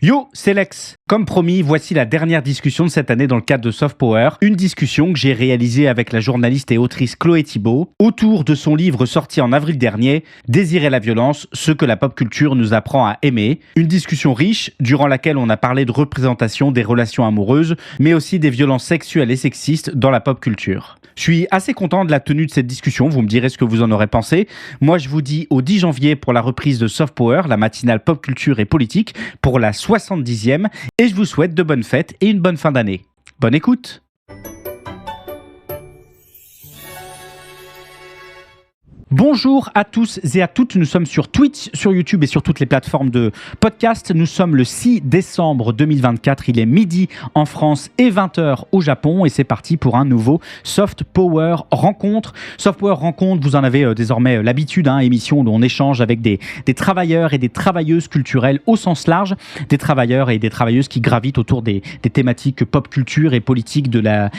Yo, c'est Lex. Comme promis, voici la dernière discussion de cette année dans le cadre de Soft Power. Une discussion que j'ai réalisée avec la journaliste et autrice Chloé Thibault autour de son livre sorti en avril dernier, Désirer la violence, ce que la pop culture nous apprend à aimer. Une discussion riche, durant laquelle on a parlé de représentation des relations amoureuses, mais aussi des violences sexuelles et sexistes dans la pop culture. Je suis assez content de la tenue de cette discussion, vous me direz ce que vous en aurez pensé. Moi, je vous dis au 10 janvier pour la reprise de Soft Power, la matinale pop culture et politique, pour la 70e, et je vous souhaite de bonnes fêtes et une bonne fin d'année. Bonne écoute! Bonjour à tous et à toutes, nous sommes sur Twitch, sur YouTube et sur toutes les plateformes de podcast. Nous sommes le 6 décembre 2024, il est midi en France et 20h au Japon et c'est parti pour un nouveau Soft Power Rencontre. Soft Power Rencontre, vous en avez désormais l'habitude, émission où on échange avec des travailleurs et des travailleuses culturelles au sens large, des travailleurs et des travailleuses qui gravitent autour des thématiques pop culture et politique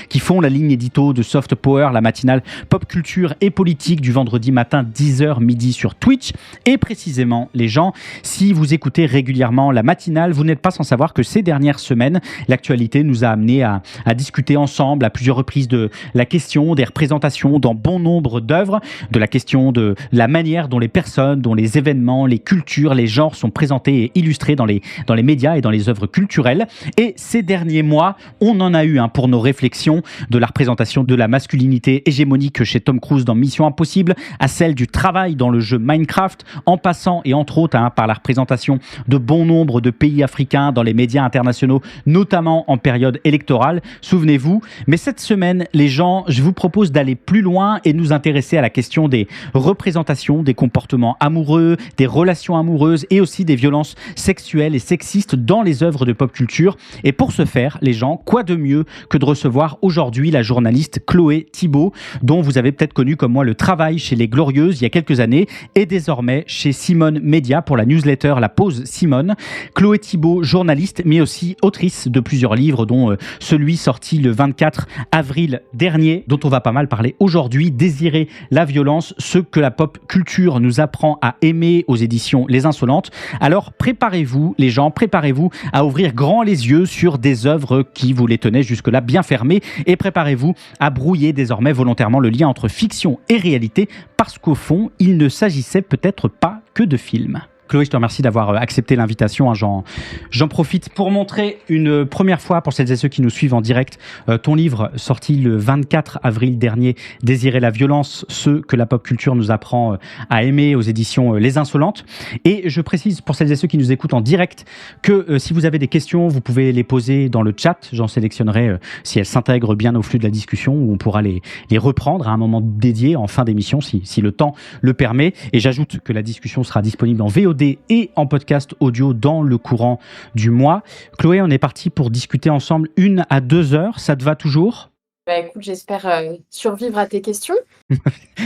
qui font la ligne édito de Soft Power, la matinale pop culture et politique du vendredi matin 10h midi sur Twitch. Et précisément, les gens, si vous écoutez régulièrement la matinale, vous n'êtes pas sans savoir que ces dernières semaines, l'actualité nous a amené à discuter ensemble à plusieurs reprises de la question des représentations dans bon nombre d'œuvres, de la question de la manière dont les personnes, dont les événements, les cultures, les genres sont présentés et illustrés dans les médias et dans les œuvres culturelles. Et ces derniers mois, on en a eu pour nos réflexions de la représentation de la masculinité hégémonique chez Tom Cruise dans Mission Impossible, à celle du travail dans le jeu Minecraft, en passant et entre autres par la représentation de bon nombre de pays africains dans les médias internationaux, notamment en période électorale, souvenez-vous. Mais cette semaine, les gens, je vous propose d'aller plus loin et nous intéresser à la question des représentations, des comportements amoureux, des relations amoureuses et aussi des violences sexuelles et sexistes dans les œuvres de pop culture. Et pour ce faire, les gens, quoi de mieux que de recevoir aujourd'hui la journaliste Chloé Thibault, dont vous avez peut-être connu comme moi le travail chez Les Glorieuses il y a quelques années et désormais chez Simone Média pour la newsletter La Pause Simone. Chloé Thibault, journaliste mais aussi autrice de plusieurs livres dont celui sorti le 24 avril dernier dont on va pas mal parler aujourd'hui, Désirer la violence, ce que la pop culture nous apprend à aimer aux éditions Les Insolentes. Alors préparez-vous les gens, préparez-vous à ouvrir grand les yeux sur des œuvres qui vous les tenaient jusque-là bien fermées et préparez-vous à brouiller désormais volontairement le lien entre fiction et réalité parce qu'au fond, il ne s'agissait peut-être pas que de films. Chloé, je te remercie d'avoir accepté l'invitation. J'en profite pour montrer une première fois, pour celles et ceux qui nous suivent en direct, ton livre sorti le 24 avril dernier, Désirer la violence, ce que la pop culture nous apprend à aimer aux éditions Les Insolentes. Et je précise pour celles et ceux qui nous écoutent en direct que si vous avez des questions, vous pouvez les poser dans le chat. J'en sélectionnerai si elles s'intègrent bien au flux de la discussion où on pourra les reprendre à un moment dédié en fin d'émission si le temps le permet. Et j'ajoute que la discussion sera disponible en VOD et en podcast audio dans le courant du mois. Chloé, on est parti pour discuter ensemble 1 à 2 heures. Ça te va toujours ? Écoute, j'espère survivre à tes questions.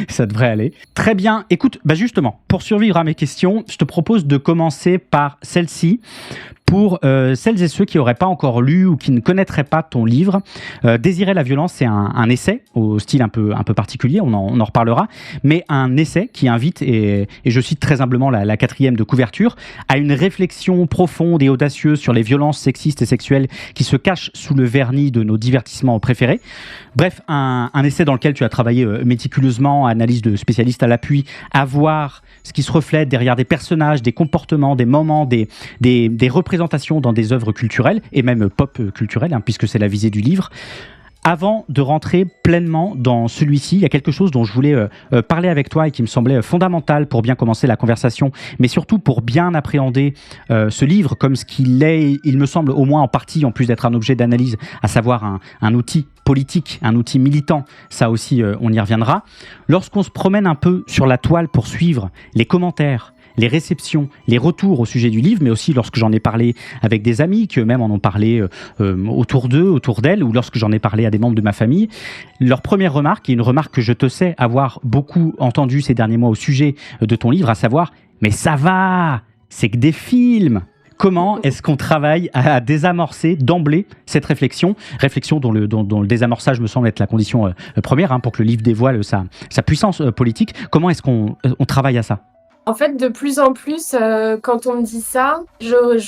Ça devrait aller. Très bien. Écoute, justement, pour survivre à mes questions, je te propose de commencer par celle-ci. Pour celles et ceux qui n'auraient pas encore lu ou qui ne connaîtraient pas ton livre, Désirer la violence, c'est un essai au style un peu particulier, on en reparlera, mais un essai qui invite, et je cite très humblement la 4e de couverture, à une réflexion profonde et audacieuse sur les violences sexistes et sexuelles qui se cachent sous le vernis de nos divertissements préférés. Bref, un essai dans lequel tu as travaillé méticuleusement, analyse de spécialistes à l'appui, à voir ce qui se reflète derrière des personnages, des comportements, des moments, des représentations dans des œuvres culturelles et même pop culturelles, puisque c'est la visée du livre. Avant de rentrer pleinement dans celui-ci, il y a quelque chose dont je voulais parler avec toi et qui me semblait fondamental pour bien commencer la conversation, mais surtout pour bien appréhender ce livre comme ce qu'il est, il me semble au moins en partie, en plus d'être un objet d'analyse, à savoir un outil politique, un outil militant. Ça aussi, on y reviendra. Lorsqu'on se promène un peu sur la toile pour suivre les commentaires, les réceptions, les retours au sujet du livre, mais aussi lorsque j'en ai parlé avec des amis qui eux-mêmes en ont parlé autour d'eux, autour d'elles, ou lorsque j'en ai parlé à des membres de ma famille, leur première remarque, et une remarque que je te sais avoir beaucoup entendue ces derniers mois au sujet de ton livre, à savoir « Mais ça va, c'est que des films !» Comment est-ce qu'on travaille à désamorcer d'emblée cette réflexion dont le désamorçage me semble être la condition première pour que le livre dévoile sa puissance politique. Comment est-ce qu'on travaille à ça ? En fait, de plus en plus, quand on me dit ça, je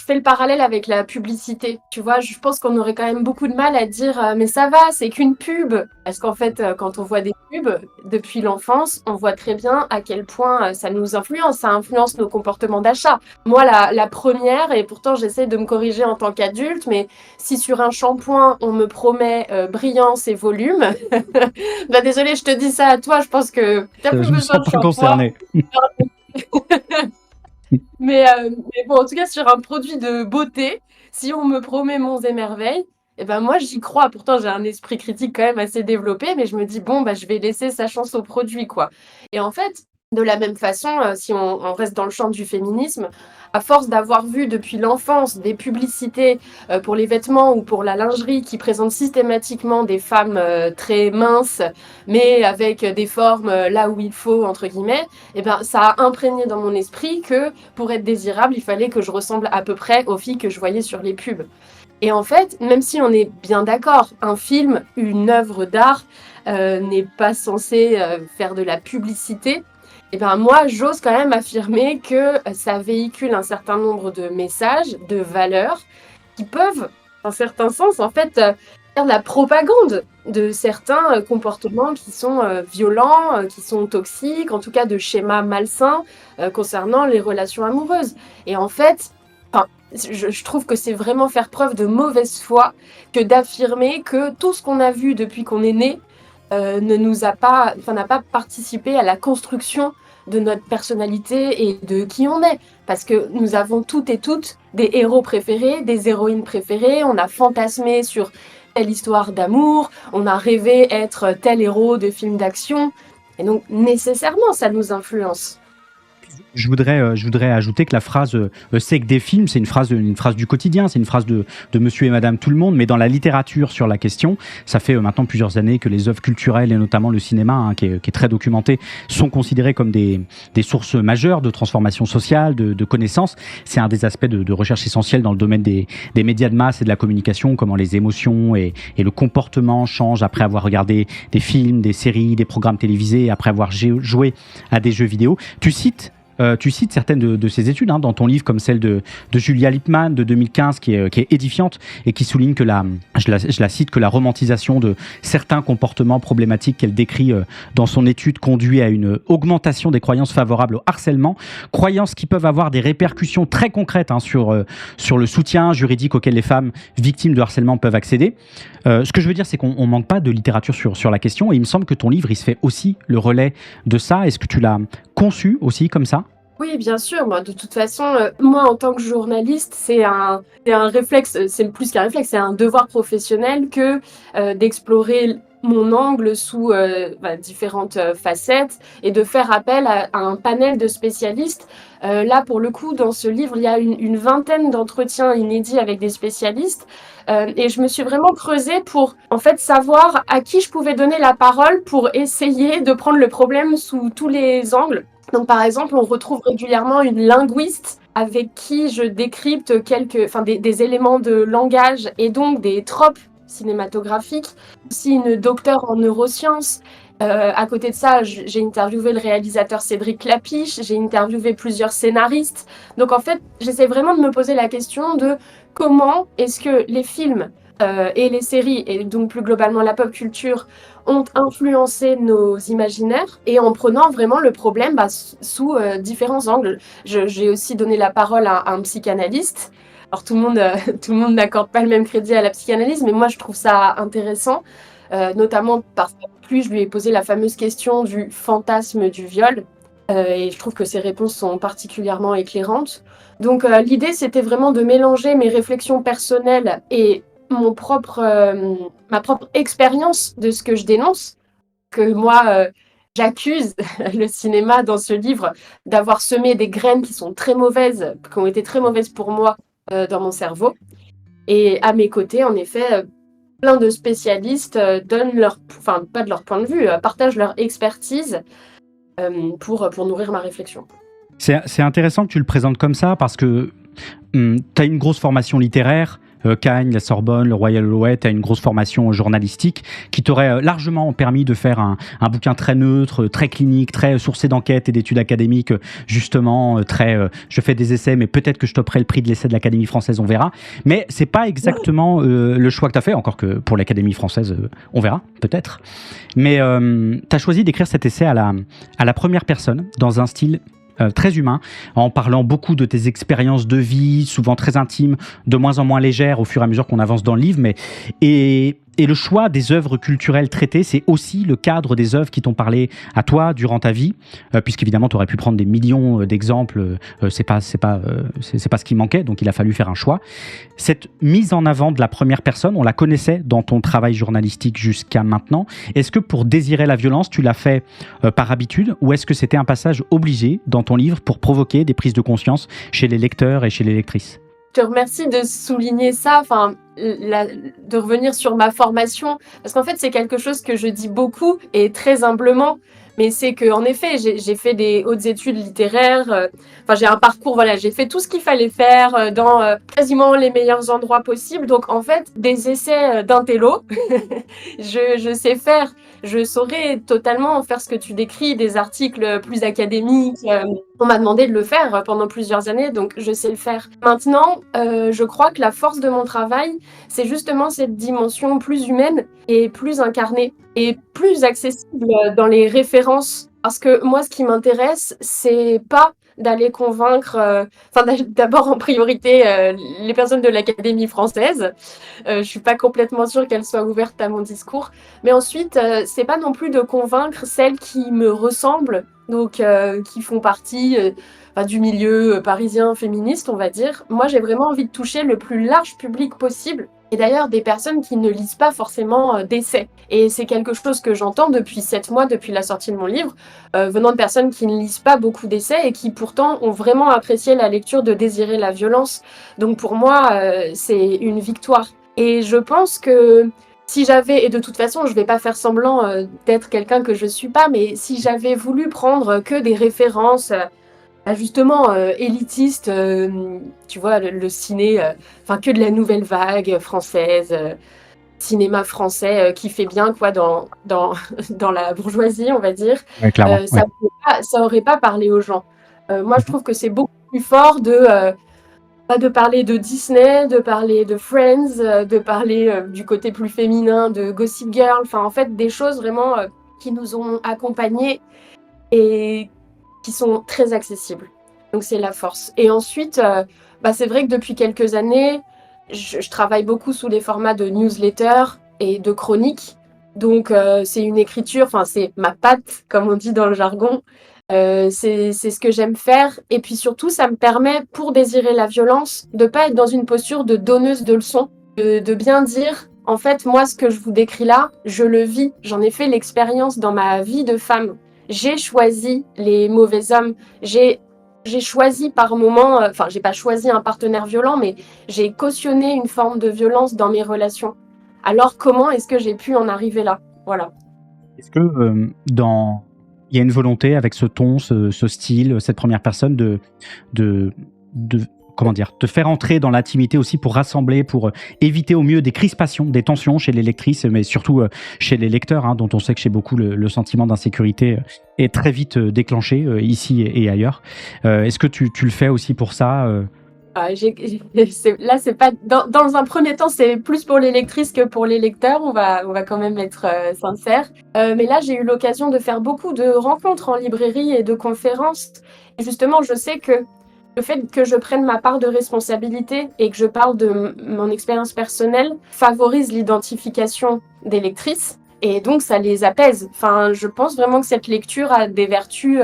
fais le parallèle avec la publicité. Tu vois, je pense qu'on aurait quand même beaucoup de mal à dire mais ça va, c'est qu'une pub. Parce qu'en fait, quand on voit des pubs depuis l'enfance, on voit très bien à quel point ça nous influence, ça influence nos comportements d'achat. Moi, la première, et pourtant j'essaie de me corriger en tant qu'adulte, mais si sur un shampoing on me promet brillance et volume, bah désolé, je te dis ça à toi, je pense que t'as plus Je me besoin sens de pas shampoing. concerné. Mais bon, en tout cas, sur un produit de beauté, si on me promet monts et merveilles, eh ben moi j'y crois. Pourtant, j'ai un esprit critique quand même assez développé, mais je me dis bon, bah je vais laisser sa chance au produit, quoi. Et en fait, de la même façon, si on reste dans le champ du féminisme, à force d'avoir vu depuis l'enfance des publicités pour les vêtements ou pour la lingerie qui présentent systématiquement des femmes très minces, mais avec des formes là où il faut, entre guillemets, eh ben, ça a imprégné dans mon esprit que pour être désirable, il fallait que je ressemble à peu près aux filles que je voyais sur les pubs. Et en fait, même si on est bien d'accord, un film, une œuvre d'art n'est pas censé faire de la publicité, et ben moi, j'ose quand même affirmer que ça véhicule un certain nombre de messages, de valeurs, qui peuvent, dans certains sens, en fait, faire de la propagande de certains comportements qui sont violents, qui sont toxiques, en tout cas de schémas malsains concernant les relations amoureuses. Et en fait, enfin, je trouve que c'est vraiment faire preuve de mauvaise foi que d'affirmer que tout ce qu'on a vu depuis qu'on est né ne nous a pas, enfin, n'a pas participé à la construction de notre personnalité et de qui on est. Parce que nous avons toutes et toutes des héros préférés, des héroïnes préférées, on a fantasmé sur telle histoire d'amour, on a rêvé être tel héros de film d'action, et donc nécessairement ça nous influence. Je voudrais ajouter que la phrase c'est que des films, c'est une phrase du quotidien, c'est une phrase de monsieur et madame tout le monde, mais dans la littérature sur la question, ça fait maintenant plusieurs années que les œuvres culturelles et notamment le cinéma, hein, qui est très documenté, sont considérées comme des sources majeures de transformation sociale, de connaissances. C'est un des aspects de recherche essentielle dans le domaine des médias de masse et de la communication, comment les émotions et le comportement changent après avoir regardé des films, des séries, des programmes télévisés, après avoir joué à des jeux vidéo. Tu cites certaines de ces études dans ton livre, comme celle de Julia Lippmann de 2015, qui est édifiante et qui souligne que je la cite, que la romantisation de certains comportements problématiques qu'elle décrit dans son étude conduit à une augmentation des croyances favorables au harcèlement, croyances qui peuvent avoir des répercussions très concrètes sur le soutien juridique auquel les femmes victimes de harcèlement peuvent accéder. Ce que je veux dire, c'est qu'on manque pas de littérature sur la question, et il me semble que ton livre, il se fait aussi le relais de ça. Est-ce que tu l'as conçu aussi comme ça? Oui, bien sûr. Moi, de toute façon, moi, en tant que journaliste, c'est un réflexe, c'est plus qu'un réflexe, c'est un devoir professionnel que d'explorer mon angle sous différentes facettes et de faire appel à un panel de spécialistes. Là, pour le coup, dans ce livre, il y a une vingtaine d'entretiens inédits avec des spécialistes et je me suis vraiment creusée pour, en fait, savoir à qui je pouvais donner la parole pour essayer de prendre le problème sous tous les angles. Donc, par exemple, on retrouve régulièrement une linguiste avec qui je décrypte des éléments de langage et donc des tropes cinématographiques. Aussi une docteure en neurosciences. À côté de ça, j'ai interviewé le réalisateur Cédric Clapiche, j'ai interviewé plusieurs scénaristes. Donc, en fait, j'essaie vraiment de me poser la question de comment est-ce que les films et les séries, et donc plus globalement la pop culture, ont influencé nos imaginaires et en prenant vraiment le problème sous différents angles. J'ai aussi donné la parole à un psychanalyste. Alors tout le monde n'accorde pas le même crédit à la psychanalyse, mais moi je trouve ça intéressant, notamment parce que plus je lui ai posé la fameuse question du fantasme du viol. Et je trouve que ses réponses sont particulièrement éclairantes. Donc l'idée, c'était vraiment de mélanger mes réflexions personnelles et ma propre expérience de ce que je dénonce, que moi, j'accuse le cinéma dans ce livre d'avoir semé des graines qui sont très mauvaises, qui ont été très mauvaises pour moi dans mon cerveau. Et à mes côtés, en effet, plein de spécialistes donnent pas de leur point de vue, partagent leur expertise pour nourrir ma réflexion. C'est intéressant que tu le présentes comme ça parce que tu as une grosse formation littéraire. Cagnes, la Sorbonne, le Royal Alouette, tu as une grosse formation journalistique qui t'aurait largement permis de faire un bouquin très neutre, très clinique, très sourcé d'enquêtes et d'études académiques, justement, je fais des essais, mais peut-être que je toperai le prix de l'essai de l'Académie française, on verra. Mais c'est pas exactement le choix que tu as fait, encore que pour l'Académie française, on verra, peut-être. Mais tu as choisi d'écrire cet essai à la première personne, dans un style très humain, en parlant beaucoup de tes expériences de vie, souvent très intimes, de moins en moins légères au fur et à mesure qu'on avance dans le livre. Et le choix des œuvres culturelles traitées, c'est aussi le cadre des œuvres qui t'ont parlé à toi durant ta vie, puisqu'évidemment, tu aurais pu prendre des millions d'exemples. C'est pas ce qui manquait, donc il a fallu faire un choix. Cette mise en avant de la première personne, on la connaissait dans ton travail journalistique jusqu'à maintenant. Est-ce que pour désirer la violence, tu l'as fait par habitude, ou est-ce que c'était un passage obligé dans ton livre pour provoquer des prises de conscience chez les lecteurs et chez les lectrices ? Je te remercie de souligner ça, de revenir sur ma formation, parce qu'en fait, c'est quelque chose que je dis beaucoup et très humblement, mais c'est qu'en effet, j'ai fait des hautes études littéraires, j'ai un parcours, voilà, j'ai fait tout ce qu'il fallait faire dans quasiment les meilleurs endroits possibles, donc en fait, des essais d'intello, je sais faire, je saurais totalement faire ce que tu décris, des articles plus académiques. On m'a demandé de le faire pendant plusieurs années, donc je sais le faire. Maintenant, je crois que la force de mon travail, c'est justement cette dimension plus humaine et plus incarnée et plus accessible dans les références. Parce que moi, ce qui m'intéresse, c'est pas d'aller convaincre, d'abord en priorité les personnes de l'Académie française. Je suis pas complètement sûre qu'elles soient ouvertes à mon discours. Mais ensuite, c'est pas non plus de convaincre celles qui me ressemblent, donc qui font partie du milieu parisien féministe, on va dire. Moi, j'ai vraiment envie de toucher le plus large public possible. Et d'ailleurs, des personnes qui ne lisent pas forcément d'essais. Et c'est quelque chose que j'entends depuis 7 mois, depuis la sortie de mon livre, venant de personnes qui ne lisent pas beaucoup d'essais et qui pourtant ont vraiment apprécié la lecture de Désirer la violence. Donc pour moi, c'est une victoire. Et je pense que si j'avais, et de toute façon, je vais pas faire semblant d'être quelqu'un que je suis pas, mais si j'avais voulu prendre que des références justement élitiste, tu vois, le ciné, que de la nouvelle vague française, cinéma français qui fait bien quoi dans la bourgeoisie, on va dire, Ouais, clairement. Ouais. ça aurait pas parlé aux gens. Moi, je trouve que c'est beaucoup plus fort de parler de Disney, de parler de Friends, de parler du côté plus féminin de Gossip Girl, en fait, des choses vraiment qui nous ont accompagnés et qui sont très accessibles. Donc c'est la force. Et ensuite, c'est vrai que depuis quelques années, je travaille beaucoup sous les formats de newsletter et de chroniques. Donc c'est une écriture, c'est ma patte, comme on dit dans le jargon. C'est ce que j'aime faire. Et puis surtout, ça me permet, pour désirer la violence, de pas être dans une posture de donneuse de leçons, de bien dire, en fait, moi, ce que je vous décris là, je le vis. J'en ai fait l'expérience dans ma vie de femme. J'ai choisi les mauvais hommes. J'ai choisi par moments, j'ai pas choisi un partenaire violent, mais j'ai cautionné une forme de violence dans mes relations. Alors comment est-ce que j'ai pu en arriver là ? Voilà. Est-ce que il y a une volonté avec ce ton, ce style, cette première personne de te faire entrer dans l'intimité aussi pour rassembler, pour éviter au mieux des crispations, des tensions chez les lectrices, mais surtout chez les lecteurs, dont on sait que chez beaucoup le sentiment d'insécurité est très vite déclenché ici et ailleurs. Est-ce que tu le fais aussi pour ça Là, c'est pas dans un premier temps, c'est plus pour les lectrices que pour les lecteurs. On va quand même être sincère. Mais là, j'ai eu l'occasion de faire beaucoup de rencontres en librairie et de conférences. Et justement, je sais que le fait que je prenne ma part de responsabilité et que je parle de mon expérience personnelle favorise l'identification des lectrices. Et donc, ça les apaise. Je pense vraiment que cette lecture a des vertus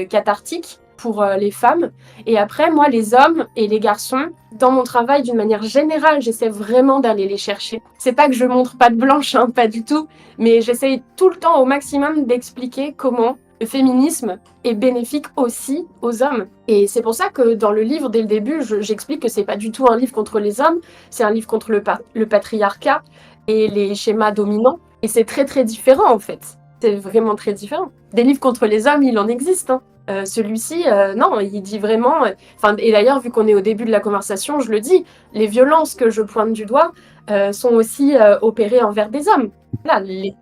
cathartiques pour les femmes. Et après, moi, les hommes et les garçons, dans mon travail, d'une manière générale, j'essaie vraiment d'aller les chercher. C'est pas que je montre pas de blanche, pas du tout, mais j'essaie tout le temps au maximum d'expliquer comment le féminisme est bénéfique aussi aux hommes. Et c'est pour ça que dans le livre, dès le début, j'explique que c'est pas du tout un livre contre les hommes, c'est un livre contre le patriarcat et les schémas dominants. Et c'est très très différent en fait. C'est vraiment très différent. Des livres contre les hommes, il en existe. Celui-ci, non, il dit vraiment, et d'ailleurs, vu qu'on est au début de la conversation, je le dis, les violences que je pointe du doigt sont aussi opérées envers des hommes. Là, les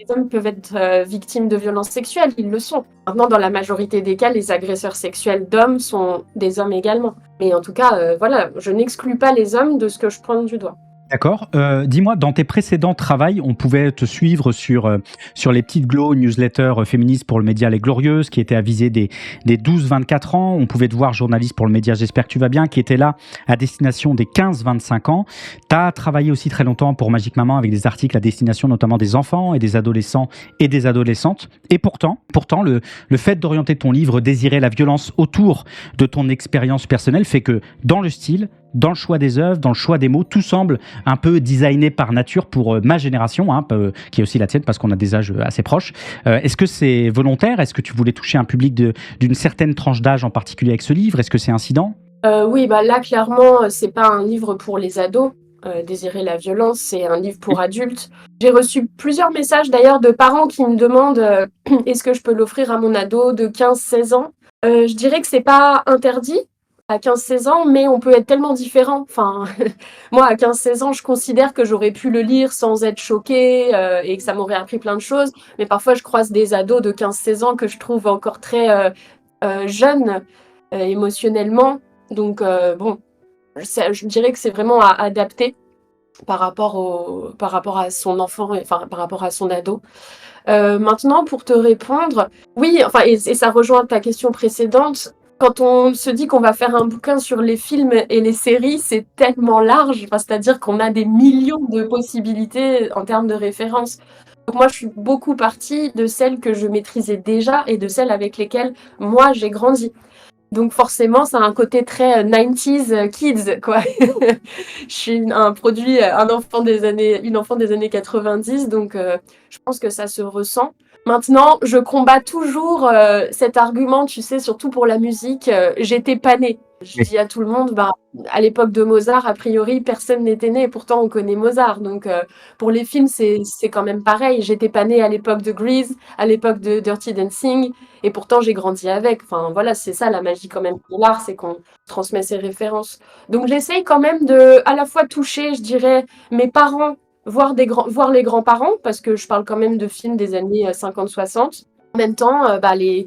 hommes peuvent être victimes de violences sexuelles, ils le sont. Maintenant, dans la majorité des cas, les agresseurs sexuels d'hommes sont des hommes également. Mais en tout cas, voilà, je n'exclus pas les hommes de ce que je pointe du doigt. D'accord. Dis-moi, dans tes précédents travails, on pouvait te suivre sur les petites glows newsletters féministes pour le média Les Glorieuses, qui était à viser des 12-24 ans. On pouvait te voir journaliste pour le média J'espère que tu vas bien, qui était là à destination des 15-25 ans. Tu as travaillé aussi très longtemps pour Magique Maman avec des articles à destination notamment des enfants et des adolescents et des adolescentes. Et pourtant le fait d'orienter ton livre Désirer la violence autour de ton expérience personnelle fait que dans le style, dans le choix des œuvres, dans le choix des mots, tout semble un peu designé par nature pour ma génération, qui est aussi la tienne parce qu'on a des âges assez proches. Est-ce que c'est volontaire? Est-ce que tu voulais toucher un public d'une certaine tranche d'âge en particulier avec ce livre? Est-ce que c'est incident? Oui, là, clairement, c'est pas un livre pour les ados. Désirer la violence, c'est un livre pour adultes. J'ai reçu plusieurs messages d'ailleurs de parents qui me demandent est-ce que je peux l'offrir à mon ado de 15-16 ans. Je dirais que c'est pas interdit à 15-16 ans, mais on peut être tellement différent. Enfin, moi, à 15-16 ans, je considère que j'aurais pu le lire sans être choquée et que ça m'aurait appris plein de choses. Mais parfois, je croise des ados de 15-16 ans que je trouve encore très jeunes émotionnellement. Donc, bon, je dirais que c'est vraiment à adapter par rapport à son enfant, enfin, par rapport à son ado. Maintenant, pour te répondre, oui, enfin, et ça rejoint ta question précédente. Quand on se dit qu'on va faire un bouquin sur les films et les séries, c'est tellement large, enfin, c'est-à-dire qu'on a des millions de possibilités en termes de références. Donc moi, je suis beaucoup partie de celles que je maîtrisais déjà et de celles avec lesquelles moi j'ai grandi. Donc forcément, ça a un côté très 90s kids, quoi. Je suis un enfant une enfant des années 90, donc je pense que ça se ressent. Maintenant, je combats toujours cet argument, tu sais, surtout pour la musique, j'étais pas née. Je dis à tout le monde, à l'époque de Mozart, a priori, personne n'était né, et pourtant on connaît Mozart. Donc pour les films, c'est quand même pareil. J'étais pas née à l'époque de Grease, à l'époque de Dirty Dancing, et pourtant j'ai grandi avec. Enfin voilà, c'est ça la magie quand même de l'art, c'est qu'on transmet ses références. Donc j'essaye quand même de à la fois toucher, je dirais, mes parents, voir les grands-parents, parce que je parle quand même de films des années 50-60. En même temps, les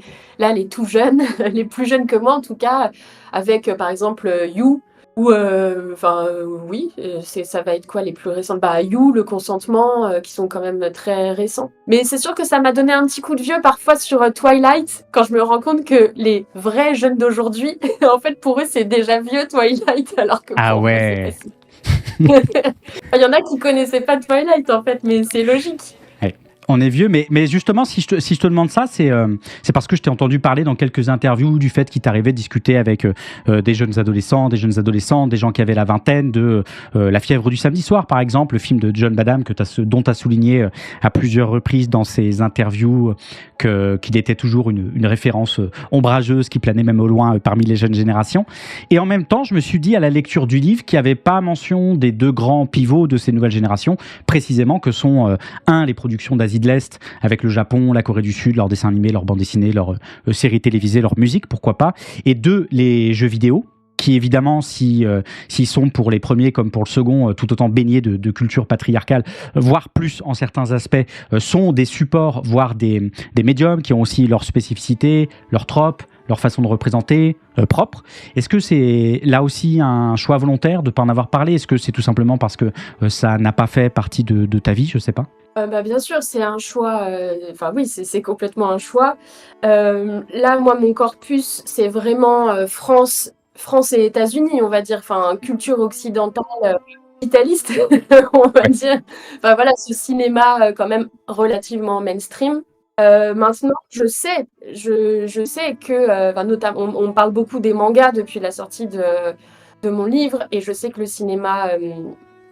tout jeunes, les plus jeunes que moi en tout cas, avec par exemple You, ou oui, ça va être quoi les plus récents? You, Le Consentement, qui sont quand même très récents. Mais c'est sûr que ça m'a donné un petit coup de vieux parfois sur Twilight, quand je me rends compte que les vrais jeunes d'aujourd'hui, en fait pour eux c'est déjà vieux Twilight, alors que Ah pour moi c'est ouais. pas si. Il y en a qui connaissaient pas Twilight en fait, mais c'est logique. Ouais. On est vieux, mais justement, si je te demande ça, c'est parce que je t'ai entendu parler dans quelques interviews du fait qu'il t'arrivait de discuter avec des jeunes adolescents, des gens qui avaient la vingtaine, de La fièvre du samedi soir, par exemple, le film de John Badham dont tu as souligné à plusieurs reprises dans ces interviews qu'il était toujours une référence ombrageuse qui planait même au loin parmi les jeunes générations. Et en même temps, je me suis dit à la lecture du livre qu'il n'y avait pas mention des deux grands pivots de ces nouvelles générations, précisément que sont les productions d'Asie de l'Est avec le Japon, la Corée du Sud, leurs dessins animés, leurs bandes dessinées, leurs séries télévisées, leur musique, pourquoi pas, et deux, les jeux vidéo, qui évidemment, s'ils sont pour les premiers comme pour le second, tout autant baignés de culture patriarcale, voire plus en certains aspects, sont des supports, voire des médiums qui ont aussi leur spécificité, leurs tropes, leur façon de représenter propre. Est-ce que c'est là aussi un choix volontaire de ne pas en avoir parlé? Est-ce que c'est tout simplement parce que ça n'a pas fait partie de ta vie? Je ne sais pas. Bien sûr, c'est un choix, enfin oui, c'est complètement un choix. Là, moi, mon corpus, c'est vraiment France et États-Unis, on va dire, enfin, culture occidentale, capitaliste, on va dire. Enfin voilà, ce cinéma quand même relativement mainstream. Maintenant, je sais que, notamment, on parle beaucoup des mangas depuis la sortie de mon livre, et je sais que le cinéma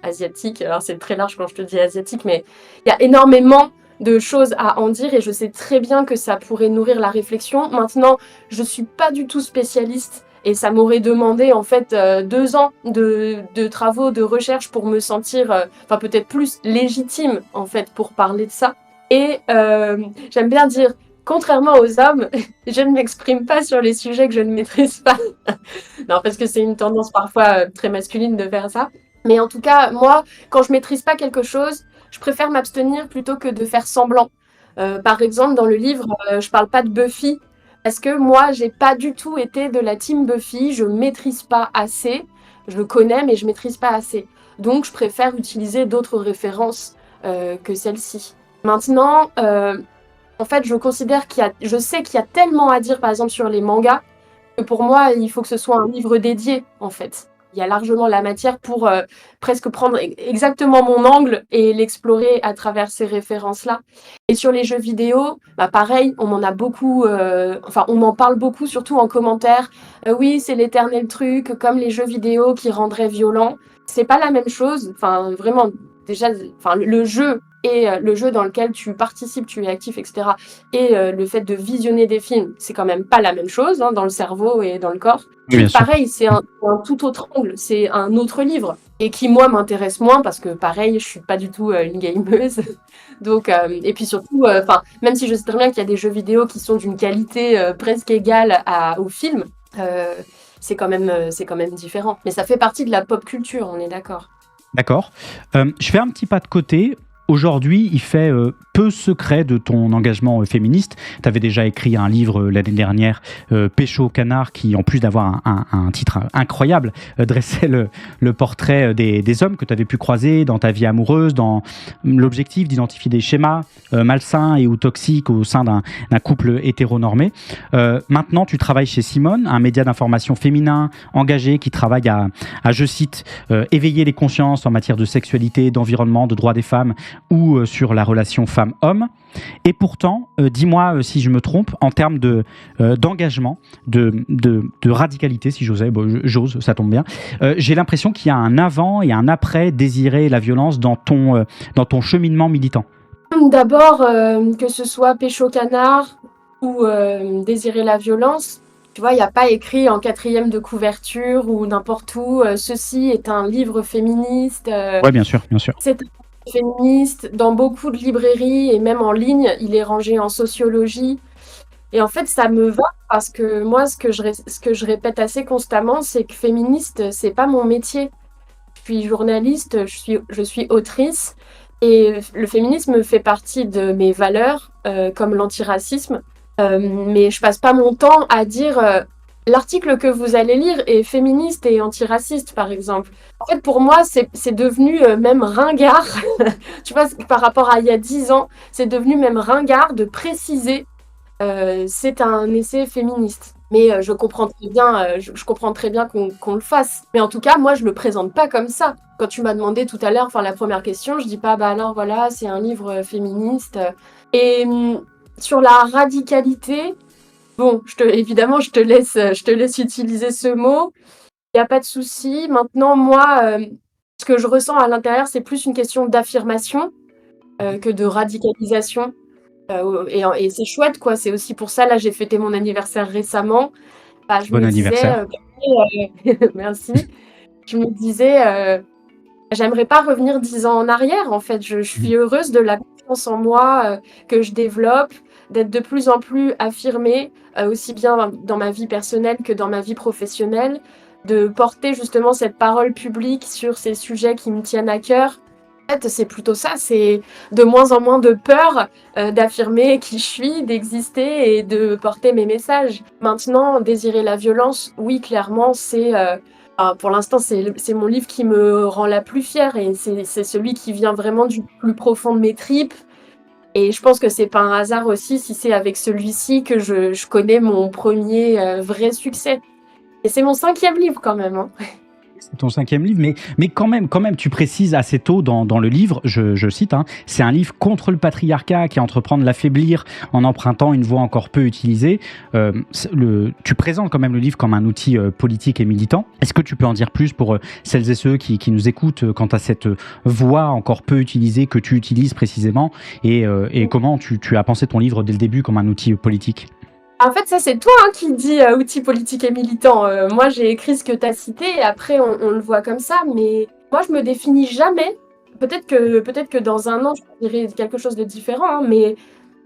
asiatique, alors c'est très large quand je te dis asiatique, mais il y a énormément de choses à en dire, et je sais très bien que ça pourrait nourrir la réflexion. Maintenant, je suis pas du tout spécialiste, et ça m'aurait demandé en fait 2 ans de travaux, de recherche pour me sentir, peut-être plus légitime en fait pour parler de ça. Et j'aime bien dire, contrairement aux hommes, je ne m'exprime pas sur les sujets que je ne maîtrise pas. Non, parce que c'est une tendance parfois très masculine de faire ça. Mais en tout cas, moi, quand je maîtrise pas quelque chose, je préfère m'abstenir plutôt que de faire semblant. Par exemple, dans le livre, je parle pas de Buffy parce que moi, j'ai pas du tout été de la team Buffy. Je maîtrise pas assez. Je le connais, mais je maîtrise pas assez. Donc, je préfère utiliser d'autres références que celle-ci. Maintenant, en fait, je sais qu'il y a tellement à dire, par exemple, sur les mangas, que pour moi, il faut que ce soit un livre dédié, en fait. Il y a largement la matière pour presque prendre exactement mon angle et l'explorer à travers ces références-là. Et sur les jeux vidéo, bah pareil, on m'en a beaucoup, on m'en parle beaucoup, surtout en commentaire. Oui, c'est l'éternel truc, comme les jeux vidéo qui rendraient violents. C'est pas la même chose. Enfin, vraiment, déjà, le jeu et le jeu dans lequel tu participes, tu es actif, etc. Et le fait de visionner des films, c'est quand même pas la même chose dans le cerveau et dans le corps. Oui, bien sûr. Pareil, c'est un tout autre angle, c'est un autre livre. Et qui, moi, m'intéresse moins parce que, pareil, je suis pas du tout une gameuse. Donc, et puis surtout, même si je sais très bien qu'il y a des jeux vidéo qui sont d'une qualité presque égale au film, c'est quand même différent. Mais ça fait partie de la pop culture, on est d'accord. D'accord. Je fais un petit pas de côté. Aujourd'hui, il fait peu secret de ton engagement féministe. Tu avais déjà écrit un livre l'année dernière, Pécho au canard, qui, en plus d'avoir un titre incroyable, dressait le portrait des hommes que tu avais pu croiser dans ta vie amoureuse, dans l'objectif d'identifier des schémas malsains et ou toxiques au sein d'un couple hétéronormé. Maintenant, tu travailles chez Simone, un média d'information féminin engagé qui travaille à je cite, éveiller les consciences en matière de sexualité, d'environnement, de droits des femmes ou sur la relation femme-homme. Et pourtant, dis-moi si je me trompe, en termes d'engagement, de radicalité, si j'osais, j'ose, ça tombe bien, j'ai l'impression qu'il y a un avant et un après désirer la violence dans ton cheminement militant. D'abord, que ce soit Pécho canard ou Désirer la violence, tu vois, il n'y a pas écrit en 4e de couverture ou n'importe où, ceci est un livre féministe. Ouais, bien sûr, bien sûr. C'est un livre féministe. Dans beaucoup de librairies et même en ligne, il est rangé en sociologie. Et en fait, ça me va parce que moi, ce que je répète assez constamment, c'est que féministe, c'est pas mon métier. Je suis journaliste, je suis autrice. Et le féminisme fait partie de mes valeurs, comme l'antiracisme. Mais je passe pas mon temps à dire l'article que vous allez lire est féministe et antiraciste, par exemple. En fait, pour moi, c'est devenu même ringard. Tu vois, par rapport à il y a 10 ans, c'est devenu même ringard de préciser c'est un essai féministe. Mais je comprends très bien qu'on le fasse. Mais en tout cas, moi, je le présente pas comme ça. Quand tu m'as demandé tout à l'heure, la première question, je dis pas, bah alors voilà, c'est un livre féministe. Et sur la radicalité, bon, évidemment, je te laisse utiliser ce mot. Il n'y a pas de souci. Maintenant, moi, ce que je ressens à l'intérieur, c'est plus une question d'affirmation que de radicalisation. Et c'est chouette, quoi. C'est aussi pour ça, là, j'ai fêté mon anniversaire récemment. Bah, je Bon me disais, anniversaire. merci. Je me disais, j'aimerais pas revenir 10 ans en arrière, en fait. Je suis heureuse de la confiance en moi que je développe, d'être de plus en plus affirmée, aussi bien dans ma vie personnelle que dans ma vie professionnelle, de porter justement cette parole publique sur ces sujets qui me tiennent à cœur. En fait, c'est plutôt ça, c'est de moins en moins de peur d'affirmer qui je suis, d'exister et de porter mes messages. Maintenant, désirer la violence, oui, clairement, pour l'instant, c'est mon livre qui me rend la plus fière et c'est celui qui vient vraiment du plus profond de mes tripes. Et je pense que c'est pas un hasard aussi si c'est avec celui-ci que je connais mon premier vrai succès. Et c'est mon 5e livre quand même, hein. C'est ton 5e livre, mais quand même, tu précises assez tôt dans le livre, je cite, hein, c'est un livre contre le patriarcat qui entreprend de l'affaiblir en empruntant une voie encore peu utilisée. Tu présentes quand même le livre comme un outil politique et militant. Est-ce que tu peux en dire plus pour celles et ceux qui nous écoutent quant à cette voie encore peu utilisée que tu utilises précisément et comment tu as pensé ton livre dès le début comme un outil politique ? En fait, ça, c'est toi qui dis outils politiques et militants. Moi, j'ai écrit ce que tu as cité et après, on le voit comme ça. Mais moi, je me définis jamais. Peut-être que dans un an, je dirais quelque chose de différent. Mais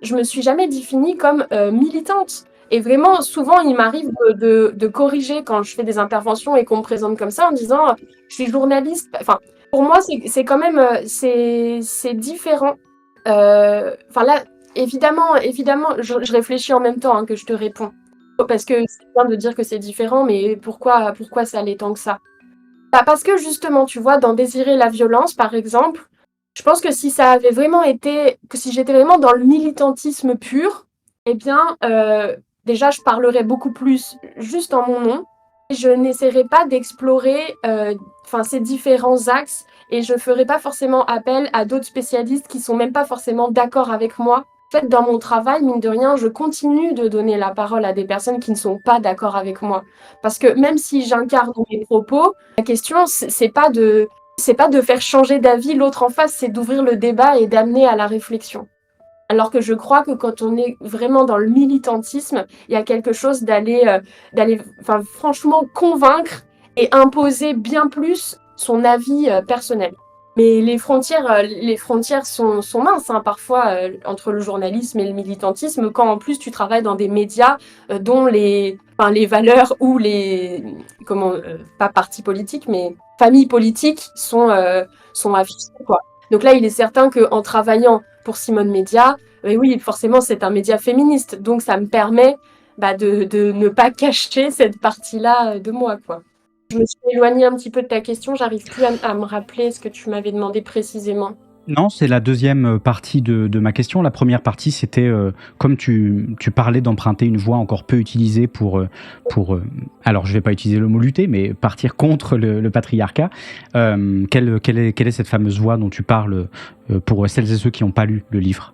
je me suis jamais définie comme militante. Et vraiment, souvent, il m'arrive de corriger quand je fais des interventions et qu'on me présente comme ça en disant je suis journaliste. Enfin, pour moi, c'est quand même c'est différent. Enfin là, évidemment, je réfléchis en même temps que je te réponds. Parce que c'est bien de dire que c'est différent, mais pourquoi ça l'est tant que ça? Bah, parce que justement, tu vois, dans Désirer la violence, par exemple, je pense que si ça avait vraiment été, que si j'étais vraiment dans le militantisme pur, eh bien, déjà, je parlerais beaucoup plus juste en mon nom. Je n'essaierais pas d'explorer ces différents axes et je ferais pas forcément appel à d'autres spécialistes qui sont même pas forcément d'accord avec moi. En fait, dans mon travail, mine de rien, je continue de donner la parole à des personnes qui ne sont pas d'accord avec moi. Parce que même si j'incarne mes propos, la question, c'est pas de faire changer d'avis l'autre en face, c'est d'ouvrir le débat et d'amener à la réflexion. Alors que je crois que quand on est vraiment dans le militantisme, il y a quelque chose d'aller franchement convaincre et imposer bien plus son avis personnel. Mais les frontières sont minces parfois entre le journalisme et le militantisme, quand en plus tu travailles dans des médias dont les valeurs ou pas partis politiques, mais familles politiques sont affichées, quoi. Donc là, il est certain qu'en travaillant pour Simone Média, oui, forcément, c'est un média féministe. Donc ça me permet de ne pas cacher cette partie-là de moi, quoi. Je me suis éloignée un petit peu de ta question, j'arrive plus à me rappeler ce que tu m'avais demandé précisément. Non, c'est la deuxième partie de ma question. La première partie, c'était comme tu parlais d'emprunter une voie encore peu utilisée pour alors je vais pas utiliser le mot lutter, mais partir contre le patriarcat. Quelle est cette fameuse voie dont tu parles pour celles et ceux qui n'ont pas lu le livre?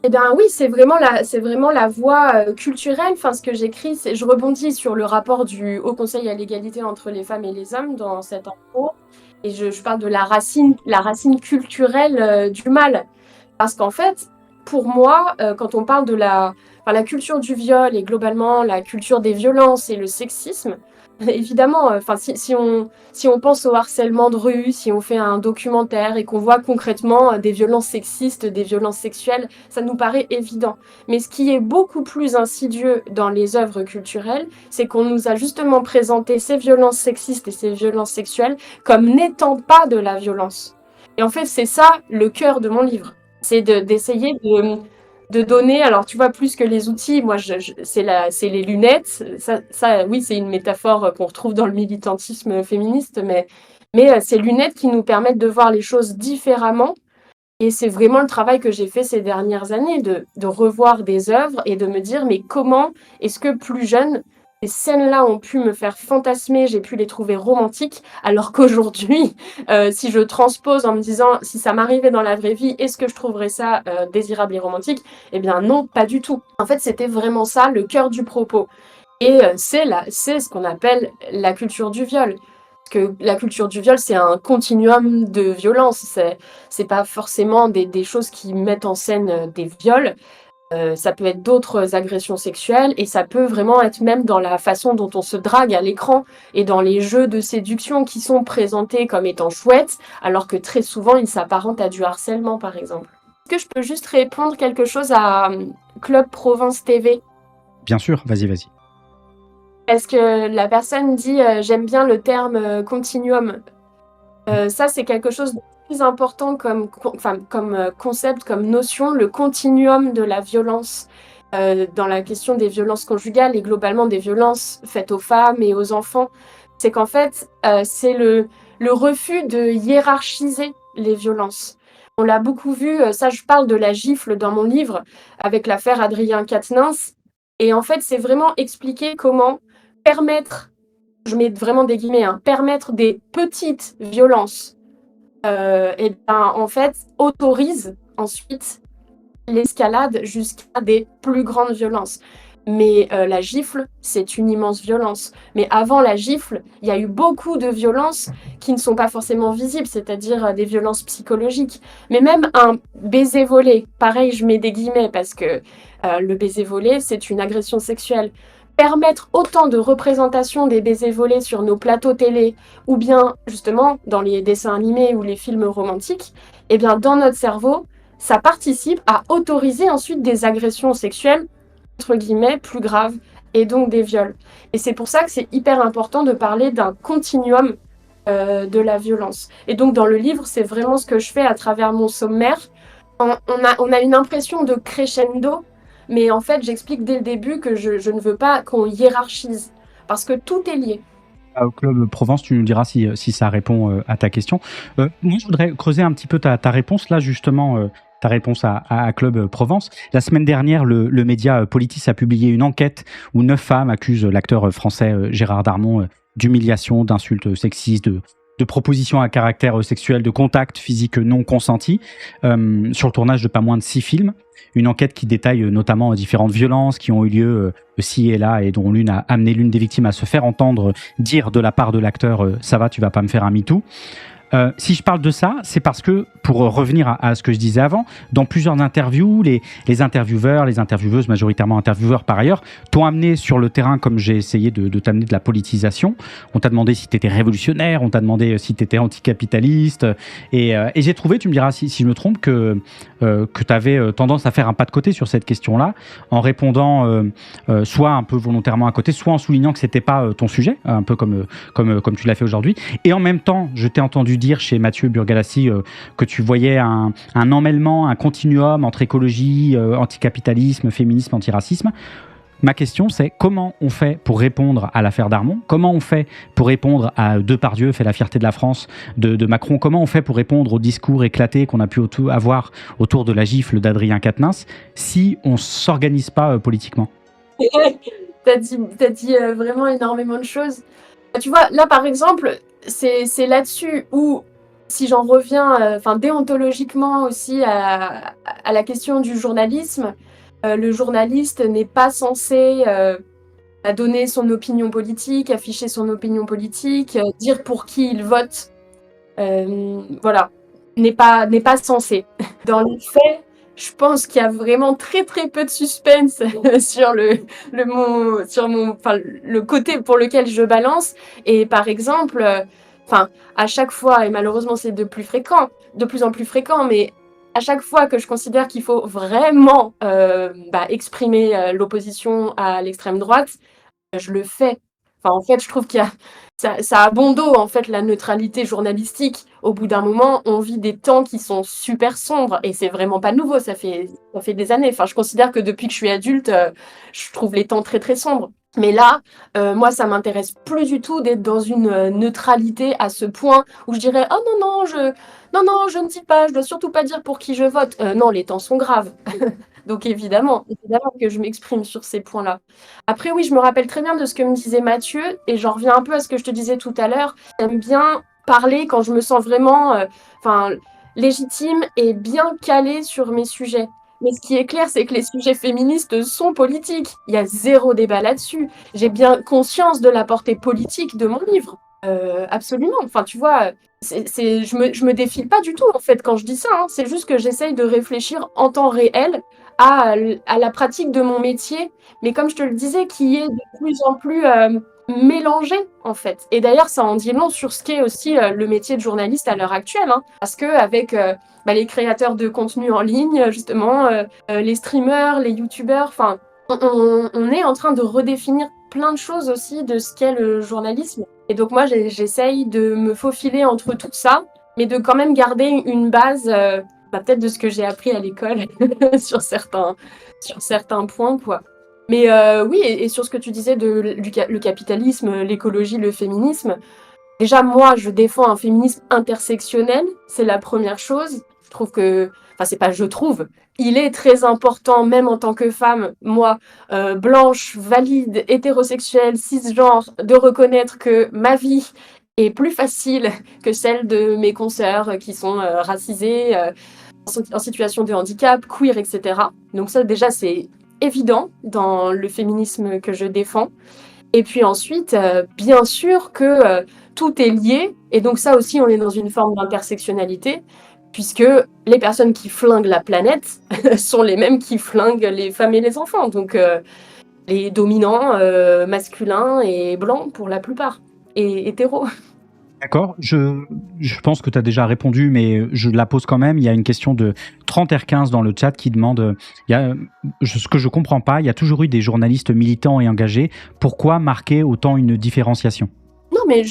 Eh bien oui, c'est vraiment la voie culturelle. Enfin, ce que j'écris, je rebondis sur le rapport du Haut Conseil à l'égalité entre les femmes et les hommes dans cette intro. Et je parle de la racine culturelle du mal. Parce qu'en fait, pour moi, quand on parle de la culture du viol et globalement la culture des violences et le sexisme, évidemment, si on pense au harcèlement de rue, si on fait un documentaire et qu'on voit concrètement des violences sexistes, des violences sexuelles, ça nous paraît évident. Mais ce qui est beaucoup plus insidieux dans les œuvres culturelles, c'est qu'on nous a justement présenté ces violences sexistes et ces violences sexuelles comme n'étant pas de la violence. Et en fait, c'est ça le cœur de mon livre. C'est d'essayer de donner, alors tu vois, plus que les outils, moi c'est les lunettes, ça oui, c'est une métaphore qu'on retrouve dans le militantisme féministe, mais ces lunettes qui nous permettent de voir les choses différemment. Et c'est vraiment le travail que j'ai fait ces dernières années, de revoir des œuvres et de me dire, mais comment est-ce que plus jeune, ces scènes-là ont pu me faire fantasmer, j'ai pu les trouver romantiques, alors qu'aujourd'hui, si je transpose en me disant, si ça m'arrivait dans la vraie vie, est-ce que je trouverais ça désirable et romantique? Eh bien non, pas du tout. En fait, c'était vraiment ça, le cœur du propos. Et c'est ce qu'on appelle la culture du viol. Parce que la culture du viol, c'est un continuum de violence. C'est pas forcément des choses qui mettent en scène des viols. Ça peut être d'autres agressions sexuelles et ça peut vraiment être même dans la façon dont on se drague à l'écran et dans les jeux de séduction qui sont présentés comme étant chouettes, alors que très souvent ils s'apparentent à du harcèlement, par exemple. Est-ce que je peux juste répondre quelque chose à Club Provence TV? Bien sûr, vas-y. Parce que la personne dit j'aime bien le terme continuum. Ça, c'est quelque chose de plus important comme concept, comme notion, le continuum de la violence dans la question des violences conjugales et globalement des violences faites aux femmes et aux enfants. C'est qu'en fait, c'est le refus de hiérarchiser les violences. On l'a beaucoup vu, ça je parle de la gifle dans mon livre, avec l'affaire Adrien Quatennens. Et en fait, c'est vraiment expliquer comment permettre, je mets vraiment des guillemets, permettre des petites violences, en fait, autorise ensuite l'escalade jusqu'à des plus grandes violences. Mais la gifle, c'est une immense violence. Mais avant la gifle, il y a eu beaucoup de violences qui ne sont pas forcément visibles, c'est-à-dire des violences psychologiques. Mais même un baiser volé, pareil, je mets des guillemets parce que le baiser volé, c'est une agression sexuelle. Permettre autant de représentations des baisers volés sur nos plateaux télé ou bien justement dans les dessins animés ou les films romantiques, eh bien dans notre cerveau, ça participe à autoriser ensuite des agressions sexuelles, entre guillemets, plus graves, et donc des viols. Et c'est pour ça que c'est hyper important de parler d'un continuum de la violence. Et donc dans le livre, c'est vraiment ce que je fais à travers mon sommaire. On a une impression de crescendo, mais en fait, j'explique dès le début que je ne veux pas qu'on hiérarchise, parce que tout est lié. Au Club Provence, tu nous diras si ça répond à ta question. Moi, je voudrais creuser un petit peu ta réponse là, justement, ta réponse à Club Provence. La semaine dernière, le média Politis a publié une enquête où 9 femmes accusent l'acteur français Gérard Darmon d'humiliation, d'insultes sexistes, de propositions à caractère sexuel, de contacts physiques non consentis, sur le tournage de pas moins de 6 films. Une enquête qui détaille notamment différentes violences qui ont eu lieu ci et là et dont l'une a amené l'une des victimes à se faire entendre dire de la part de l'acteur ça va, tu vas pas me faire un MeToo. Si je parle de ça, c'est parce que, pour revenir à ce que je disais avant, dans plusieurs interviews, les intervieweurs, les intervieweuses, majoritairement intervieweurs par ailleurs, t'ont amené sur le terrain, comme j'ai essayé de t'amener de la politisation. On t'a demandé si t'étais révolutionnaire, on t'a demandé si t'étais anticapitaliste, et j'ai trouvé, tu me diras si je me trompe, que t'avais tendance à faire un pas de côté sur cette question-là, en répondant soit un peu volontairement à côté, soit en soulignant que c'était pas ton sujet, un peu comme tu l'as fait aujourd'hui. Et en même temps, je t'ai entendu dire chez Mathieu Burgalassi que tu voyais un emmêlement, un continuum entre écologie, anticapitalisme, féminisme, antiracisme. Ma question, c'est comment on fait pour répondre à l'affaire Darmon? Comment on fait pour répondre à Depardieu, fait la fierté de la France, de Macron? Comment on fait pour répondre au discours éclaté qu'on a pu avoir autour de la gifle d'Adrien Quatennens si on ne s'organise pas politiquement? T'as dit vraiment énormément de choses. Tu vois, là par exemple, c'est là-dessus où, si j'en reviens, déontologiquement aussi à la question du journalisme, le journaliste n'est pas censé donner son opinion politique, afficher son opinion politique, dire pour qui il vote. Voilà, n'est pas censé. Dans les faits, je pense qu'il y a vraiment très très peu de suspense sur le côté pour lequel je balance. Et par exemple, à chaque fois, et malheureusement c'est de plus en plus fréquent, mais à chaque fois que je considère qu'il faut vraiment exprimer l'opposition à l'extrême droite, je le fais. En fait, je trouve qu'il y a ça a bon dos, en fait, la neutralité journalistique. Au bout d'un moment, on vit des temps qui sont super sombres et c'est vraiment pas nouveau, ça fait des années. Enfin, je considère que depuis que je suis adulte, je trouve les temps très, très sombres. Mais là, moi, ça m'intéresse plus du tout d'être dans une neutralité à ce point où je dirais: «Oh non, non, je ne dis pas, je dois surtout pas dire pour qui je vote». Non, les temps sont graves. Donc évidemment que je m'exprime sur ces points-là. Après oui, je me rappelle très bien de ce que me disait Mathieu et j'en reviens un peu à ce que je te disais tout à l'heure. J'aime bien parler quand je me sens vraiment légitime et bien calée sur mes sujets. Mais ce qui est clair, c'est que les sujets féministes sont politiques. Il y a zéro débat là-dessus. J'ai bien conscience de la portée politique de mon livre. Absolument. Enfin, tu vois, je me défile pas du tout en fait quand je dis ça. Hein. C'est juste que j'essaye de réfléchir en temps réel à la pratique de mon métier, mais comme je te le disais, qui est de plus en plus mélangé en fait. Et d'ailleurs, ça en dit long sur ce qu'est aussi le métier de journaliste à l'heure actuelle, hein, parce que avec les créateurs de contenu en ligne, justement, les streamers, les youtubeurs, enfin, on est en train de redéfinir plein de choses aussi de ce qu'est le journalisme. Et donc moi, j'essaye de me faufiler entre tout ça, mais de quand même garder une base, peut-être de ce que j'ai appris à l'école sur certains points, quoi. Mais oui, et sur ce que tu disais le capitalisme, l'écologie, le féminisme, déjà moi, je défends un féminisme intersectionnel, c'est la première chose. Je trouve que, c'est pas je trouve, il est très important, même en tant que femme, moi, blanche, valide, hétérosexuelle, cisgenre, de reconnaître que ma vie est plus facile que celle de mes consoeurs qui sont racisées, en situation de handicap, queer, etc. Donc ça, déjà, c'est évident dans le féminisme que je défends. Et puis ensuite, bien sûr que tout est lié, et donc ça aussi, on est dans une forme d'intersectionnalité, puisque les personnes qui flinguent la planète sont les mêmes qui flinguent les femmes et les enfants, donc les dominants masculins et blancs pour la plupart, et hétéros. D'accord. Je pense que tu as déjà répondu, mais je la pose quand même. Il y a une question de 30R15 dans le chat qui demande, il y a, ce que je comprends pas, il y a toujours eu des journalistes militants et engagés. Pourquoi marquer autant une différenciation? Non, mais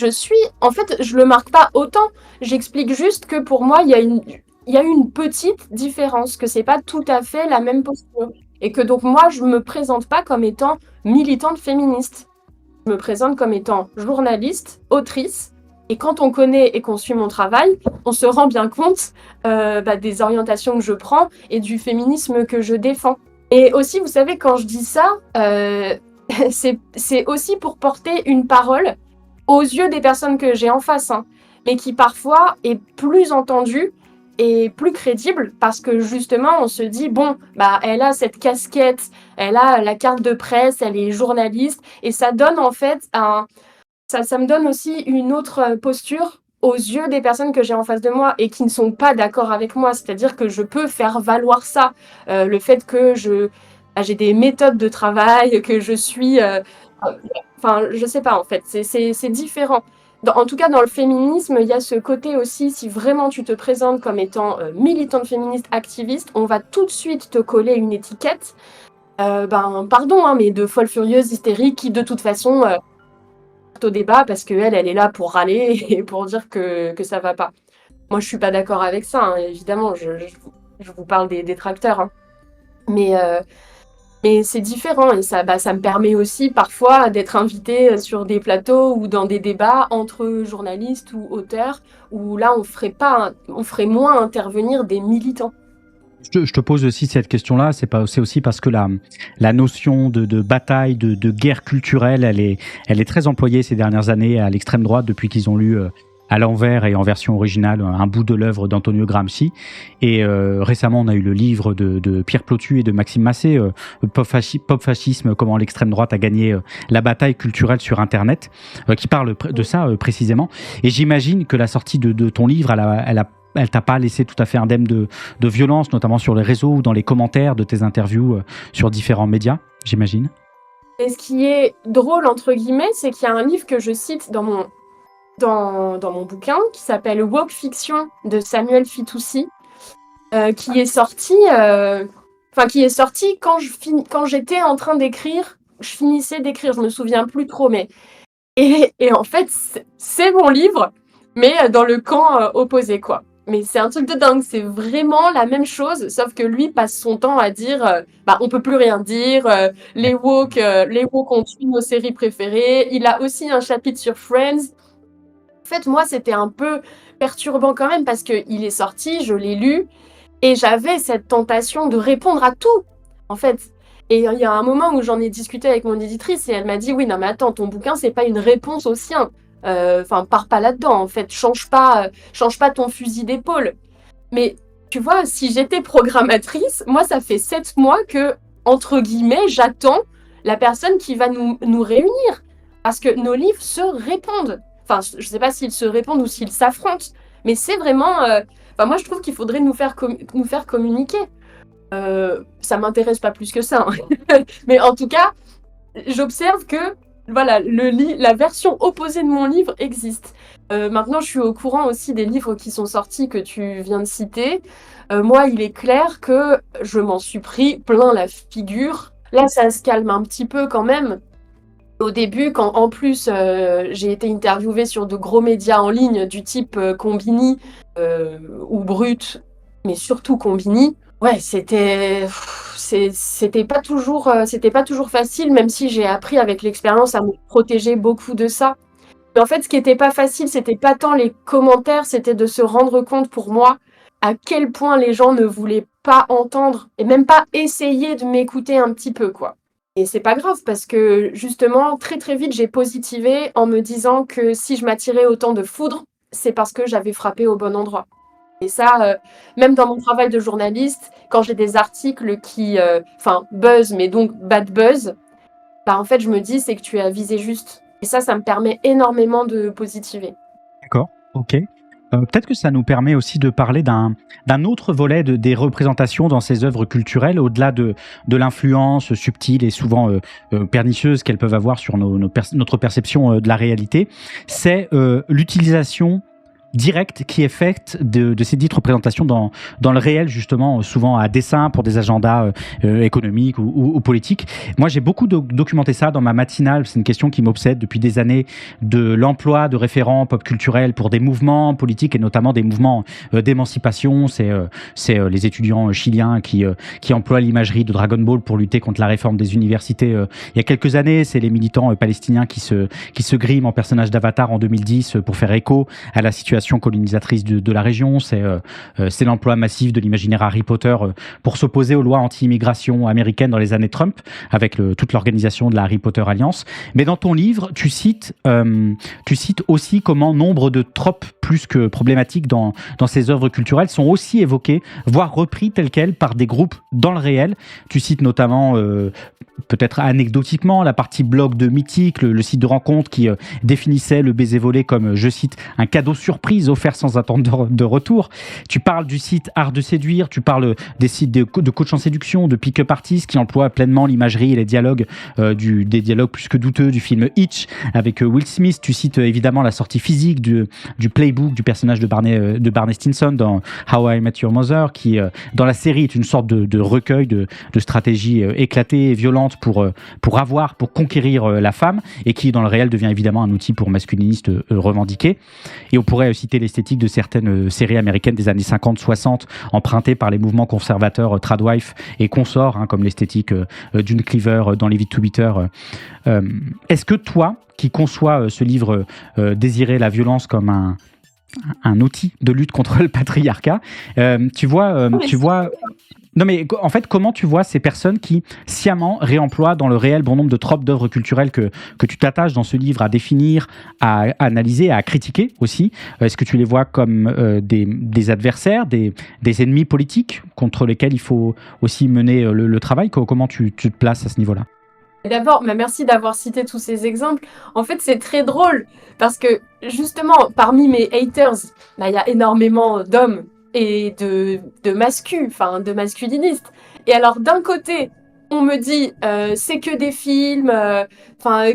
en fait, je le marque pas autant. J'explique juste que pour moi, il y a une petite différence, que c'est pas tout à fait la même posture. Et que donc moi, je me présente pas comme étant militante féministe. Je me présente comme étant journaliste, autrice. Et quand on connaît et qu'on suit mon travail, on se rend bien compte des orientations que je prends et du féminisme que je défends. Et aussi, vous savez, quand je dis ça, c'est aussi pour porter une parole aux yeux des personnes que j'ai en face, hein, mais qui parfois est plus entendue et plus crédible parce que justement on se dit bon bah elle a cette casquette, elle a la carte de presse, elle est journaliste et ça donne en fait ça me donne aussi une autre posture aux yeux des personnes que j'ai en face de moi et qui ne sont pas d'accord avec moi, c'est-à-dire que je peux faire valoir ça, le fait que j'ai des méthodes de travail, que je suis enfin, je sais pas en fait, c'est différent. En tout cas, dans le féminisme, il y a ce côté aussi, si vraiment tu te présentes comme étant militante féministe, activiste, on va tout de suite te coller une étiquette, pardon, hein, mais de folle furieuse, hystérique, qui de toute façon au débat parce qu'elle, elle est là pour râler et pour dire que ça va pas. Moi, je suis pas d'accord avec ça, hein, évidemment, je vous parle des détracteurs, hein. Mais c'est différent et ça me permet aussi parfois d'être invitée sur des plateaux ou dans des débats entre journalistes ou auteurs où là on ferait moins intervenir des militants. Je te pose aussi cette question-là, c'est aussi parce que la notion de bataille, de guerre culturelle, elle est très employée ces dernières années à l'extrême droite depuis qu'ils ont lu à l'envers et en version originale un bout de l'œuvre d'Antonio Gramsci. Et récemment, on a eu le livre de Pierre Plotu et de Maxime Massé, Pop Fascisme, comment l'extrême droite a gagné la bataille culturelle sur Internet, qui parle de ça précisément. Et j'imagine que la sortie de ton livre, elle t'a pas laissé tout à fait indemne de violence, notamment sur les réseaux ou dans les commentaires de tes interviews sur différents médias, j'imagine. Et ce qui est drôle, entre guillemets, c'est qu'il y a un livre que je cite dans mon bouquin qui s'appelle Woke Fiction de Samuel Fitoussi, qui est sorti quand j'étais en train d'écrire, je finissais d'écrire, je me souviens plus trop, mais et en fait c'est mon livre, mais dans le camp opposé quoi. Mais c'est un truc de dingue, c'est vraiment la même chose, sauf que lui passe son temps à dire on peut plus rien dire, les woke ont tué nos séries préférées. Il a aussi un chapitre sur Friends. En fait, moi, c'était un peu perturbant quand même parce qu'il est sorti, je l'ai lu, et j'avais cette tentation de répondre à tout, en fait. Et il y a un moment où j'en ai discuté avec mon éditrice et elle m'a dit, oui, non mais attends, ton bouquin, c'est pas une réponse au sien. Enfin, pars pas là-dedans, en fait, change pas ton fusil d'épaule. Mais tu vois, si j'étais programmatrice, moi, ça fait 7 mois que, entre guillemets, j'attends la personne qui va nous réunir. Parce que nos livres se répondent. Enfin, je sais pas s'ils se répondent ou s'ils s'affrontent, mais c'est vraiment. Moi, je trouve qu'il faudrait nous faire communiquer. Ça m'intéresse pas plus que ça, hein. Mais en tout cas, j'observe que voilà, la version opposée de mon livre existe. Maintenant, je suis au courant aussi des livres qui sont sortis que tu viens de citer. Moi, il est clair que je m'en suis pris plein la figure. Là, ça se calme un petit peu quand même. Au début, quand en plus j'ai été interviewée sur de gros médias en ligne du type Combini ou Brut, mais surtout Combini, ouais, c'était pas toujours facile, même si j'ai appris avec l'expérience à me protéger beaucoup de ça. Mais en fait, ce qui était pas facile, c'était pas tant les commentaires, c'était de se rendre compte pour moi à quel point les gens ne voulaient pas entendre et même pas essayer de m'écouter un petit peu, quoi. Et c'est pas grave parce que justement, très très vite, j'ai positivé en me disant que si je m'attirais autant de foudre, c'est parce que j'avais frappé au bon endroit. Et ça, même dans mon travail de journaliste, quand j'ai des articles qui, buzz, mais donc bad buzz, en fait, je me dis, c'est que tu as visé juste. Et ça me permet énormément de positiver. D'accord, ok. Peut-être que ça nous permet aussi de parler d'un autre volet des représentations dans ces œuvres culturelles, au-delà de l'influence subtile et souvent pernicieuse qu'elles peuvent avoir sur notre perception de la réalité. C'est l'utilisation directe qui est faite de ces dites représentations dans le réel, justement, souvent à dessein pour des agendas économiques ou politiques. Moi, j'ai beaucoup documenté ça dans ma matinale. C'est une question qui m'obsède depuis des années, de l'emploi de référents pop culturels pour des mouvements politiques et notamment des mouvements d'émancipation. C'est les étudiants chiliens qui emploient l'imagerie de Dragon Ball pour lutter contre la réforme des universités il y a quelques années. C'est les militants palestiniens qui se griment en personnages d'Avatar en 2010 pour faire écho à la situation colonisatrice de la région. C'est l'emploi massif de l'imaginaire Harry Potter pour s'opposer aux lois anti-immigration américaines dans les années Trump, avec toute l'organisation de la Harry Potter Alliance. Mais dans ton livre, tu cites aussi comment nombre de tropes plus que problématiques dans ces œuvres culturelles sont aussi évoqués, voire repris tels quels par des groupes dans le réel. Tu cites notamment peut-être anecdotiquement la partie blog de Mythique, le site de rencontre qui définissait le baiser volé comme, je cite, un cadeau surprise offert sans attendre de retour. Tu parles du site Art de séduire, tu parles des sites de coach en séduction, de pick-up artistes qui emploient pleinement l'imagerie et les dialogues, des dialogues plus que douteux du film Hitch avec Will Smith. Tu cites évidemment la sortie physique du playbook du personnage de Barney Stinson dans How I Met Your Mother, qui dans la série est une sorte de recueil de stratégies éclatées et violentes pour conquérir la femme, et qui dans le réel devient évidemment un outil pour masculinistes revendiqués. Et on pourrait citer l'esthétique de certaines séries américaines des années 50-60 empruntées par les mouvements conservateurs tradwife et consorts, comme l'esthétique d'une Cleaver dans Les Vies de Twitter. Est-ce que toi, qui conçois ce livre Désirer la violence comme un outil de lutte contre le patriarcat, tu vois non mais en fait, comment tu vois ces personnes qui sciemment réemploient dans le réel bon nombre de tropes d'œuvres culturelles que tu t'attaches dans ce livre à définir, à analyser, à critiquer aussi? Est-ce que tu les vois comme des adversaires, des ennemis politiques contre lesquels il faut aussi mener le travail? Comment tu te places à ce niveau-là? D'abord, merci d'avoir cité tous ces exemples. En fait, c'est très drôle parce que justement, parmi mes haters, il y a énormément d'hommes et de masculinistes. Et alors, d'un côté, on me dit c'est que des films,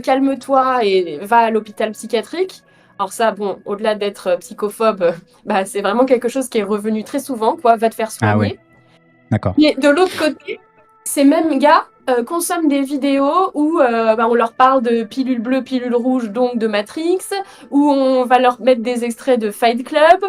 calme-toi et va à l'hôpital psychiatrique. Alors ça, bon, au-delà d'être psychophobe, c'est vraiment quelque chose qui est revenu très souvent, quoi. Va te faire soigner. Ah ouais, d'accord. Et de l'autre côté, ces mêmes gars consomment des vidéos où on leur parle de pilule bleue, pilule rouge, donc de Matrix, où on va leur mettre des extraits de Fight Club,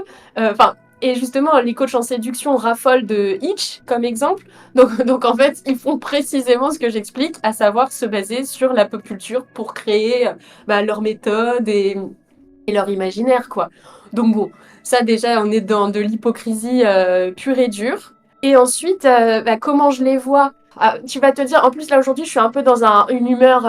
et justement, les coachs en séduction raffolent de Hitch comme exemple. Donc en fait, ils font précisément ce que j'explique, à savoir se baser sur la pop culture pour créer leur méthode et leur imaginaire, quoi. Donc bon, ça déjà, on est dans de l'hypocrisie pure et dure. Et ensuite, comment je les vois? Tu vas te dire, en plus là aujourd'hui, je suis un peu dans une humeur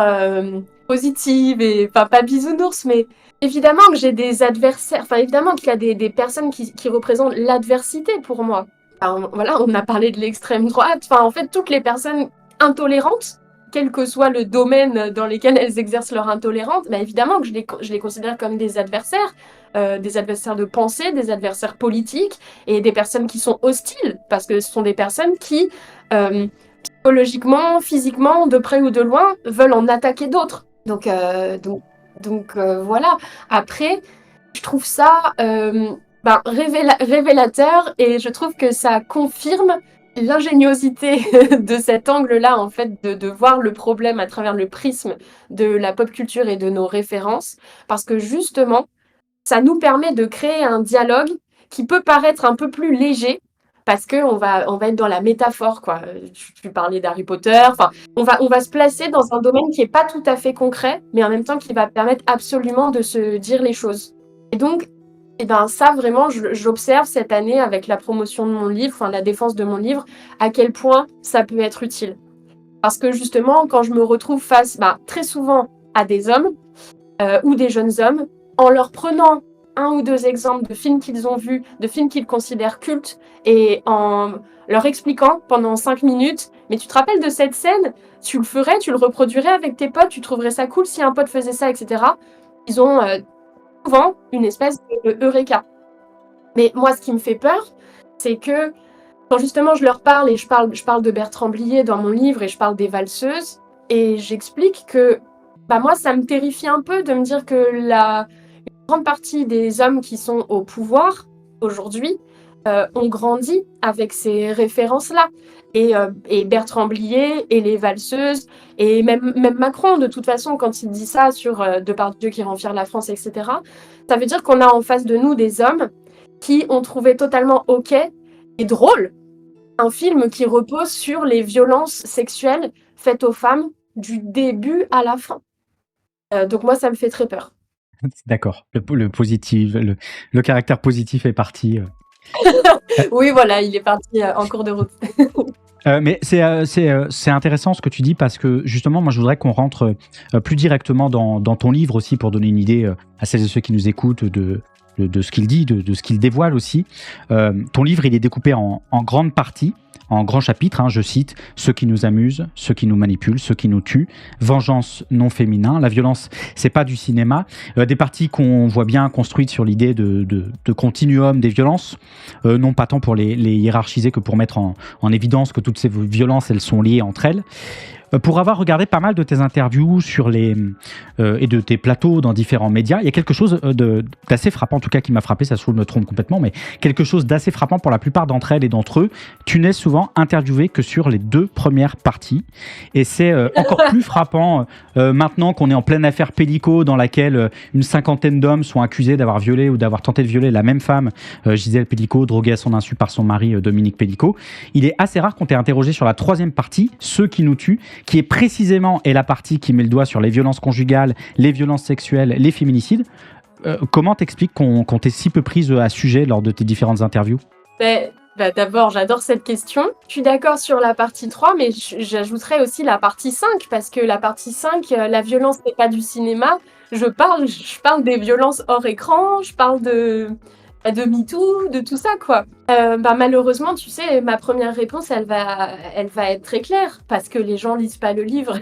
positive et pas bisounours, mais évidemment que j'ai des adversaires, évidemment qu'il y a des personnes qui représentent l'adversité pour moi. Voilà, on a parlé de l'extrême droite, en fait, toutes les personnes intolérantes, quel que soit le domaine dans lequel elles exercent leur intolérance, évidemment que je les considère comme des adversaires de pensée, des adversaires politiques et des personnes qui sont hostiles, parce que ce sont des personnes qui, psychologiquement, physiquement, de près ou de loin, veulent en attaquer d'autres. Donc voilà. Après, je trouve ça révélateur et je trouve que ça confirme l'ingéniosité de cet angle-là, en fait, de voir le problème à travers le prisme de la pop culture et de nos références, parce que justement, ça nous permet de créer un dialogue qui peut paraître un peu plus léger, parce qu'on va être dans la métaphore, quoi. Tu parlais d'Harry Potter, on va se placer dans un domaine qui n'est pas tout à fait concret, mais en même temps qui va permettre absolument de se dire les choses. Et donc, ça, vraiment, j'observe cette année avec la promotion de mon livre, la défense de mon livre, à quel point ça peut être utile. Parce que justement, quand je me retrouve face très souvent à des hommes ou des jeunes hommes, en leur prenant un ou deux exemples de films qu'ils ont vus, de films qu'ils considèrent cultes, et en leur expliquant pendant 5 minutes, mais tu te rappelles de cette scène, tu le ferais, tu le reproduirais avec tes potes, tu trouverais ça cool si un pote faisait ça, etc. Ils ont souvent une espèce de eureka. Mais moi, ce qui me fait peur, c'est que quand justement je leur parle et je parle de Bertrand Blier dans mon livre et je parle des valseuses et j'explique que moi, ça me terrifie un peu de me dire que une grande partie des hommes qui sont au pouvoir aujourd'hui ont grandi avec ces références-là. Et Bertrand Blier et les valseuses, et même Macron, de toute façon, quand il dit ça sur Depardieu qui rend fière la France, etc., ça veut dire qu'on a en face de nous des hommes qui ont trouvé totalement OK et drôle un film qui repose sur les violences sexuelles faites aux femmes du début à la fin. Donc moi, ça me fait très peur. D'accord. Le positif, le caractère positif est parti. Oui, voilà, il est parti en cours de route. Mais c'est intéressant ce que tu dis parce que justement, moi, je voudrais qu'on rentre plus directement dans ton livre aussi pour donner une idée à celles et ceux qui nous écoutent de ce qu'il dit, de ce qu'il dévoile aussi. Ton livre, il est découpé en grandes parties, en grands chapitres, je cite, ceux qui nous amusent, ceux qui nous manipulent, ceux qui nous tuent, vengeance non féminin, la violence, c'est pas du cinéma, des parties qu'on voit bien construites sur l'idée de continuum des violences, non pas tant pour les hiérarchiser que pour mettre en évidence que toutes ces violences, elles sont liées entre elles. Pour avoir regardé pas mal de tes interviews et de tes plateaux dans différents médias, il y a quelque chose d'assez frappant, en tout cas qui m'a frappé, ça se trouve je me trompe complètement, mais quelque chose d'assez frappant pour la plupart d'entre elles et d'entre eux. Tu n'es souvent interviewé que sur les 2 premières parties. Et c'est encore plus frappant maintenant qu'on est en pleine affaire Pellico dans laquelle une 50aine d'hommes sont accusés d'avoir violé ou d'avoir tenté de violer la même femme, Gisèle Pellico, droguée à son insu par son mari Dominique Pellico. Il est assez rare qu'on t'ait interrogé sur la 3e partie, ceux qui nous tuent, qui est précisément la partie qui met le doigt sur les violences conjugales, les violences sexuelles, les féminicides. Comment t'expliques qu'on t'ait si peu prise à sujet lors de tes différentes interviews ? D'abord, j'adore cette question. Je suis d'accord sur la partie 3, mais j'ajouterais aussi la partie 5, parce que la partie 5, la violence n'est pas du cinéma. Je parle des violences hors écran, je parle de MeToo, de tout ça, quoi. Malheureusement, tu sais, ma première réponse, elle va être très claire, parce que les gens lisent pas le livre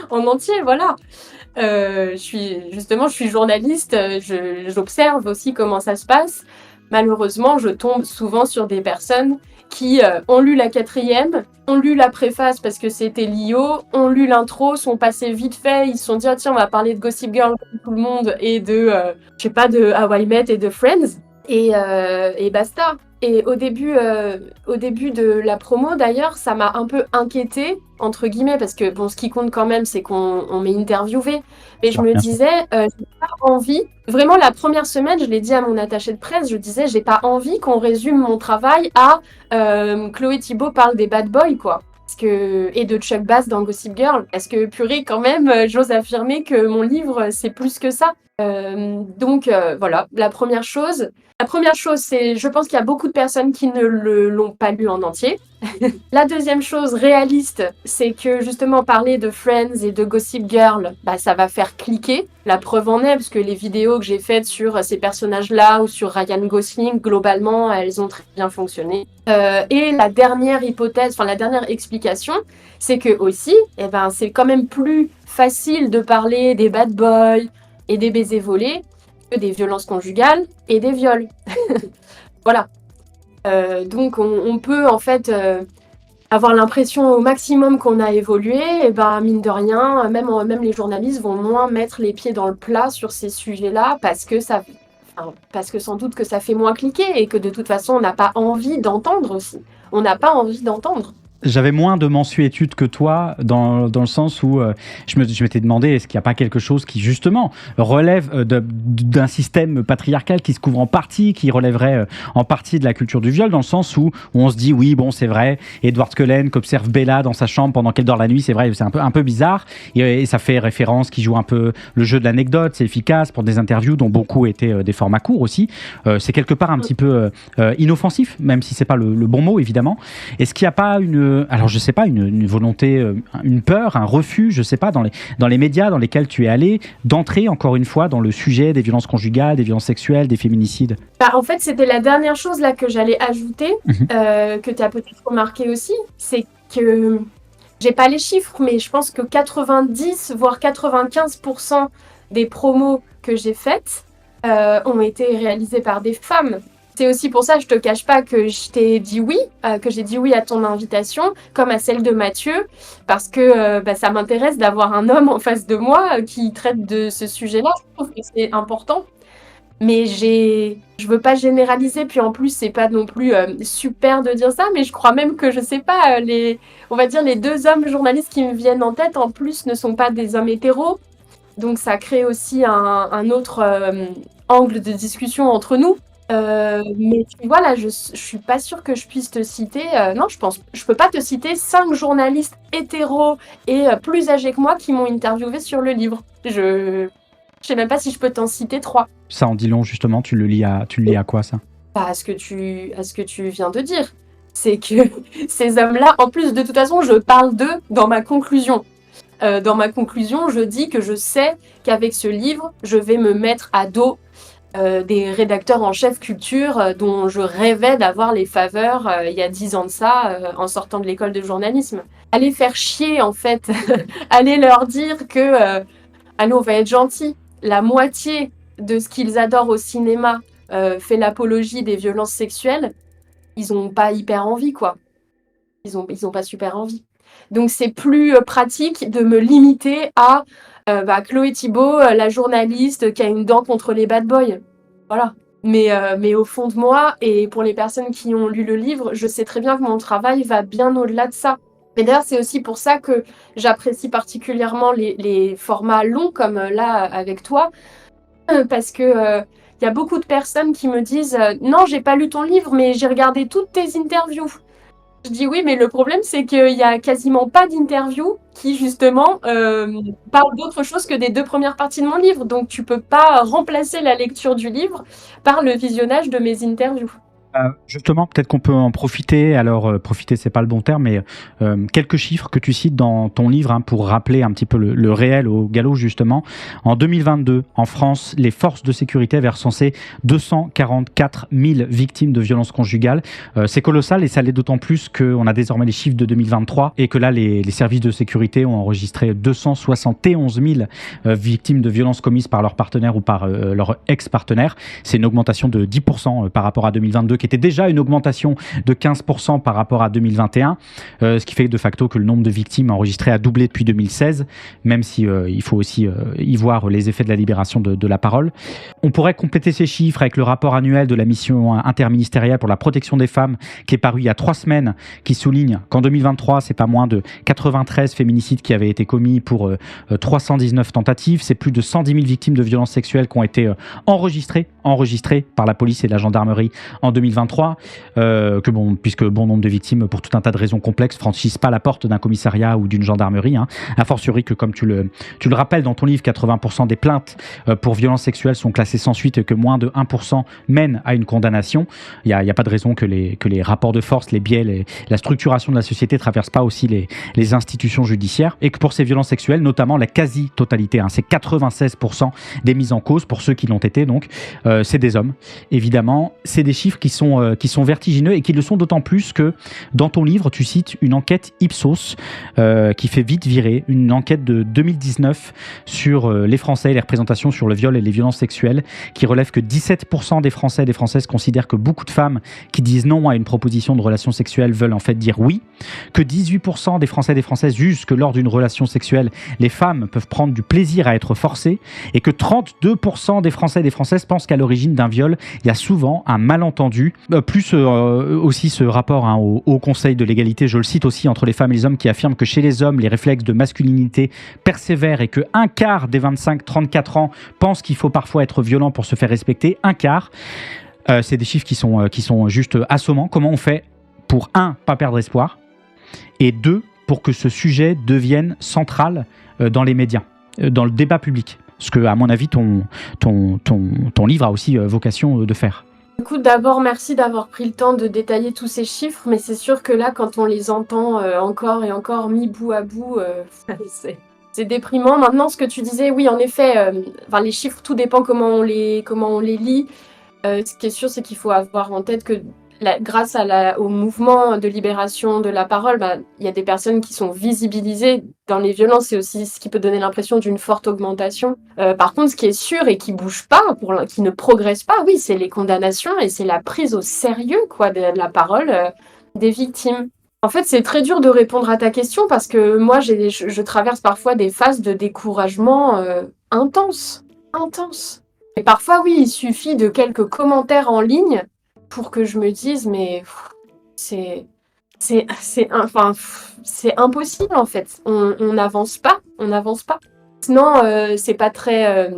en entier, voilà. Je suis journaliste, j'observe aussi comment ça se passe. Malheureusement, je tombe souvent sur des personnes qui ont lu la 4e, ont lu la préface parce que c'était l'IO, ont lu l'intro, sont passés vite fait, ils se sont dit « tiens, on va parler de Gossip Girl comme tout le monde et de How I Met et de Friends ». Et basta. Et au début de la promo, d'ailleurs, ça m'a un peu inquiétée, entre guillemets, parce que bon, ce qui compte quand même, c'est qu'on m'ait interviewé. Mais je me disais, j'ai pas envie. Vraiment, la première semaine, je l'ai dit à mon attaché de presse, je disais, j'ai pas envie qu'on résume mon travail à Chloé Thibault parle des bad boys, quoi. Et de Chuck Bass dans Gossip Girl. Parce que, purée, quand même, j'ose affirmer que mon livre, c'est plus que ça. Donc, voilà, la première chose, c'est, je pense qu'il y a beaucoup de personnes qui ne l'ont pas lu en entier. La deuxième chose réaliste, c'est que justement parler de Friends et de Gossip Girl, ça va faire cliquer. La preuve en est, parce que les vidéos que j'ai faites sur ces personnages-là ou sur Ryan Gosling, globalement, elles ont très bien fonctionné. Et la dernière hypothèse, la dernière explication, c'est que aussi, c'est quand même plus facile de parler des bad boys et des baisers volés que des violences conjugales et des viols. Voilà. Donc on peut en fait avoir l'impression au maximum qu'on a évolué, et mine de rien, même les journalistes vont moins mettre les pieds dans le plat sur ces sujets-là parce que sans doute que ça fait moins cliquer et que de toute façon on n'a pas envie d'entendre aussi. On n'a pas envie d'entendre. J'avais moins de mensuétude que toi dans le sens où je m'étais demandé est-ce qu'il n'y a pas quelque chose qui justement relève d'un système patriarcal qui se couvre en partie, qui relèverait en partie de la culture du viol, dans le sens où on se dit oui bon c'est vrai, Edward Cullen qu'observe Bella dans sa chambre pendant qu'elle dort la nuit, c'est vrai, c'est un peu bizarre et ça fait référence qui joue un peu le jeu de l'anecdote, c'est efficace pour des interviews dont beaucoup étaient des formats courts aussi, c'est quelque part un petit peu inoffensif, même si c'est pas le bon mot évidemment. Est-ce qu'il n'y a pas alors je sais pas, une volonté, une peur, un refus, je sais pas, dans les médias dans lesquels tu es allé, d'entrer encore une fois dans le sujet des violences conjugales, des violences sexuelles, des féminicides? En fait, c'était la dernière chose là que j'allais ajouter, que tu as peut-être remarqué aussi, c'est que j'ai pas les chiffres, mais je pense que 90 voire 95% des promos que j'ai faites ont été réalisées par des femmes. C'est aussi pour ça, je te cache pas que je t'ai dit oui, que j'ai dit oui à ton invitation, comme à celle de Mathieu, parce que ça m'intéresse d'avoir un homme en face de moi qui traite de ce sujet-là. Je trouve que c'est important. Mais je veux pas généraliser, puis en plus, c'est pas non plus super de dire ça, mais je crois même que, je sais pas, on va dire les 2 hommes journalistes qui me viennent en tête, en plus, ne sont pas des hommes hétéros. Donc ça crée aussi un autre angle de discussion entre nous. Mais tu vois, là, je suis pas sûre que je puisse te citer. Non, je peux pas te citer 5 journalistes hétéros et plus âgés que moi qui m'ont interviewé sur le livre. Je sais même pas si je peux t'en citer 3. Ça en dit long, justement. Tu le lis à quoi, ça? À ce que tu viens de dire. C'est que ces hommes-là, en plus, de toute façon, je parle d'eux dans ma conclusion. Dans ma conclusion, je dis que je sais qu'avec ce livre, je vais me mettre à dos des rédacteurs en chef culture dont je rêvais d'avoir les faveurs il y a 10 ans de ça, en sortant de l'école de journalisme. Allez faire chier, en fait. Allez leur dire que, allez, on va être gentils. La moitié de ce qu'ils adorent au cinéma fait l'apologie des violences sexuelles. Ils ont pas hyper envie, quoi. Ils ont pas super envie. Donc c'est plus pratique de me limiter à Chloé Thibault, la journaliste qui a une dent contre les bad boys. Voilà. Mais au fond de moi, et pour les personnes qui ont lu le livre, je sais très bien que mon travail va bien au-delà de ça. Mais d'ailleurs, c'est aussi pour ça que j'apprécie particulièrement les formats longs comme là avec toi, parce que y a beaucoup de personnes qui me disent non, j'ai pas lu ton livre, mais j'ai regardé toutes tes interviews. Je dis oui, mais le problème, c'est qu'il y a quasiment pas d'interviews qui, justement, parlent d'autre chose que des 2 premières parties de mon livre. Donc, tu peux pas remplacer la lecture du livre par le visionnage de mes interviews. Justement, peut-être qu'on peut en profiter. Alors, profiter, c'est pas le bon terme, mais quelques chiffres que tu cites dans ton livre, hein, pour rappeler un petit peu le réel au galop, justement. En 2022, en France, les forces de sécurité avaient recensé 244 000 victimes de violences conjugales. C'est colossal, et ça l'est d'autant plus qu'on a désormais les chiffres de 2023 et que là, les services de sécurité ont enregistré 271 000 victimes de violences commises par leur partenaire ou par leur ex-partenaire. C'est une augmentation de 10% par rapport à 2022, qui était déjà une augmentation de 15% par rapport à 2021, ce qui fait de facto que le nombre de victimes enregistrées a doublé depuis 2016, même si il faut aussi y voir les effets de la libération de la parole. On pourrait compléter ces chiffres avec le rapport annuel de la mission interministérielle pour la protection des femmes, qui est paru il y a 3 semaines, qui souligne qu'en 2023, c'est pas moins de 93 féminicides qui avaient été commis pour 319 tentatives. C'est plus de 110 000 victimes de violences sexuelles qui ont été enregistrées par la police et la gendarmerie en 2023, puisque bon nombre de victimes, pour tout un tas de raisons complexes, franchissent pas la porte d'un commissariat ou d'une gendarmerie, hein. A fortiori que, comme tu le rappelles dans ton livre, 80% des plaintes pour violences sexuelles sont classées sans suite et que moins de 1% mènent à une condamnation. Il y a pas de raison que les rapports de force, les biais, la structuration de la société traversent pas aussi les institutions judiciaires, et que pour ces violences sexuelles, notamment la quasi-totalité, hein, c'est 96% des mises en cause, pour ceux qui l'ont été, donc c'est des hommes. Évidemment, c'est des chiffres qui sont vertigineux, et qui le sont d'autant plus que dans ton livre, tu cites une enquête Ipsos qui fait vite virer, une enquête de 2019 sur les Français et les représentations sur le viol et les violences sexuelles, qui relève que 17% des Français et des Françaises considèrent que beaucoup de femmes qui disent non à une proposition de relation sexuelle veulent en fait dire oui, que 18% des Français et des Françaises jugent que lors d'une relation sexuelle, les femmes peuvent prendre du plaisir à être forcées, et que 32% des Français et des Françaises pensent qu'à l'origine d'un viol, il y a souvent un malentendu. Plus aussi ce rapport, hein, au Conseil de l'égalité, je le cite aussi, entre les femmes et les hommes, qui affirme que chez les hommes, les réflexes de masculinité persévèrent, et que 1/4 des 25-34 ans pensent qu'il faut parfois être violent pour se faire respecter. 1/4. C'est des chiffres qui sont juste assommants. Comment on fait pour, 1, pas perdre espoir, et 2, pour que ce sujet devienne central dans les médias, dans le débat public, ce que, à mon avis, ton livre a aussi vocation de faire. Écoute, d'abord, merci d'avoir pris le temps de détailler tous ces chiffres, mais c'est sûr que là, quand on les entend encore et encore mis bout à bout, c'est déprimant. Maintenant, ce que tu disais, oui, en effet, les chiffres, tout dépend comment on les lit. Ce qui est sûr, c'est qu'il faut avoir en tête que grâce au mouvement de libération de la parole, il y a des personnes qui sont visibilisées dans les violences. C'est aussi ce qui peut donner l'impression d'une forte augmentation. Par contre, ce qui est sûr et qui bouge pas, qui ne progresse pas, oui, c'est les condamnations et c'est la prise au sérieux, quoi, de la parole des victimes. En fait, c'est très dur de répondre à ta question parce que moi, je traverse parfois des phases de découragement intenses. Intenses. Et parfois, oui, il suffit de quelques commentaires en ligne pour que je me dise, mais c'est enfin, c'est impossible en fait. On n'avance pas, on n'avance pas. Sinon, c'est pas très.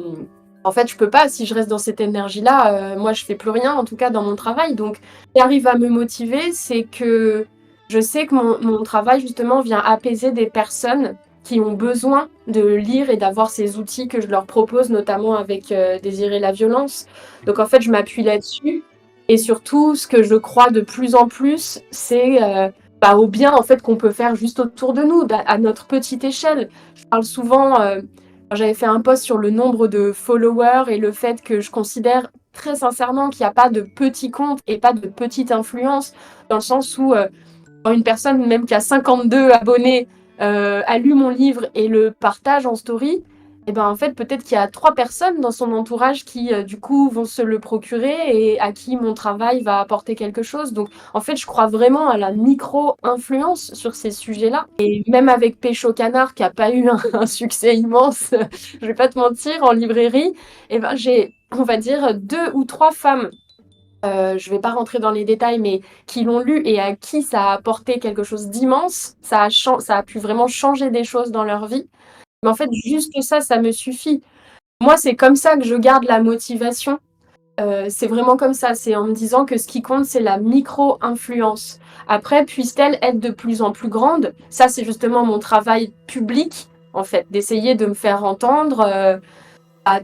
En fait, je peux pas. Si je reste dans cette énergie-là, moi, je fais plus rien, en tout cas dans mon travail. Donc, ce qui arrive à me motiver, c'est que je sais que mon travail justement vient apaiser des personnes qui ont besoin de lire et d'avoir ces outils que je leur propose, notamment avec Désirer la violence. Donc en fait, je m'appuie là-dessus. Et surtout, ce que je crois de plus en plus, c'est au bien en fait qu'on peut faire juste autour de nous, à notre petite échelle. Je parle souvent, j'avais fait un post sur le nombre de followers et le fait que je considère très sincèrement qu'il n'y a pas de petits comptes et pas de petite influence, dans le sens où une personne même qui a 52 abonnés a lu mon livre et le partage en story, et ben en fait peut-être qu'il y a 3 personnes dans son entourage qui du coup vont se le procurer et à qui mon travail va apporter quelque chose. Donc en fait je crois vraiment à la micro-influence sur ces sujets-là. Et même avec Pécho Canard qui a pas eu un succès immense, je vais pas te mentir, en librairie, et ben j'ai, on va dire, 2 ou 3 femmes, je vais pas rentrer dans les détails, mais qui l'ont lu et à qui ça a apporté quelque chose d'immense, ça a pu vraiment changer des choses dans leur vie. Mais en fait, juste ça, ça me suffit. Moi, c'est comme ça que je garde la motivation. C'est vraiment comme ça. C'est en me disant que ce qui compte, c'est la micro-influence. Après, puisse-t-elle être de plus en plus grande? Ça, c'est justement mon travail public, en fait, d'essayer de me faire entendre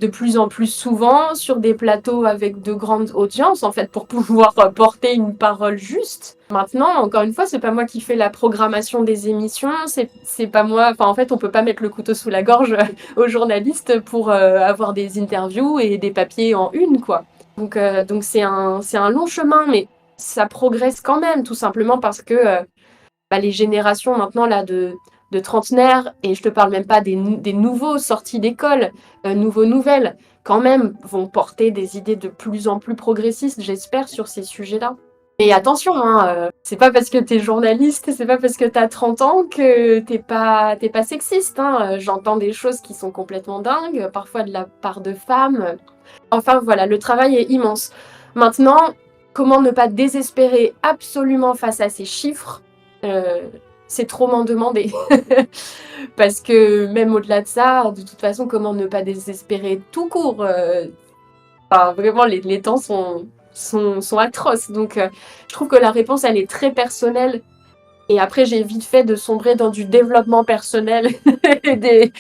de plus en plus souvent sur des plateaux avec de grandes audiences, en fait, pour pouvoir porter une parole juste. Maintenant, encore une fois, c'est pas moi qui fais la programmation des émissions, c'est pas moi. Enfin, en fait, on peut pas mettre le couteau sous la gorge aux journalistes pour avoir des interviews et des papiers en une, quoi. Donc c'est un long chemin, mais ça progresse quand même, tout simplement parce que les générations maintenant là de trentenaires, et je te parle même pas des nouveaux sortis d'école, nouveaux nouvelles, quand même vont porter des idées de plus en plus progressistes, j'espère, sur ces sujets-là. Mais attention, hein, c'est pas parce que t'es journaliste, c'est pas parce que t'as 30 ans que t'es pas sexiste. Hein. J'entends des choses qui sont complètement dingues, parfois de la part de femmes. Enfin voilà, le travail est immense. Maintenant, comment ne pas désespérer absolument face à ces chiffres? C'est trop m'en demander. Parce que même au-delà de ça, de toute façon, comment ne pas désespérer tout court? Vraiment, les temps sont atroces. Donc, je trouve que la réponse, elle est très personnelle. Et après, j'ai vite fait de sombrer dans du développement personnel et des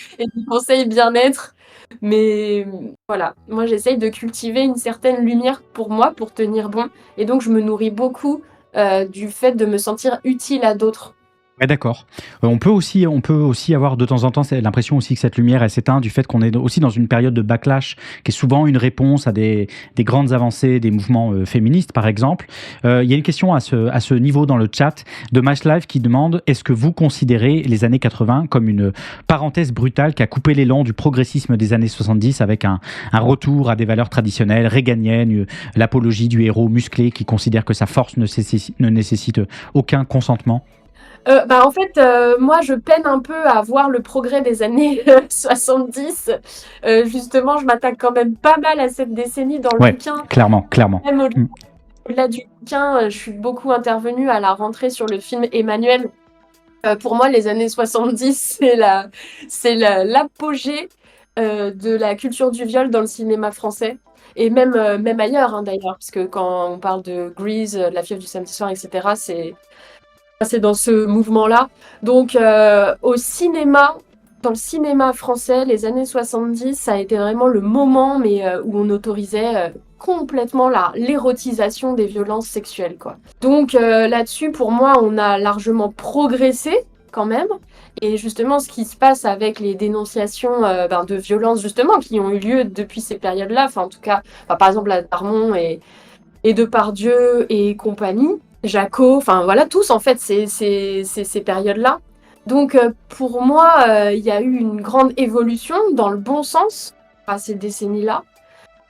conseils bien-être. Mais voilà, moi, j'essaye de cultiver une certaine lumière pour moi, pour tenir bon. Et donc, je me nourris beaucoup du fait de me sentir utile à d'autres. Ouais, d'accord. On peut aussi avoir de temps en temps l'impression aussi que cette lumière, elle s'éteint du fait qu'on est aussi dans une période de backlash qui est souvent une réponse à des grandes avancées des mouvements féministes, par exemple. Il y a une question à ce niveau dans le chat de MashLive qui demande: est-ce que vous considérez les années 80 comme une parenthèse brutale qui a coupé l'élan du progressisme des années 70 avec un retour à des valeurs traditionnelles, réganiennes, l'apologie du héros musclé qui considère que sa force ne nécessite aucun consentement? En fait, moi, je peine un peu à voir le progrès des années 70. Justement, je m'attaque quand même pas mal à cette décennie dans le Ouais, bouquin. clairement. Même au-delà du bouquin, je suis beaucoup intervenue à la rentrée sur le film Emmanuel. Pour moi, les années 70, c'est l'apogée de la culture du viol dans le cinéma français. Et même ailleurs, hein, d'ailleurs, parce que quand on parle de Grease, de La fièvre du samedi soir, etc., c'est dans ce mouvement-là. Donc, dans le cinéma français, les années 70, ça a été vraiment le moment où on autorisait complètement l'érotisation des violences sexuelles, quoi. Donc, là-dessus, pour moi, on a largement progressé, quand même. Et justement, ce qui se passe avec les dénonciations de violences, justement, qui ont eu lieu depuis ces périodes-là, enfin, en tout cas, par exemple, à Darmon et et Depardieu et compagnie, Jaco, enfin voilà, tous en fait, ces périodes-là. Donc pour moi, il y a eu une grande évolution dans le bon sens à ces décennies-là.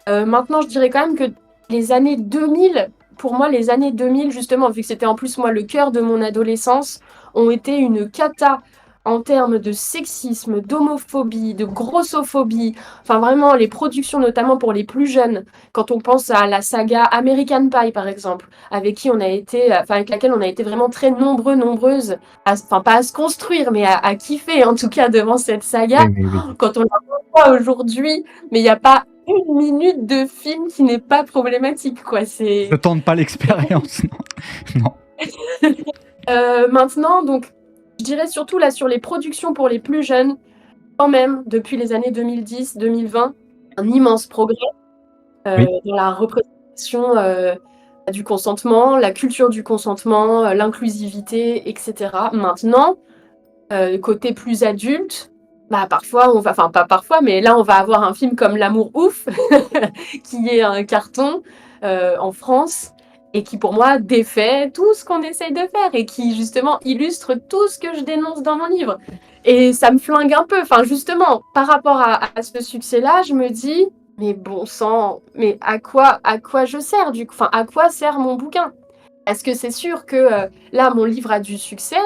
Maintenant, je dirais quand même que les années 2000, pour moi, les années 2000, justement, vu que c'était en plus moi le cœur de mon adolescence, ont été une cata en termes de sexisme, d'homophobie, de grossophobie. Enfin, vraiment, les productions, notamment pour les plus jeunes, quand on pense à la saga American Pie, par exemple, avec laquelle on a été vraiment très nombreuses, enfin, pas à se construire, mais à kiffer, en tout cas, devant cette saga. Oui, oui, oui. Quand on la revoit aujourd'hui, mais il n'y a pas une minute de film qui n'est pas problématique, quoi. Je tente pas l'expérience, non. Maintenant, donc, je dirais surtout là sur les productions pour les plus jeunes, quand même, depuis les années 2010-2020, un immense progrès Oui. dans la représentation du consentement, la culture du consentement, l'inclusivité, etc. Maintenant, côté plus adulte, parfois, enfin pas parfois, mais là on va avoir un film comme L'amour ouf, qui est un carton en France, et qui pour moi défait tout ce qu'on essaye de faire, et qui justement illustre tout ce que je dénonce dans mon livre. Et ça me flingue un peu, enfin justement, par rapport à ce succès-là, je me dis, mais bon sang, mais à quoi je sers du coup, enfin à quoi sert mon bouquin? Parce que c'est sûr que là, mon livre a du succès,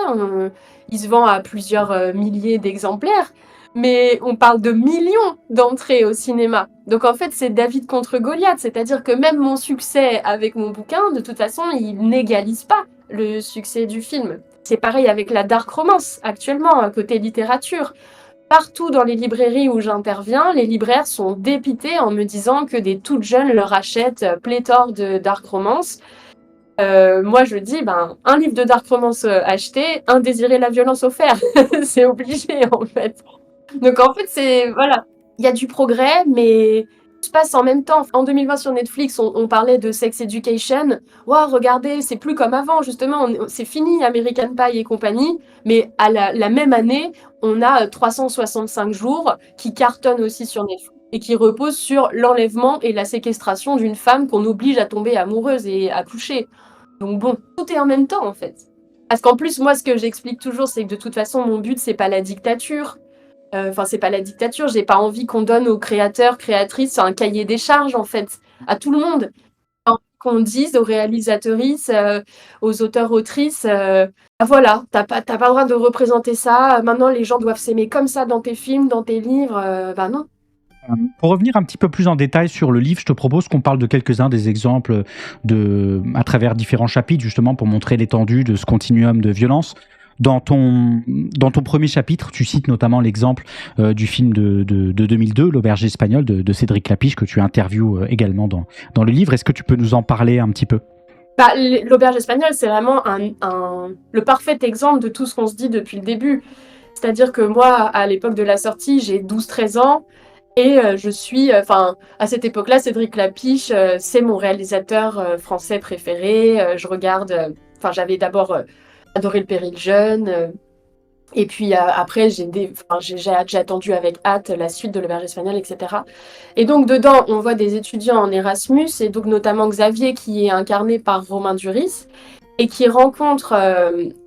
il se vend à plusieurs milliers d'exemplaires, mais on parle de millions d'entrées au cinéma. Donc en fait, c'est David contre Goliath, c'est-à-dire que même mon succès avec mon bouquin, de toute façon, il n'égalise pas le succès du film. C'est pareil avec la dark romance actuellement, côté littérature. Partout dans les librairies où j'interviens, les libraires sont dépités en me disant que des toutes jeunes leur achètent pléthore de dark romance. Moi, je dis, un livre de dark romance acheté, un désiré la violence offert. C'est obligé, en fait. Donc, en fait, voilà. Il y a du progrès, mais tout se passe en même temps. En 2020, sur Netflix, on parlait de Sex Education. Waouh, regardez, c'est plus comme avant, justement. C'est fini, American Pie et compagnie. Mais à la même année, on a 365 jours qui cartonnent aussi sur Netflix et qui reposent sur l'enlèvement et la séquestration d'une femme qu'on oblige à tomber amoureuse et à coucher. Donc bon, tout est en même temps en fait. Parce qu'en plus, moi, ce que j'explique toujours, c'est que de toute façon, mon but, c'est pas la dictature. Enfin, c'est pas la dictature. J'ai pas envie qu'on donne aux créateurs, créatrices un cahier des charges en fait, à tout le monde. Qu'on dise aux réalisatrices, aux auteurs, autrices, voilà, t'as pas le droit de représenter ça. Maintenant, les gens doivent s'aimer comme ça dans tes films, dans tes livres. Non. Pour revenir un petit peu plus en détail sur le livre, je te propose qu'on parle de quelques-uns des exemples à travers différents chapitres, justement pour montrer l'étendue de ce continuum de violence. Dans ton premier chapitre, tu cites notamment l'exemple du film de 2002, L'Auberge espagnole de Cédric Lapiche, que tu interviews également dans le livre. Est-ce que tu peux nous en parler un petit peu ? L'Auberge espagnole, c'est vraiment le parfait exemple de tout ce qu'on se dit depuis le début. C'est-à-dire que moi, à l'époque de la sortie, j'ai 12-13 ans. Et je suis, à cette époque-là, Cédric Lapiche, c'est mon réalisateur français préféré. Je regarde, j'avais d'abord adoré Le Péril jeune. Et puis après, j'ai attendu avec hâte la suite de L'Auberge espagnole, etc. Et donc dedans, on voit des étudiants en Erasmus, et donc notamment Xavier, qui est incarné par Romain Duris, et qui rencontre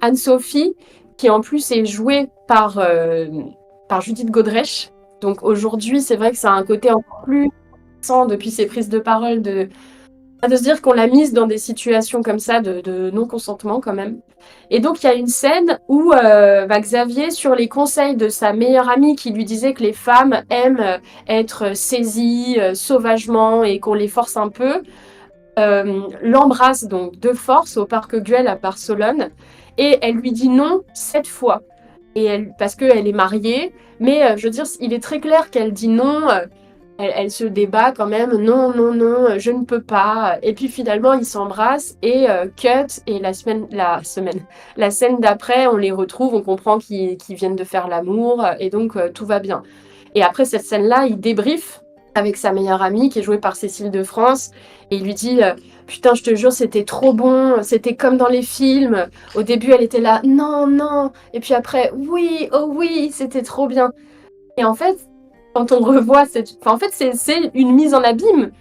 Anne-Sophie, qui en plus est jouée par Judith Godrèche. Donc aujourd'hui, c'est vrai que ça a un côté encore plus intéressant depuis ses prises de parole de se dire qu'on l'a mise dans des situations comme ça de non-consentement quand même. Et donc il y a une scène où Xavier, sur les conseils de sa meilleure amie qui lui disait que les femmes aiment être saisies sauvagement et qu'on les force un peu, l'embrasse donc de force au Parc Güell à Barcelone, et elle lui dit non 7 fois. Parce qu'elle est mariée, mais je veux dire, il est très clair qu'elle dit non, elle se débat quand même, non, je ne peux pas. Et puis finalement, ils s'embrassent et cut, et la scène d'après, on les retrouve, on comprend qu'ils viennent de faire l'amour, et donc tout va bien. Et après cette scène-là, il débrief avec sa meilleure amie, qui est jouée par Cécile de France, et il lui dit putain, je te jure, c'était trop bon, c'était comme dans les films. Au début, elle était là, non, et puis après, oui, oh oui, c'était trop bien. Et en fait, quand on revoit c'est une mise en abîme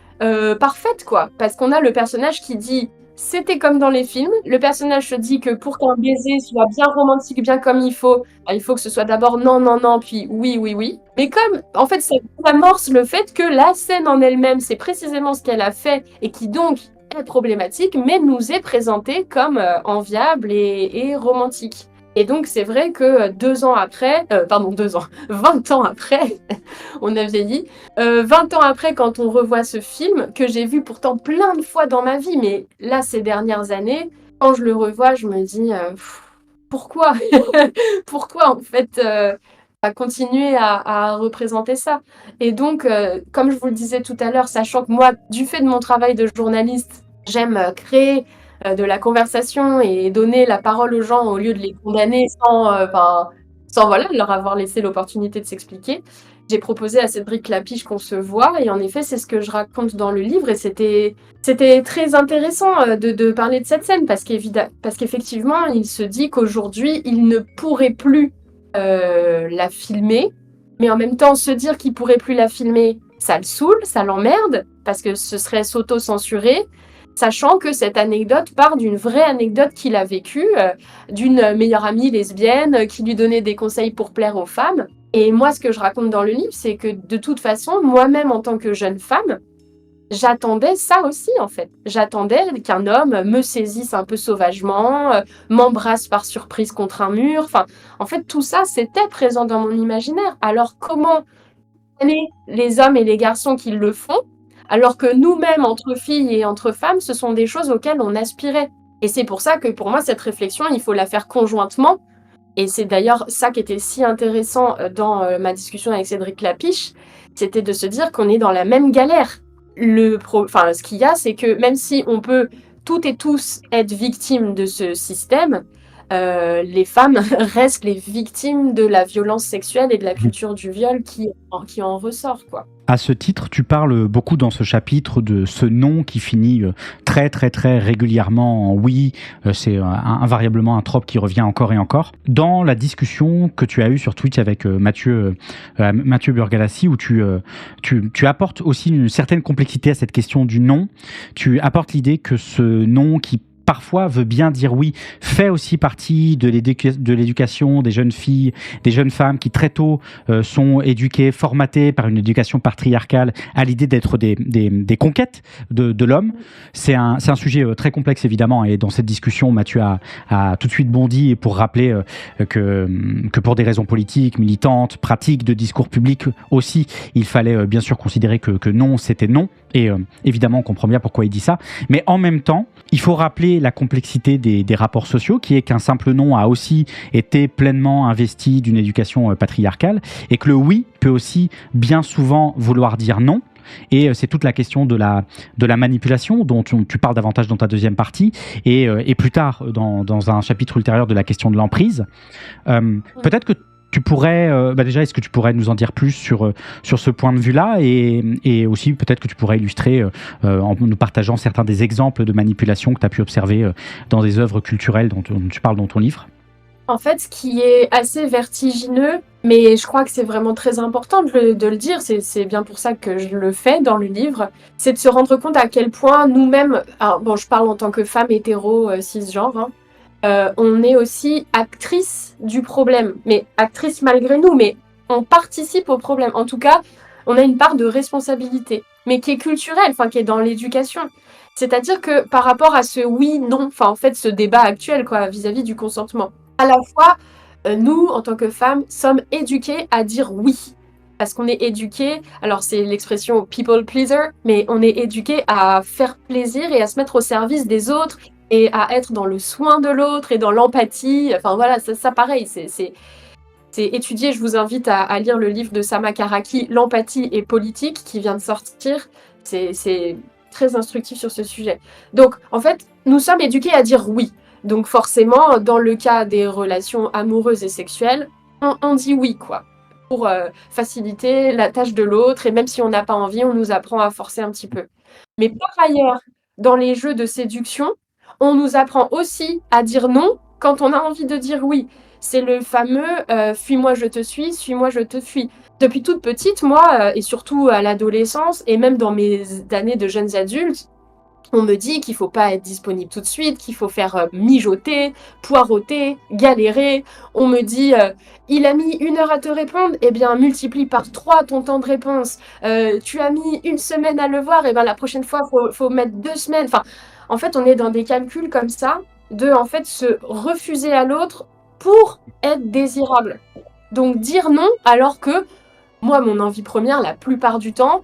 parfaite, quoi. Parce qu'on a le personnage qui dit: «C'était comme dans les films». Le personnage se dit que pour qu'un baiser soit bien romantique, bien comme il faut que ce soit d'abord non, non, non, puis oui, oui, oui. Mais comme, en fait, ça amorce le fait que la scène en elle-même, c'est précisément ce qu'elle a fait et qui donc est problématique, mais nous est présentée comme, enviable et romantique. Et donc c'est vrai que 2 ans après, pardon 2 ans, 20 ans après, on a vieilli. 20 ans après, quand on revoit ce film, que j'ai vu pourtant plein de fois dans ma vie, mais là, ces dernières années, quand je le revois, je me dis pourquoi pourquoi en fait continuer à représenter ça. Et donc, comme je vous le disais tout à l'heure, sachant que moi, du fait de mon travail de journaliste, j'aime créer de la conversation et donner la parole aux gens au lieu de les condamner sans voilà, leur avoir laissé l'opportunité de s'expliquer. J'ai proposé à Cédric Lapiche qu'on se voit et en effet, c'est ce que je raconte dans le livre et c'était très intéressant de parler de cette scène parce qu'effectivement, il se dit qu'aujourd'hui, il ne pourrait plus la filmer, mais en même temps, se dire qu'il pourrait plus la filmer, ça le saoule, ça l'emmerde parce que ce serait s'auto-censurer, sachant que cette anecdote part d'une vraie anecdote qu'il a vécue, d'une meilleure amie lesbienne qui lui donnait des conseils pour plaire aux femmes. Et moi, ce que je raconte dans le livre, c'est que de toute façon, moi-même en tant que jeune femme, j'attendais ça aussi, en fait. J'attendais qu'un homme me saisisse un peu sauvagement, m'embrasse par surprise contre un mur. Enfin, en fait, tout ça, c'était présent dans mon imaginaire. Alors, comment aimer les hommes et les garçons qui le font, alors que nous-mêmes, entre filles et entre femmes, ce sont des choses auxquelles on aspirait. Et c'est pour ça que pour moi, cette réflexion, il faut la faire conjointement. Et c'est d'ailleurs ça qui était si intéressant dans ma discussion avec Cédric Lapiche, c'était de se dire qu'on est dans la même galère. Ce qu'il y a, c'est que même si on peut toutes et tous être victimes de ce système, les femmes restent les victimes de la violence sexuelle et de la culture du viol qui en ressort, quoi. À ce titre, tu parles beaucoup dans ce chapitre de ce non qui finit très très très régulièrement en oui. C'est invariablement un trope qui revient encore et encore. Dans la discussion que tu as eue sur Twitch avec Mathieu Burgalassi, où tu apportes aussi une certaine complexité à cette question du non, tu apportes l'idée que ce non qui parfois veut bien dire oui, fait aussi partie de l'éducation des jeunes filles, des jeunes femmes qui très tôt sont éduquées, formatées par une éducation patriarcale à l'idée d'être des conquêtes de l'homme. C'est un sujet très complexe évidemment, et dans cette discussion, Mathieu a tout de suite bondi pour rappeler que pour des raisons politiques, militantes, pratiques, de discours public aussi, il fallait bien sûr considérer que non, c'était non. Et évidemment, on comprend bien pourquoi il dit ça. Mais en même temps, il faut rappeler la complexité des rapports sociaux, qui est qu'un simple non a aussi été pleinement investi d'une éducation patriarcale, et que le oui peut aussi bien souvent vouloir dire non. Et c'est toute la question de la manipulation dont tu parles davantage dans ta deuxième partie, et plus tard dans un chapitre ultérieur de la question de l'emprise. Peut-être que tu pourrais, déjà, est-ce que tu pourrais nous en dire plus sur ce point de vue-là, et aussi peut-être que tu pourrais illustrer en nous partageant certains des exemples de manipulation que tu as pu observer dans des œuvres culturelles dont tu parles dans ton livre. En fait, ce qui est assez vertigineux, mais je crois que c'est vraiment très important de le dire, c'est bien pour ça que je le fais dans le livre, c'est de se rendre compte à quel point nous-mêmes, alors bon, je parle en tant que femme hétéro cisgenre, hein, on est aussi actrice du problème, mais actrice malgré nous, mais on participe au problème. En tout cas, on a une part de responsabilité, mais qui est culturelle, enfin qui est dans l'éducation. C'est-à-dire que par rapport à ce oui-non, enfin en fait ce débat actuel quoi, vis-à-vis du consentement, à la fois, nous, en tant que femmes, sommes éduquées à dire oui. Parce qu'on est éduqués, alors c'est l'expression people pleaser, mais on est éduqués à faire plaisir et à se mettre au service des autres et à être dans le soin de l'autre et dans l'empathie. Enfin voilà, ça pareil, c'est étudié. Je vous invite à lire le livre de Sama Karaki, L'empathie et politique, qui vient de sortir. C'est très instructif sur ce sujet. Donc, en fait, nous sommes éduqués à dire oui. Donc forcément, dans le cas des relations amoureuses et sexuelles, on dit oui, quoi. Pour faciliter la tâche de l'autre, et même si on n'a pas envie, on nous apprend à forcer un petit peu. Mais par ailleurs, dans les jeux de séduction, on nous apprend aussi à dire non quand on a envie de dire oui. c'est le fameux fuis-moi, je te suis-moi, je te fuis. Depuis toute petite, moi, et surtout à l'adolescence, et même dans mes années de jeunes adultes, on me dit qu'il faut pas être disponible tout de suite, qu'il faut faire mijoter, poireauter, galérer. On me dit, il a mis 1 heure à te répondre, eh bien multiplie par 3 ton temps de réponse. Tu as mis 1 semaine à le voir, eh bien la prochaine fois, faut mettre 2 semaines. Enfin, en fait, on est dans des calculs comme ça, de en fait se refuser à l'autre pour être désirable. Donc dire non, alors que moi, mon envie première, la plupart du temps,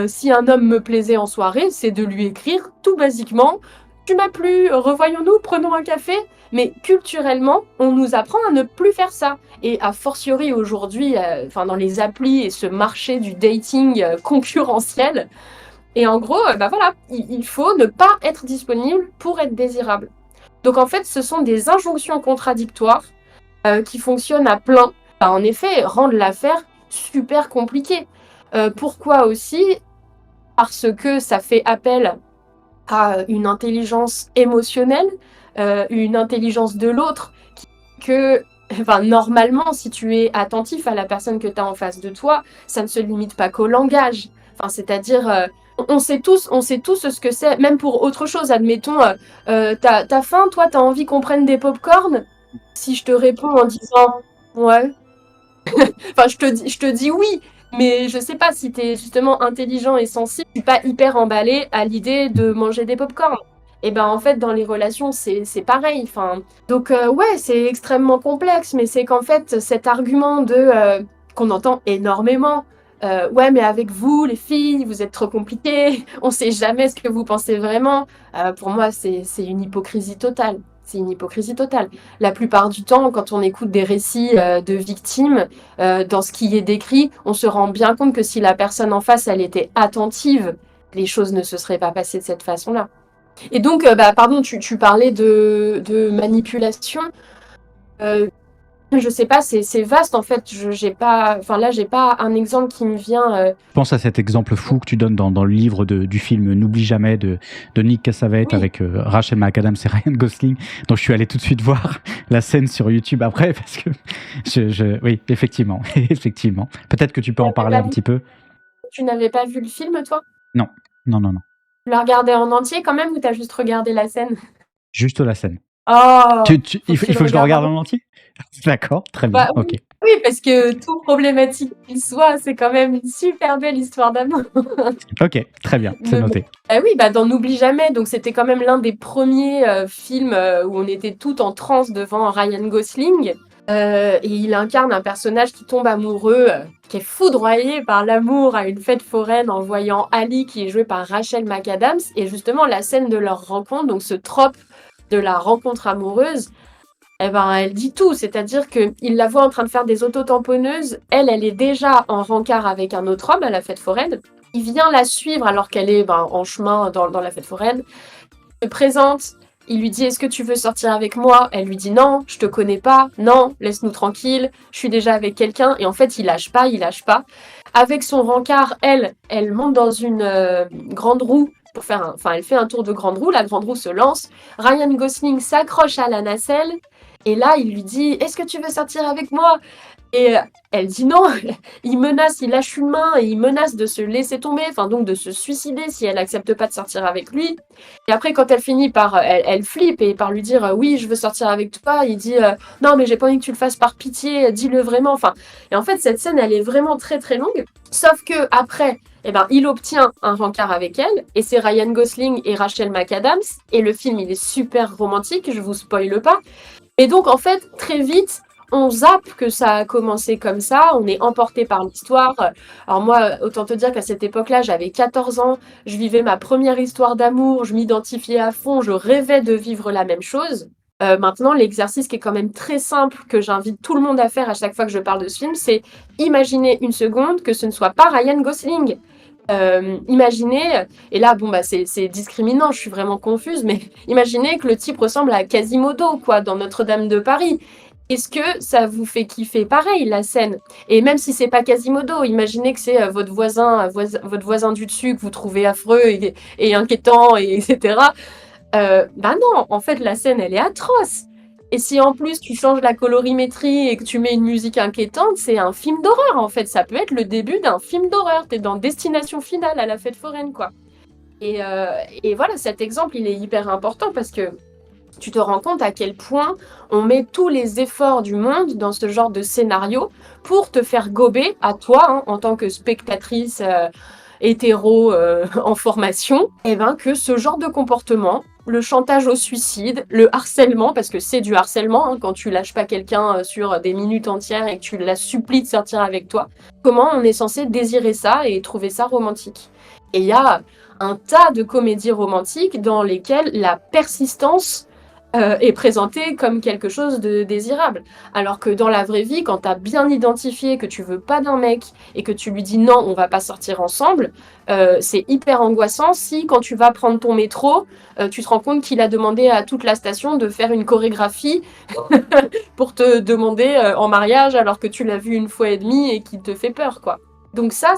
si un homme me plaisait en soirée, c'est de lui écrire tout basiquement: tu m'as plu, revoyons-nous, prenons un café. Mais culturellement, on nous apprend à ne plus faire ça. Et a fortiori aujourd'hui, dans les applis et ce marché du dating concurrentiel. Et en gros, bah voilà, il faut ne pas être disponible pour être désirable. Donc en fait, ce sont des injonctions contradictoires qui fonctionnent à plein. Bah, en effet, rendre l'affaire super compliquée. Pourquoi aussi? Parce que ça fait appel à une intelligence émotionnelle, une intelligence de l'autre, normalement, si tu es attentif à la personne que tu as en face de toi, ça ne se limite pas qu'au langage. C'est-à-dire, on sait tous ce que c'est, même pour autre chose. Admettons, t'as faim, toi, t'as envie qu'on prenne des pop-corn. Si je te réponds en disant ouais, je te dis oui, mais je sais pas si t'es justement intelligent et sensible, je suis pas hyper emballée à l'idée de manger des pop-corn. Et ben en fait, dans les relations, c'est pareil. Donc ouais, c'est extrêmement complexe, mais c'est qu'en fait, cet argument qu'on entend énormément. Ouais, mais avec vous, les filles, vous êtes trop compliquées, on sait jamais ce que vous pensez vraiment. Pour moi, c'est une hypocrisie totale. C'est une hypocrisie totale. La plupart du temps, quand on écoute des récits de victimes, dans ce qui est décrit, on se rend bien compte que si la personne en face, elle était attentive, les choses ne se seraient pas passées de cette façon-là. Et donc, pardon, tu parlais de manipulation. Je sais pas, c'est vaste en fait. J'ai pas un exemple qui me vient. Je pense à cet exemple fou que tu donnes dans le livre du film N'oublie jamais de Nick Cassavetes Oui. avec Rachel McAdams et Ryan Gosling. Donc je suis allé tout de suite voir la scène sur YouTube après parce que oui, effectivement, effectivement. Peut-être que tu peux en parler un petit peu. Tu n'avais pas vu le film, toi? Non. Tu l'as regardé en entier quand même ou t'as juste regardé la scène? Juste la scène. Oh, il faut que je le regarde en entier? D'accord, très bien, ok. Oui, parce que tout problématique qu'il soit, c'est quand même une super belle histoire d'amour. Ok, très bien, c'est noté. Oui, dans N'oublie jamais, donc c'était quand même l'un des premiers films où on était tout en transe devant Ryan Gosling. Et il incarne un personnage qui tombe amoureux, qui est foudroyé par l'amour à une fête foraine en voyant Ali, qui est joué par Rachel McAdams. Et justement, la scène de leur rencontre, donc ce trope de la rencontre amoureuse, elle dit tout. C'est-à-dire qu'il la voit en train de faire des autotamponneuses. Elle est déjà en rencard avec un autre homme à la fête foraine. Il vient la suivre alors qu'elle est en chemin dans la fête foraine. Il se présente. Il lui dit: est-ce que tu veux sortir avec moi? Elle lui dit: non, je te connais pas, non, laisse-nous tranquille, je suis déjà avec quelqu'un. Et en fait, il lâche pas. Avec son rencard, elle monte dans une grande roue pour elle fait un tour de grande roue. La grande roue se lance. Ryan Gosling s'accroche à la nacelle. Et là, il lui dit: est-ce que tu veux sortir avec moi? Et elle dit non. Il lâche une main et il menace de se laisser tomber, donc de se suicider si elle accepte pas de sortir avec lui. Et après, quand elle finit elle flippe et par lui dire oui, je veux sortir avec toi, il dit non, mais j'ai pas envie que tu le fasses par pitié, dis-le vraiment. Et en fait, cette scène, elle est vraiment très très longue. Sauf que après, il obtient un rencard avec elle, et c'est Ryan Gosling et Rachel McAdams. Et le film, il est super romantique, je vous spoile pas. Et donc, en fait, très vite, on zappe que ça a commencé comme ça, on est emporté par l'histoire. Alors moi, autant te dire qu'à cette époque-là, j'avais 14 ans, je vivais ma première histoire d'amour, je m'identifiais à fond, je rêvais de vivre la même chose. Maintenant, l'exercice qui est quand même très simple, que j'invite tout le monde à faire à chaque fois que je parle de ce film, c'est imaginer une seconde que ce ne soit pas Ryan Gosling. Imaginez, et là c'est discriminant, je suis vraiment confuse, mais imaginez que le type ressemble à Quasimodo dans Notre-Dame de Paris. Est-ce que ça vous fait kiffer pareil la scène? Et même si c'est pas Quasimodo, imaginez que c'est votre voisin du dessus que vous trouvez affreux et inquiétant, etc. Non, en fait la scène elle est atroce. Et si en plus tu changes la colorimétrie et que tu mets une musique inquiétante, c'est un film d'horreur en fait. Ça peut être le début d'un film d'horreur. T'es dans Destination Finale à la fête foraine, quoi. Et voilà, cet exemple, il est hyper important parce que tu te rends compte à quel point on met tous les efforts du monde dans ce genre de scénario pour te faire gober à toi, hein, en tant que spectatrice hétéro en formation, et ben que ce genre de comportement, le chantage au suicide, le harcèlement, parce que c'est du harcèlement, hein, quand tu lâches pas quelqu'un sur des minutes entières et que tu la supplies de sortir avec toi, comment on est censé désirer ça et trouver ça romantique. Et il y a un tas de comédies romantiques dans lesquelles la persistance est présentée comme quelque chose de désirable. Alors que dans la vraie vie, quand tu as bien identifié que tu veux pas d'un mec et que tu lui dis non, on va pas sortir ensemble, c'est hyper angoissant si quand tu vas prendre ton métro, tu te rends compte qu'il a demandé à toute la station de faire une chorégraphie pour te demander en mariage alors que tu l'as vu une fois et demie et qu'il te fait peur, quoi. Donc ça,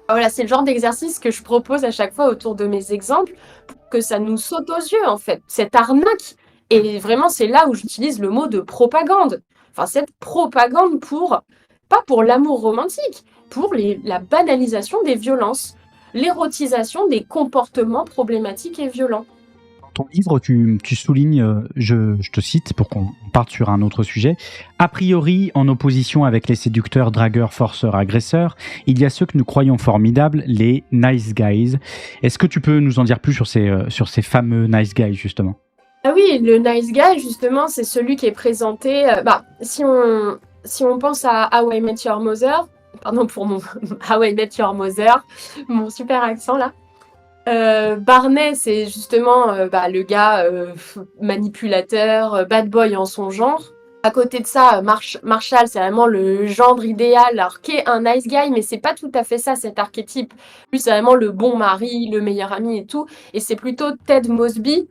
voilà, c'est le genre d'exercice que je propose à chaque fois autour de mes exemples pour que ça nous saute aux yeux, en fait. Cette arnaque. Et vraiment, c'est là où j'utilise le mot de propagande. Enfin, cette propagande pas pour l'amour romantique, pour la banalisation des violences, l'érotisation des comportements problématiques et violents. Ton livre, tu soulignes, je te cite pour qu'on parte sur un autre sujet, a priori, en opposition avec les séducteurs, dragueurs, forceurs, agresseurs, il y a ceux que nous croyons formidables, les nice guys. Est-ce que tu peux nous en dire plus sur ces fameux nice guys, justement? Ah oui, le nice guy, justement, c'est celui qui est présenté... si on pense à How I Met Your Mother, pardon pour mon How I Met Your Mother, mon super accent là, Barney, c'est justement le gars manipulateur, bad boy en son genre. À côté de ça, Marshall, c'est vraiment le gendre idéal, alors qu'est un nice guy, mais c'est pas tout à fait ça, cet archétype. Lui, c'est vraiment le bon mari, le meilleur ami et tout. Et c'est plutôt Ted Mosby,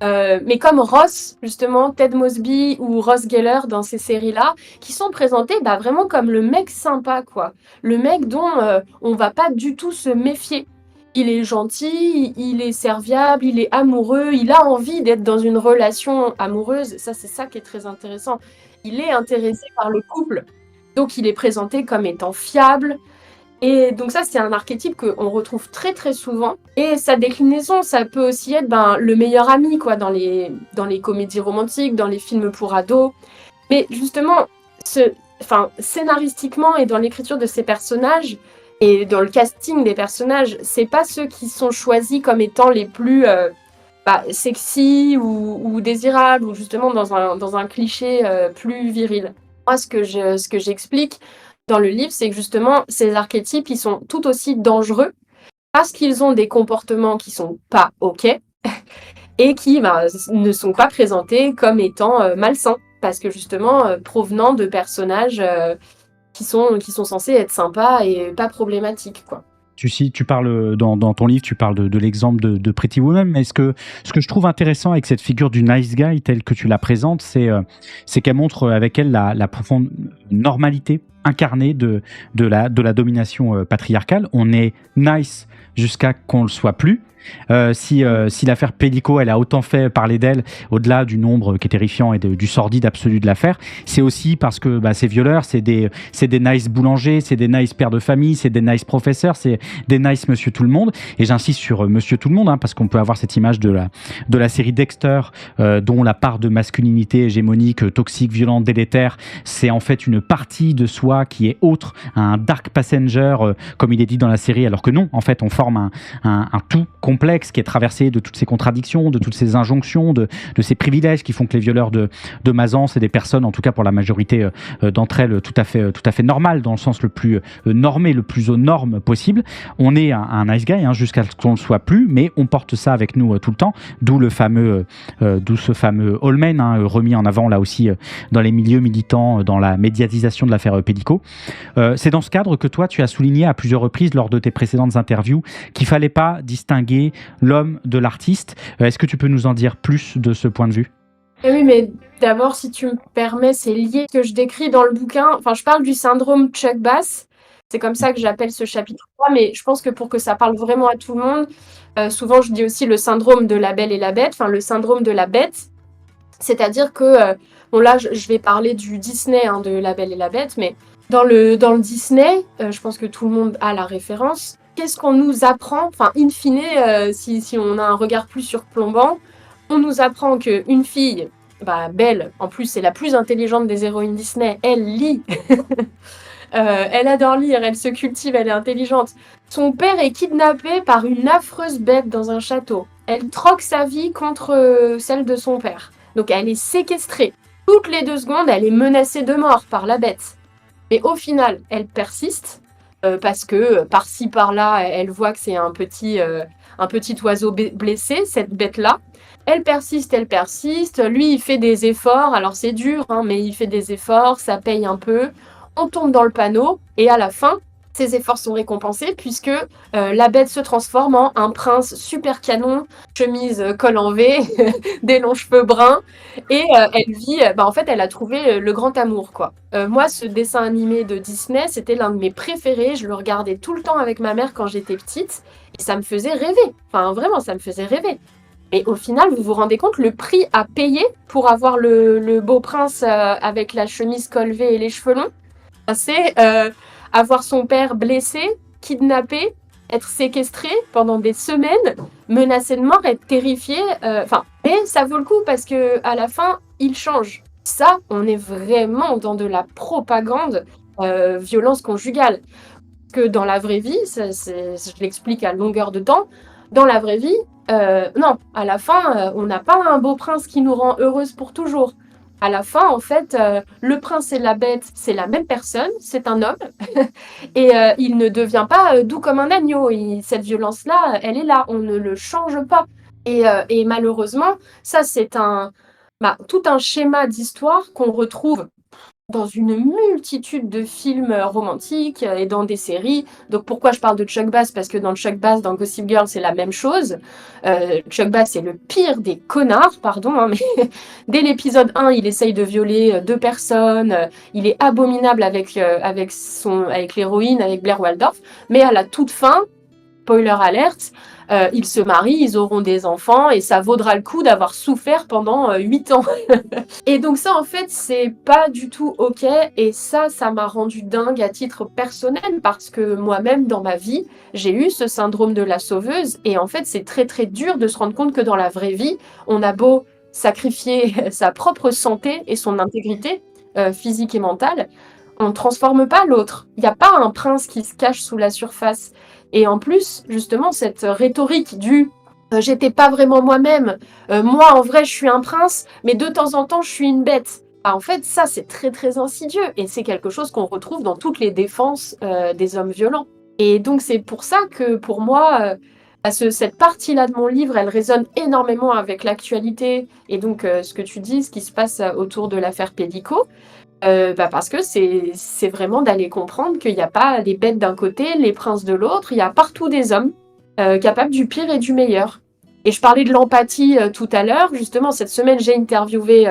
mais comme Ross, justement, Ted Mosby ou Ross Geller dans ces séries-là, qui sont présentés vraiment comme le mec sympa, quoi. Le mec dont on va pas du tout se méfier. Il est gentil, il est serviable, il est amoureux, il a envie d'être dans une relation amoureuse. Ça, c'est ça qui est très intéressant. Il est intéressé par le couple. Donc, il est présenté comme étant fiable. Et donc ça, c'est un archétype qu'on retrouve très très souvent. Et sa déclinaison, ça peut aussi être le meilleur ami, quoi, dans les comédies romantiques, dans les films pour ados. Mais justement, scénaristiquement et dans l'écriture de ces personnages, et dans le casting des personnages, c'est pas ceux qui sont choisis comme étant les plus sexy ou désirables, ou justement dans un cliché plus viril. Moi, ce que j'explique dans le livre, c'est que justement, ces archétypes, ils sont tout aussi dangereux parce qu'ils ont des comportements qui sont pas OK et qui ne sont pas présentés comme étant malsains, parce que justement, provenant de personnages qui sont censés être sympas et pas problématiques, quoi. Tu parles dans ton livre, tu parles de l'exemple de Pretty Woman, mais ce que je trouve intéressant avec cette figure du nice guy telle que tu la présentes, c'est qu'elle montre avec elle la profonde normalité incarnée de la domination patriarcale. On est nice jusqu'à qu'on le soit plus. Si l'affaire Pellico, elle a autant fait parler d'elle, au-delà du nombre qui est terrifiant et du sordide absolu de l'affaire, c'est aussi parce que ces violeurs, c'est des nice boulangers, c'est des nice pères de famille, c'est des nice professeurs, c'est des nice monsieur tout le monde. Et j'insiste sur monsieur tout le monde, hein, parce qu'on peut avoir cette image de la série Dexter, dont la part de masculinité hégémonique, toxique, violente, délétère, c'est en fait une partie de soi qui est autre, un dark passenger, comme il est dit dans la série, alors que non, en fait, on forme un tout complexe qui est traversé de toutes ces contradictions, de toutes ces injonctions, de ces privilèges qui font que les violeurs de Mazan, c'est des personnes, en tout cas pour la majorité d'entre elles, tout à fait normales, dans le sens le plus normé, le plus aux normes possible. On est un nice guy, hein, jusqu'à ce qu'on ne le soit plus, mais on porte ça avec nous tout le temps, d'où ce fameux Allman, hein, remis en avant là aussi dans les milieux militants, dans la médiatisation de l'affaire Pellico. C'est dans ce cadre que toi, tu as souligné à plusieurs reprises lors de tes précédentes interviews qu'il fallait pas distinguer l'homme de l'artiste. Est-ce que tu peux nous en dire plus de ce point de vue? Oui, mais d'abord, si tu me permets, c'est lié ce que je décris dans le bouquin. Enfin, je parle du syndrome Chuck Bass. C'est comme ça que j'appelle ce chapitre 3, mais je pense que pour que ça parle vraiment à tout le monde, souvent je dis aussi le syndrome de la belle et la bête, enfin le syndrome de la bête. C'est-à-dire que, bon là, je vais parler du Disney, hein, de La Belle et la Bête, mais dans le Disney, je pense que tout le monde a la référence. Qu'est-ce qu'on nous apprend? Enfin, in fine, si on a un regard plus surplombant, on nous apprend qu'une fille, bah, Belle, en plus, c'est la plus intelligente des héroïnes Disney, elle lit, elle adore lire, elle se cultive, elle est intelligente. Son père est kidnappé par une affreuse bête dans un château. Elle troque sa vie contre celle de son père. Donc elle est séquestrée. Toutes les 2 secondes, elle est menacée de mort par la bête. Mais au final, elle persiste parce que par-ci par-là, elle voit que c'est un petit oiseau blessé, cette bête-là. Elle persiste, elle persiste. Lui, il fait des efforts. Alors c'est dur, hein, mais il fait des efforts, ça paye un peu. On tombe dans le panneau et à la fin, ses efforts sont récompensés puisque la bête se transforme en un prince super canon, chemise col en V, des longs cheveux bruns et elle vit, en fait, elle a trouvé le grand amour, quoi. Moi, ce dessin animé de Disney, c'était l'un de mes préférés. Je le regardais tout le temps avec ma mère quand j'étais petite et ça me faisait rêver. Enfin, vraiment, ça me faisait rêver. Et au final, vous vous rendez compte le prix à payer pour avoir le beau prince avec la chemise col V et les cheveux longs? C'est avoir son père blessé, kidnappé, être séquestré pendant des semaines, menacé de mort, être terrifié. Mais ça vaut le coup parce que à la fin, il change. Ça, on est vraiment dans de la propagande violence conjugale. Que dans la vraie vie, je l'explique à longueur de temps, dans la vraie vie, non, à la fin, on n'a pas un beau prince qui nous rend heureuse pour toujours. À la fin, en fait, le prince et la bête, c'est la même personne, c'est un homme, et il ne devient pas doux comme un agneau. Cette violence-là, elle est là, on ne le change pas. Et malheureusement, ça, c'est tout un schéma d'histoire qu'on retrouve dans une multitude de films romantiques et dans des séries. Donc pourquoi je parle de Chuck Bass? Parce que dans Chuck Bass, dans Gossip Girl, c'est la même chose. Chuck Bass est le pire des connards, pardon, hein, mais dès l'épisode 1, il essaye de violer 2 personnes. Il est abominable avec l'héroïne, avec Blair Waldorf. Mais à la toute fin, spoiler alerte, ils se marient, ils auront des enfants et ça vaudra le coup d'avoir souffert pendant 8 ans. Et donc ça, en fait, c'est pas du tout OK et ça m'a rendu dingue à titre personnel parce que moi-même, dans ma vie, j'ai eu ce syndrome de la sauveuse et en fait, c'est très très dur de se rendre compte que dans la vraie vie, on a beau sacrifier sa propre santé et son intégrité physique et mentale, on ne transforme pas l'autre. Il n'y a pas un prince qui se cache sous la surface. Et en plus, justement, cette rhétorique du j'étais pas vraiment moi-même, moi en vrai je suis un prince, mais de temps en temps je suis une bête. En fait, ça c'est très très insidieux et c'est quelque chose qu'on retrouve dans toutes les défenses des hommes violents. Et donc c'est pour ça que pour moi, cette partie-là de mon livre, elle résonne énormément avec l'actualité et donc ce que tu dis, ce qui se passe autour de l'affaire Pellico. Parce que c'est vraiment d'aller comprendre qu'il n'y a pas les bêtes d'un côté, les princes de l'autre, il y a partout des hommes capables du pire et du meilleur. Et je parlais de l'empathie tout à l'heure. Justement, cette semaine, j'ai interviewé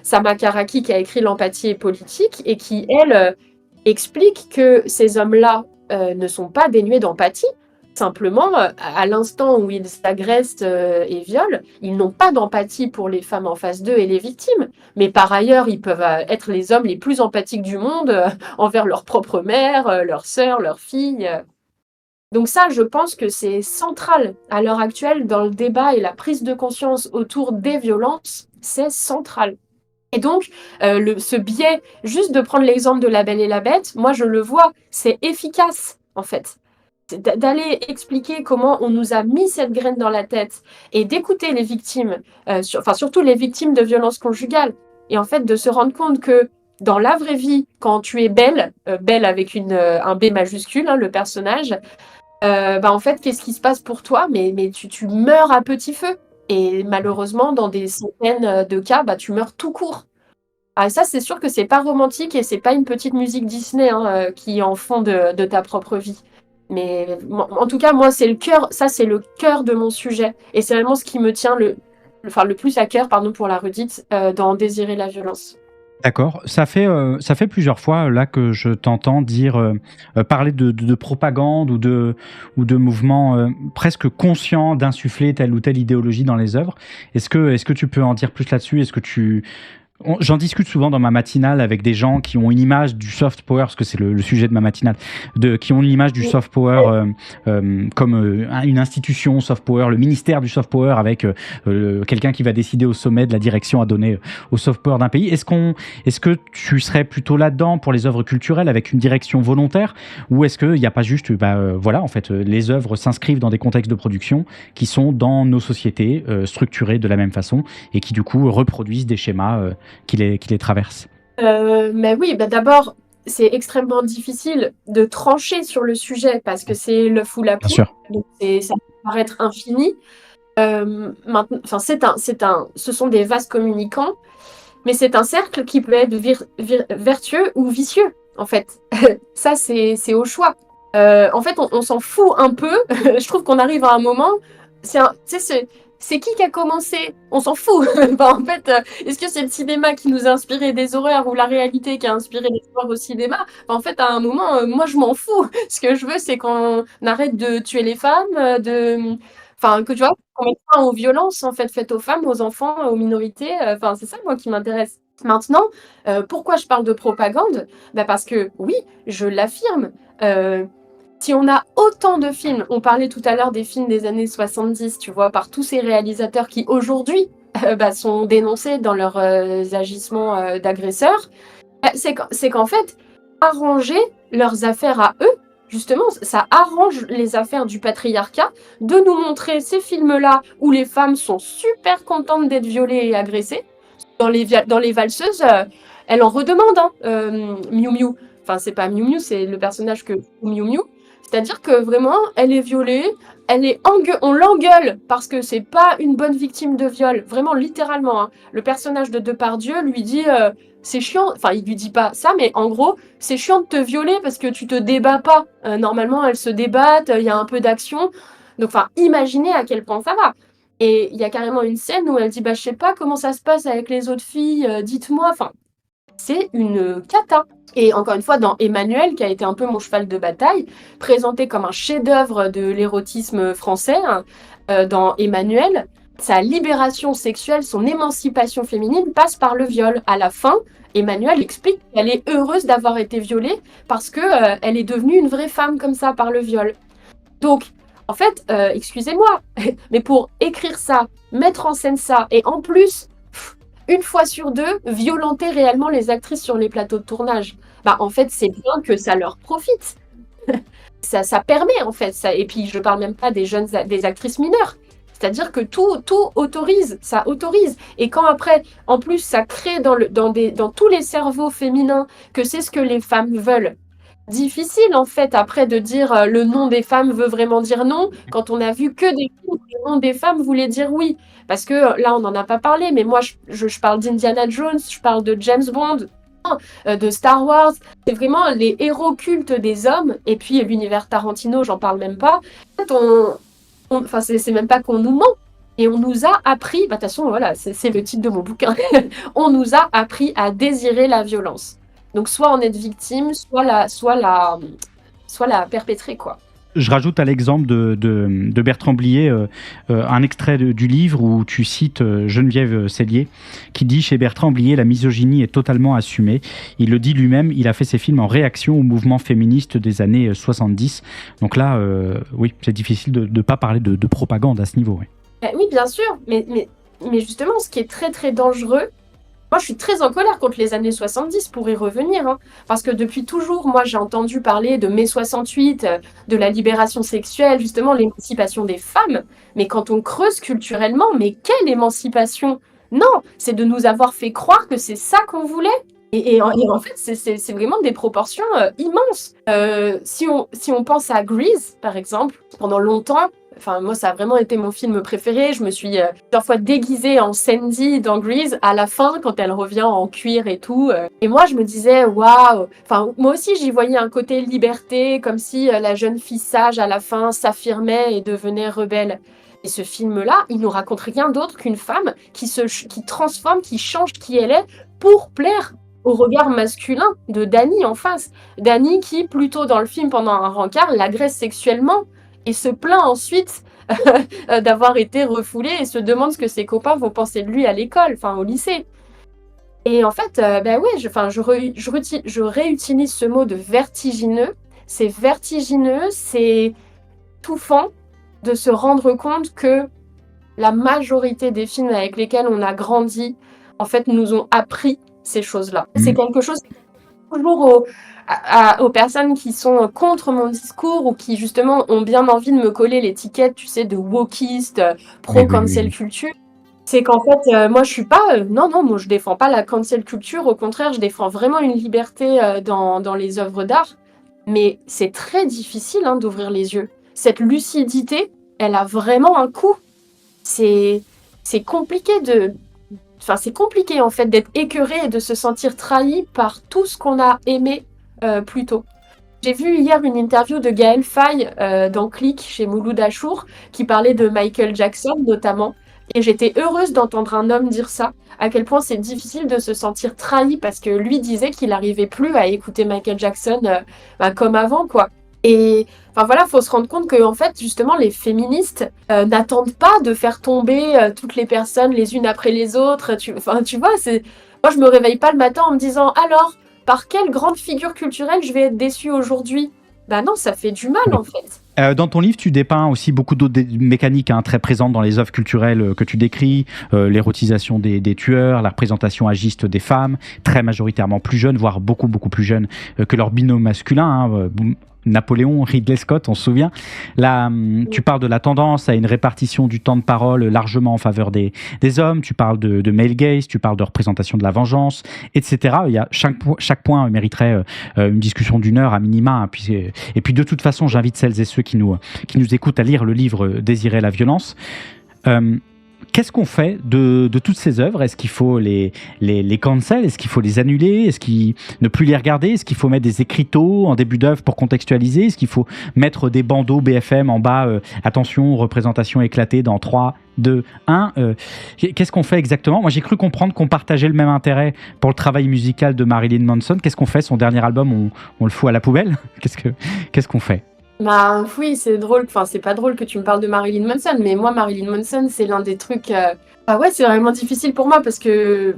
Sama Karaki qui a écrit L'empathie est politique et qui, elle, explique que ces hommes-là ne sont pas dénués d'empathie. Simplement, à l'instant où ils agressent et violent, ils n'ont pas d'empathie pour les femmes en face d'eux et les victimes. Mais par ailleurs, ils peuvent être les hommes les plus empathiques du monde envers leur propre mère, leurs sœurs, leurs filles. Donc ça, je pense que c'est central à l'heure actuelle dans le débat et la prise de conscience autour des violences, c'est central. Et donc, ce biais, juste de prendre l'exemple de La Belle et la Bête, moi je le vois, c'est efficace en fait. D'aller expliquer comment on nous a mis cette graine dans la tête et d'écouter les victimes, surtout les victimes de violences conjugales, et en fait de se rendre compte que dans la vraie vie, quand tu es belle, belle avec un B majuscule, hein, le personnage, en fait, qu'est-ce qui se passe pour toi? Mais tu meurs à petit feu. Et malheureusement, dans des centaines de cas, tu meurs tout court. Ah, ça, c'est sûr que c'est pas romantique et c'est pas une petite musique Disney hein, qui est en fond de ta propre vie. Mais en tout cas, moi, c'est le cœur, ça, c'est le cœur de mon sujet. Et c'est vraiment ce qui me tient le plus à cœur, pardon pour la redite, dans Désirer la violence. D'accord. Ça fait plusieurs fois là que je t'entends dire, parler de propagande ou de mouvements, presque conscients d'insuffler telle ou telle idéologie dans les œuvres. Est-ce que tu peux en dire plus là-dessus? Est-ce que tu J'en discute souvent dans ma matinale avec des gens qui ont une image du soft power, parce que c'est le sujet de ma matinale, qui ont une image du soft power comme une institution soft power, le ministère du soft power avec quelqu'un qui va décider au sommet de la direction à donner au soft power d'un pays. Est-ce que tu serais plutôt là-dedans pour les œuvres culturelles avec une direction volontaire, ou est-ce qu'il n'y a pas juste, voilà, en fait, les œuvres s'inscrivent dans des contextes de production qui sont dans nos sociétés structurées de la même façon et qui du coup reproduisent des schémas qui les traverse. Mais oui, d'abord, c'est extrêmement difficile de trancher sur le sujet parce que c'est l'œuf ou la Bien poule, sûr. donc ça peut paraître infini. Maintenant, enfin, ce sont des vases communicants, mais c'est un cercle qui peut être vertueux ou vicieux, en fait. Ça, c'est au choix. En fait, on s'en fout un peu. Je trouve qu'on arrive à un moment. Tu sais, c'est qui a commencé? On s'en fout. En fait, est-ce que c'est le cinéma qui nous a inspiré des horreurs ou la réalité qui a inspiré les horreurs au cinéma? En fait, à un moment, moi, je m'en fous. Ce que je veux, c'est qu'on arrête de tuer les femmes, enfin, que tu vois, qu'on mette fin aux violences en fait faites aux femmes, aux enfants, aux minorités. Enfin, c'est ça moi qui m'intéresse. Maintenant, pourquoi je parle de propagande? Parce que oui, je l'affirme. Si on a autant de films, on parlait tout à l'heure des films des années 70, tu vois, par tous ces réalisateurs qui aujourd'hui sont dénoncés dans leurs agissements d'agresseurs, c'est qu'en fait, arranger leurs affaires à eux, justement, ça arrange les affaires du patriarcat de nous montrer ces films-là où les femmes sont super contentes d'être violées et agressées. Dans les valseuses, elle en redemande, hein, Miu Miu. Enfin, c'est pas Miu Miu, c'est le personnage que Miu Miu. C'est-à-dire que vraiment, elle est violée, on l'engueule parce que c'est pas une bonne victime de viol, vraiment littéralement. Hein. Le personnage de Depardieu lui dit c'est chiant, enfin il lui dit pas ça, mais en gros c'est chiant de te violer parce que tu te débats pas. Normalement elles se débattent, il y a un peu d'action, donc enfin imaginez à quel point ça va. Et il y a carrément une scène où elle dit je sais pas comment ça se passe avec les autres filles, dites-moi, enfin c'est une cata. Et encore une fois, dans Emmanuel, qui a été un peu mon cheval de bataille, présenté comme un chef-d'œuvre de l'érotisme français, hein, dans Emmanuel, sa libération sexuelle, son émancipation féminine passe par le viol. À la fin, Emmanuel explique qu'elle est heureuse d'avoir été violée parce que elle est devenue une vraie femme comme ça par le viol. Donc, en fait, excusez-moi, mais pour écrire ça, mettre en scène ça, et en plus une fois sur deux, violenter réellement les actrices sur les plateaux de tournage. En fait, c'est bien que ça leur profite. Ça permet, en fait. Ça, et puis, je parle même pas des actrices mineures. C'est-à-dire que tout autorise, ça autorise. Et quand après, en plus, ça crée dans tous les cerveaux féminins que c'est ce que les femmes veulent. Difficile, en fait, après de dire le nom des femmes veut vraiment dire non, quand on a vu que des films où le nom des femmes voulait dire oui. Parce que là, on n'en a pas parlé, mais moi, je parle d'Indiana Jones, je parle de James Bond, de Star Wars. C'est vraiment les héros cultes des hommes. Et puis, l'univers Tarantino, j'en parle même pas. En fait, enfin, c'est même pas qu'on nous ment. Et on nous a appris, de toute façon, voilà, c'est le titre de mon bouquin, on nous a appris à désirer la violence. Donc, soit en être victime, soit la perpétrer, quoi. Je rajoute à l'exemple de Bertrand Blier un extrait du livre où tu cites Geneviève Cellier qui dit chez Bertrand Blier la misogynie est totalement assumée. Il le dit lui-même, il a fait ses films en réaction au mouvement féministe des années 70. Donc là, oui, c'est difficile de ne pas parler de propagande à ce niveau. Oui, Oui, bien sûr, mais justement, ce qui est très très dangereux, moi je suis très en colère contre les années 70 pour y revenir, hein, parce que depuis toujours, moi j'ai entendu parler de mai 68, de la libération sexuelle, justement l'émancipation des femmes, mais quand on creuse culturellement, mais quelle émancipation? Non, c'est de nous avoir fait croire que c'est ça qu'on voulait. Et en fait, c'est vraiment des proportions immenses. Si on pense à Grease, par exemple, pendant longtemps, enfin, moi, ça a vraiment été mon film préféré. Je me suis plusieurs fois déguisée en Sandy dans Grease à la fin, quand elle revient en cuir et tout. Et moi, je me disais, waouh! Enfin, moi aussi, j'y voyais un côté liberté, comme si la jeune fille sage, à la fin, s'affirmait et devenait rebelle. Et ce film-là, il nous raconte rien d'autre qu'une femme qui transforme, qui change qui elle est pour plaire au regard masculin de Danny en face. Danny qui, plus tôt dans le film, pendant un rencard, l'agresse sexuellement et se plaint ensuite d'avoir été refoulé et se demande ce que ses copains vont penser de lui à l'école, enfin au lycée. Et en fait, ben ouais, je réutilise ce mot de vertigineux. C'est vertigineux, c'est étouffant de se rendre compte que la majorité des films avec lesquels on a grandi, en fait, nous ont appris ces choses-là. C'est quelque chose qui toujours aux personnes qui sont contre mon discours ou qui justement ont bien envie de me coller l'étiquette, tu sais, de wokiste, pro-cancel culture. C'est qu'en fait, moi je suis pas, non, moi je défends pas la cancel culture, au contraire, je défends vraiment une liberté dans les œuvres d'art. Mais c'est très difficile d'ouvrir les yeux. Cette lucidité, elle a vraiment un coût. C'est compliqué c'est compliqué en fait d'être écœuré et de se sentir trahi par tout ce qu'on a aimé plus tôt. J'ai vu hier une interview de Gaël Faye dans Click chez Mouloud Achour qui parlait de Michael Jackson notamment. Et j'étais heureuse d'entendre un homme dire ça, à quel point c'est difficile de se sentir trahi parce que lui disait qu'il n'arrivait plus à écouter Michael Jackson comme avant, quoi. Et enfin voilà, faut se rendre compte que en fait justement les féministes n'attendent pas de faire tomber toutes les personnes les unes après les autres. Tu vois, moi je me réveille pas le matin en me disant alors par quelle grande figure culturelle je vais être déçue aujourd'hui. Bah non, ça fait du mal en fait. Dans ton livre, tu dépeins aussi beaucoup d'autres mécaniques très présentes dans les œuvres culturelles que tu décris, l'érotisation des tueurs, la représentation agiste des femmes, très majoritairement plus jeunes, voire beaucoup plus jeunes que leur binôme masculin. Napoléon, Ridley Scott, on se souvient. Là, tu parles de la tendance à une répartition du temps de parole largement en faveur des hommes, tu parles de male gaze, tu parles de représentation de la vengeance, etc. Il y a chaque point mériterait une discussion d'une heure à minima. Et puis de toute façon, j'invite celles et ceux qui nous écoutent à lire le livre Désirer la violence. Qu'est-ce qu'on fait de toutes ces œuvres? Est-ce qu'il faut les cancel? Est-ce qu'il faut les annuler? Est-ce qu'il ne plus les regarder? Est-ce qu'il faut mettre des écriteaux en début d'œuvre pour contextualiser? Est-ce qu'il faut mettre des bandeaux BFM en bas attention, représentation éclatée dans 3, 2, 1 Qu'est-ce qu'on fait exactement? Moi, j'ai cru comprendre qu'on partageait le même intérêt pour le travail musical de Marilyn Manson. Qu'est-ce qu'on fait? Son dernier album, on le fout à la poubelle? Qu'est-ce qu'on fait? Bah oui, c'est drôle, enfin c'est pas drôle que tu me parles de Marilyn Manson, mais moi Marilyn Manson c'est l'un des trucs... Ah ouais, c'est vraiment difficile pour moi parce que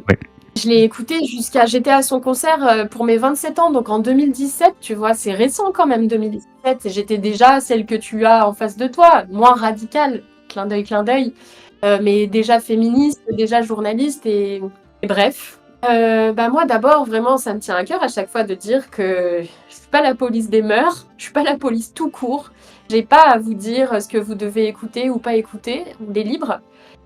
je l'ai écouté j'étais à son concert pour mes 27 ans, donc en 2017, tu vois, c'est récent quand même 2017, et j'étais déjà celle que tu as en face de toi, moins radicale, clin d'œil, mais déjà féministe, déjà journaliste, et bref. Moi d'abord vraiment ça me tient à cœur à chaque fois de dire que je suis pas la police des mœurs, je suis pas la police tout court, j'ai pas à vous dire ce que vous devez écouter ou pas écouter, on est libre.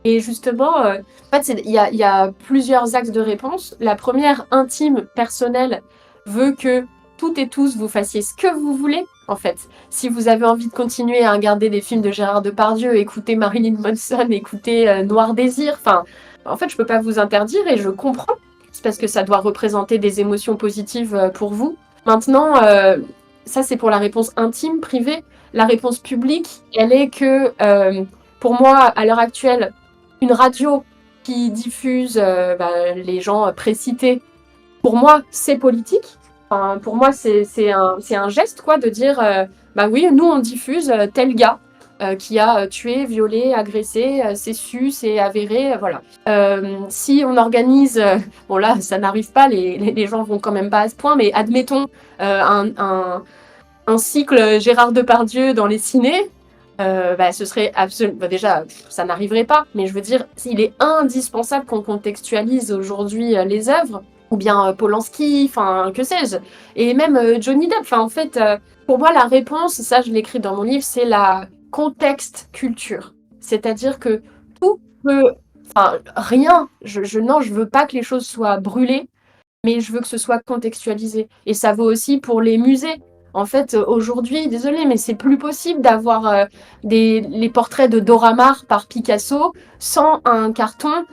Et justement, en fait il y a plusieurs axes de réponse. La première, intime, personnelle, veut que toutes et tous vous fassiez ce que vous voulez en fait. Si vous avez envie de continuer à regarder des films de Gérard Depardieu, écouter Marilyn Manson, écouter Noir Désir, enfin en fait je peux pas vous interdire et je comprends. C'est parce que ça doit représenter des émotions positives pour vous. Maintenant, ça c'est pour la réponse intime, privée. La réponse publique, elle est que, pour moi, à l'heure actuelle, une radio qui diffuse les gens précités, pour moi, c'est politique. Enfin, pour moi, c'est un geste quoi, de dire, oui, nous on diffuse tel gars. Qui a tué, violé, agressé, c'est su, c'est avéré, voilà. Si on organise, bon là ça n'arrive pas, les gens vont quand même pas à ce point, mais admettons un cycle Gérard Depardieu dans les cinés, ce serait absolument... déjà, ça n'arriverait pas, mais je veux dire, il est indispensable qu'on contextualise aujourd'hui les œuvres, ou bien Polanski, enfin, que sais-je, et même Johnny Depp, enfin, en fait, pour moi, la réponse, ça je l'écris dans mon livre, c'est la contexte culture. C'est-à-dire que tout peut... Enfin, rien, je veux pas que les choses soient brûlées, mais je veux que ce soit contextualisé. Et ça vaut aussi pour les musées. En fait, aujourd'hui, désolé, mais c'est plus possible d'avoir les portraits de Dora Maar par Picasso sans un carton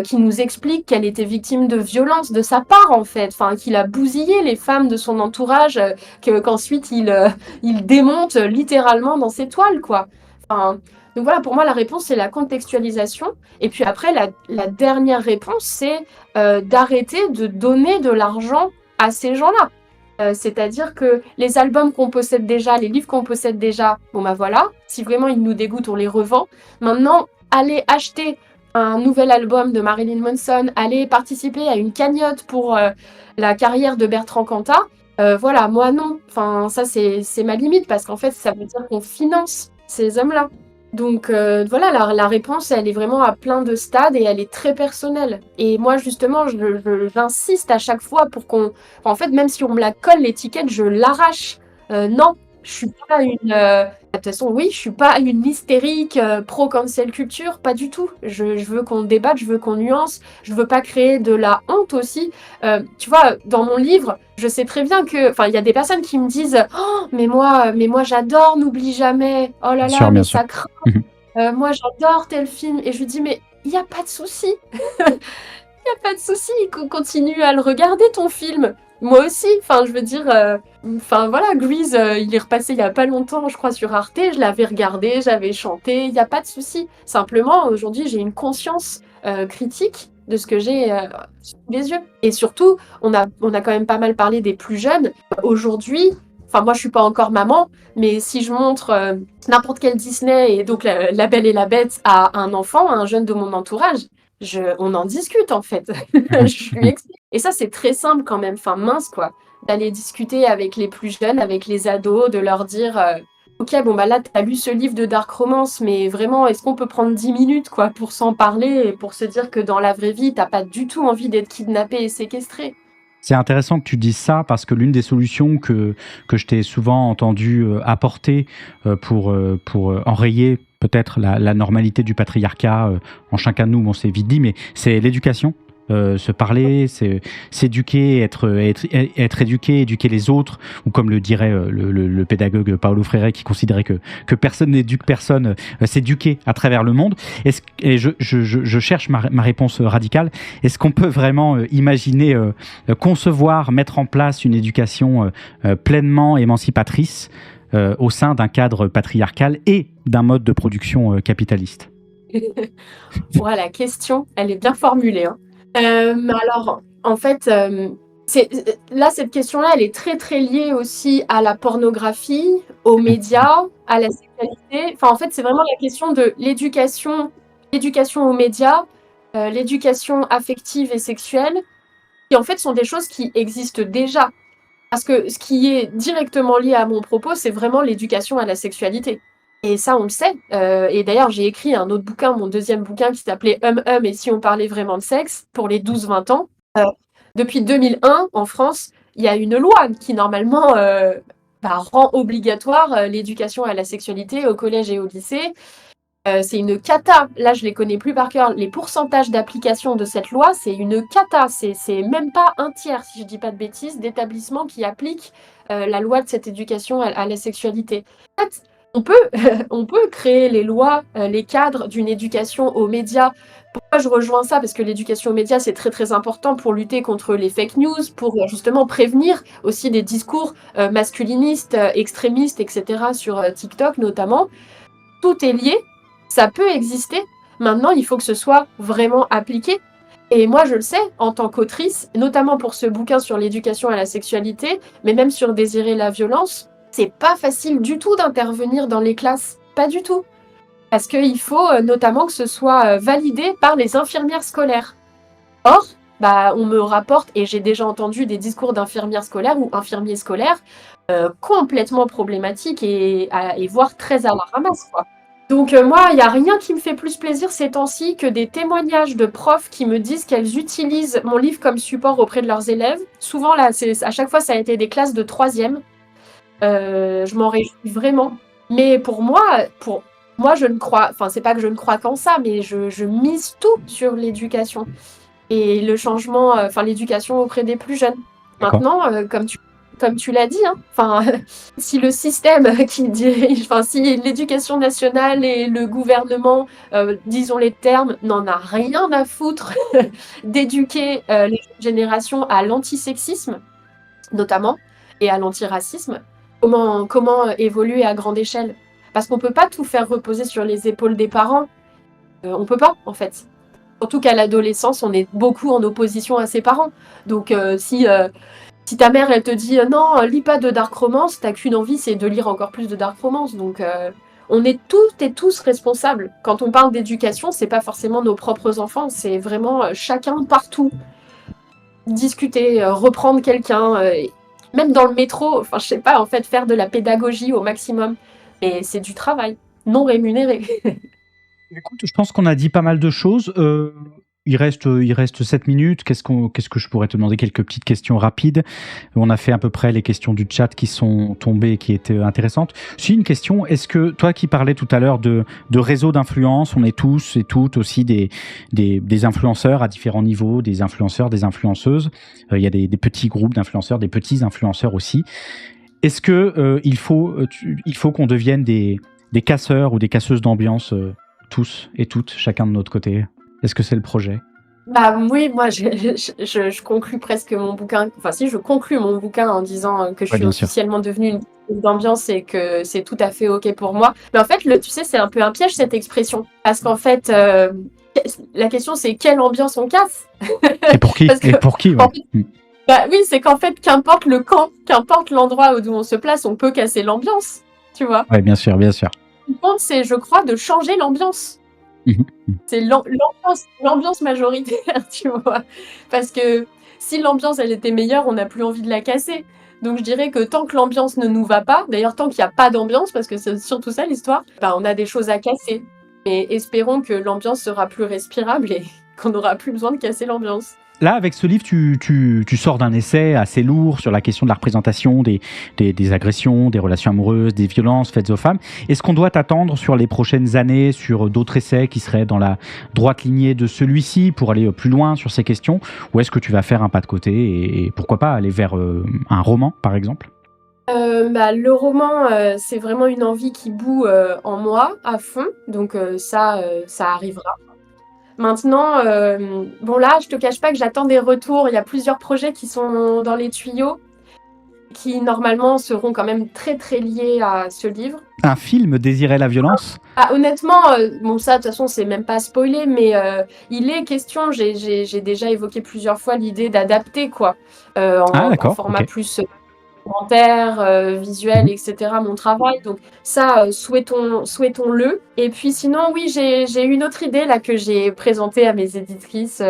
qui nous explique qu'elle était victime de violence de sa part, en fait. Enfin, qu'il a bousillé les femmes de son entourage, qu'ensuite il démonte littéralement dans ses toiles, quoi. Enfin, Donc voilà, pour moi, la réponse, c'est la contextualisation. Et puis après, la dernière réponse, c'est d'arrêter de donner de l'argent à ces gens-là. C'est-à-dire que les albums qu'on possède déjà, les livres qu'on possède déjà, bon bah voilà, si vraiment ils nous dégoûtent, on les revend. Maintenant, allez acheter un nouvel album de Marilyn Manson, allez participer à une cagnotte pour la carrière de Bertrand Cantat. Voilà, moi non. Enfin, ça c'est ma limite parce qu'en fait, ça veut dire qu'on finance ces hommes-là. Donc voilà, la réponse, elle est vraiment à plein de stades et elle est très personnelle. Et moi, justement, j'insiste à chaque fois pour qu'on... En fait, même si on me la colle, l'étiquette, je l'arrache. Non, je suis pas une... De toute façon, oui, je suis pas une hystérique pro-cancel culture, pas du tout. Je veux qu'on débatte, je veux qu'on nuance, je veux pas créer de la honte aussi. Tu vois, dans mon livre, je sais très bien que... Enfin, il y a des personnes qui me disent « Oh, mais moi j'adore N'oublie jamais. Oh là Bien là, sûr, mais bien sûr. ça craint. Mhm. Moi j'adore tel film. » Et je lui dis « Mais il n'y a pas de souci. Il n'y a pas de souci, continue à le regarder ton film. Moi aussi, enfin je veux dire, enfin voilà, Grease, il est repassé il y a pas longtemps, je crois, sur Arte, je l'avais regardé, j'avais chanté, il n'y a pas de souci. Simplement, aujourd'hui, j'ai une conscience critique de ce que j'ai sous les yeux. Et surtout, on a quand même pas mal parlé des plus jeunes. Aujourd'hui, enfin moi je suis pas encore maman, mais si je montre n'importe quel Disney et donc la Belle et la Bête à un enfant, à un jeune de mon entourage, on en discute en fait. Je lui explique. Et ça, c'est très simple quand même, enfin mince quoi, d'aller discuter avec les plus jeunes, avec les ados, de leur dire ok, bon bah là, t'as lu ce livre de dark romance, mais vraiment, est-ce qu'on peut prendre 10 minutes quoi pour s'en parler et pour se dire que dans la vraie vie, t'as pas du tout envie d'être kidnappé et séquestré. C'est intéressant que tu dises ça parce que l'une des solutions que je t'ai souvent entendu apporter pour enrayer peut-être la normalité du patriarcat en chacun de nous, on s'est vite dit, mais c'est l'éducation. Se parler, s'éduquer, être éduqué, éduquer les autres, ou comme le dirait le pédagogue Paulo Freire qui considérait que personne n'éduque personne, s'éduquer à travers le monde. Et je cherche ma réponse radicale. Est-ce qu'on peut vraiment imaginer, concevoir, mettre en place une éducation pleinement émancipatrice au sein d'un cadre patriarcal et d'un mode de production capitaliste? Voilà, la question, elle est bien formulée, hein. Alors, en fait, là, cette question-là, elle est très, très liée aussi à la pornographie, aux médias, à la sexualité. Enfin, en fait, c'est vraiment la question de l'éducation aux médias, l'éducation affective et sexuelle, qui en fait sont des choses qui existent déjà. Parce que ce qui est directement lié à mon propos, c'est vraiment l'éducation à la sexualité. Et ça, on le sait. Et d'ailleurs, j'ai écrit un autre bouquin, mon deuxième bouquin, qui s'appelait et si on parlait vraiment de sexe, pour les 12-20 ans. Depuis 2001, en France, il y a une loi qui, normalement, rend obligatoire l'éducation à la sexualité au collège et au lycée. C'est une cata. Là, je les connais plus par cœur. Les pourcentages d'application de cette loi, c'est une cata. C'est même pas un tiers, si je dis pas de bêtises, d'établissements qui appliquent la loi de cette éducation à la sexualité. En fait, on peut créer les lois, les cadres d'une éducation aux médias. Pourquoi je rejoins ça? Parce que l'éducation aux médias, c'est très très important pour lutter contre les fake news, pour justement prévenir aussi des discours masculinistes, extrémistes, etc. sur TikTok notamment. Tout est lié. Ça peut exister. Maintenant, il faut que ce soit vraiment appliqué. Et moi, je le sais, en tant qu'autrice, notamment pour ce bouquin sur l'éducation à la sexualité, mais même sur Désirer la violence, c'est pas facile du tout d'intervenir dans les classes. Pas du tout. Parce qu'il faut notamment que ce soit validé par les infirmières scolaires. Or, on me rapporte, et j'ai déjà entendu des discours d'infirmières scolaires ou infirmiers scolaires complètement problématiques et voire très à la ramasse, quoi. Donc moi, il n'y a rien qui me fait plus plaisir ces temps-ci que des témoignages de profs qui me disent qu'elles utilisent mon livre comme support auprès de leurs élèves. Souvent, là, à chaque fois, ça a été des classes de 3e. Je m'en réjouis vraiment. Mais pour moi, je ne crois... Enfin, c'est pas que je ne crois qu'en ça, mais je mise tout sur l'éducation. Et le changement... Enfin, l'éducation auprès des plus jeunes. D'accord. Maintenant, comme tu l'as dit, hein, enfin, si le système qui dirige, enfin, si l'éducation nationale et le gouvernement, disons les termes, n'en a rien à foutre d'éduquer les générations à l'antisexisme, notamment, et à l'antiracisme, comment évoluer à grande échelle? Parce qu'on peut pas tout faire reposer sur les épaules des parents. On peut pas, en fait. Surtout qu'à l'adolescence, on est beaucoup en opposition à ses parents. Donc, si ta mère, elle te dit non, lis pas de dark romance, t'as qu'une envie, c'est de lire encore plus de dark romance. Donc, on est toutes et tous responsables. Quand on parle d'éducation, c'est pas forcément nos propres enfants, c'est vraiment chacun partout. Discuter, reprendre quelqu'un, même dans le métro, enfin, je sais pas, en fait, faire de la pédagogie au maximum. Mais c'est du travail, non rémunéré. Écoute, je pense qu'on a dit pas mal de choses. Il reste 7 minutes. Qu'est-ce que je pourrais te demander? Quelques petites questions rapides. On a fait à peu près les questions du chat qui sont tombées, qui étaient intéressantes. Si, une question, est-ce que toi qui parlais tout à l'heure de réseaux d'influence, on est tous et toutes aussi des influenceurs à différents niveaux, des influenceurs, des influenceuses. Il y a des petits groupes d'influenceurs, des petits influenceurs aussi. Est-ce que il faut qu'on devienne des casseurs ou des casseuses d'ambiance, tous et toutes, chacun de notre côté? Est-ce que c'est le projet? Bah oui, moi je conclus presque mon bouquin, enfin si je conclus mon bouquin en disant que je Ouais, suis bien sûr. officiellement devenue une casseuse d'ambiance et que c'est tout à fait ok pour moi. Mais en fait, tu sais, c'est un peu un piège cette expression. Parce qu'en fait, la question c'est quelle ambiance on casse? Et pour qui? Parce que, Et pour qui, en ouais. fait, bah oui, c'est qu'en fait, qu'importe le camp, qu'importe l'endroit où on se place, on peut casser l'ambiance, tu vois. Ouais, bien sûr, bien sûr. Ce qui compte, c'est, je crois, de changer l'ambiance. Mhm. C'est l'ambiance majoritaire, tu vois. Parce que si l'ambiance, elle était meilleure, on n'a plus envie de la casser. Donc je dirais que tant que l'ambiance ne nous va pas, d'ailleurs tant qu'il n'y a pas d'ambiance, parce que c'est surtout ça l'histoire, bah, on a des choses à casser. Et espérons que l'ambiance sera plus respirable et qu'on n'aura plus besoin de casser l'ambiance. Là, avec ce livre, tu sors d'un essai assez lourd sur la question de la représentation des agressions, des relations amoureuses, des violences faites aux femmes. Est-ce qu'on doit t'attendre sur les prochaines années sur d'autres essais qui seraient dans la droite lignée de celui-ci pour aller plus loin sur ces questions? Ou est-ce que tu vas faire un pas de côté et pourquoi pas aller vers un roman, par exemple? Bah, le roman, c'est vraiment une envie qui bout en moi à fond, donc ça arrivera. Maintenant, bon là, je te cache pas que j'attends des retours. Il y a plusieurs projets qui sont dans les tuyaux, qui normalement seront quand même très très liés à ce livre. Un film, Désirer la violence? Ah, honnêtement, bon ça de toute façon c'est même pas spoilé, mais il est question, j'ai déjà évoqué plusieurs fois l'idée d'adapter quoi, Ah, en d'accord, format ok. plus documentaire, visuel, Mhm. etc. mon travail. Donc ça, souhaitons-le. Et puis sinon, oui, j'ai une autre idée là que j'ai présentée à mes éditrices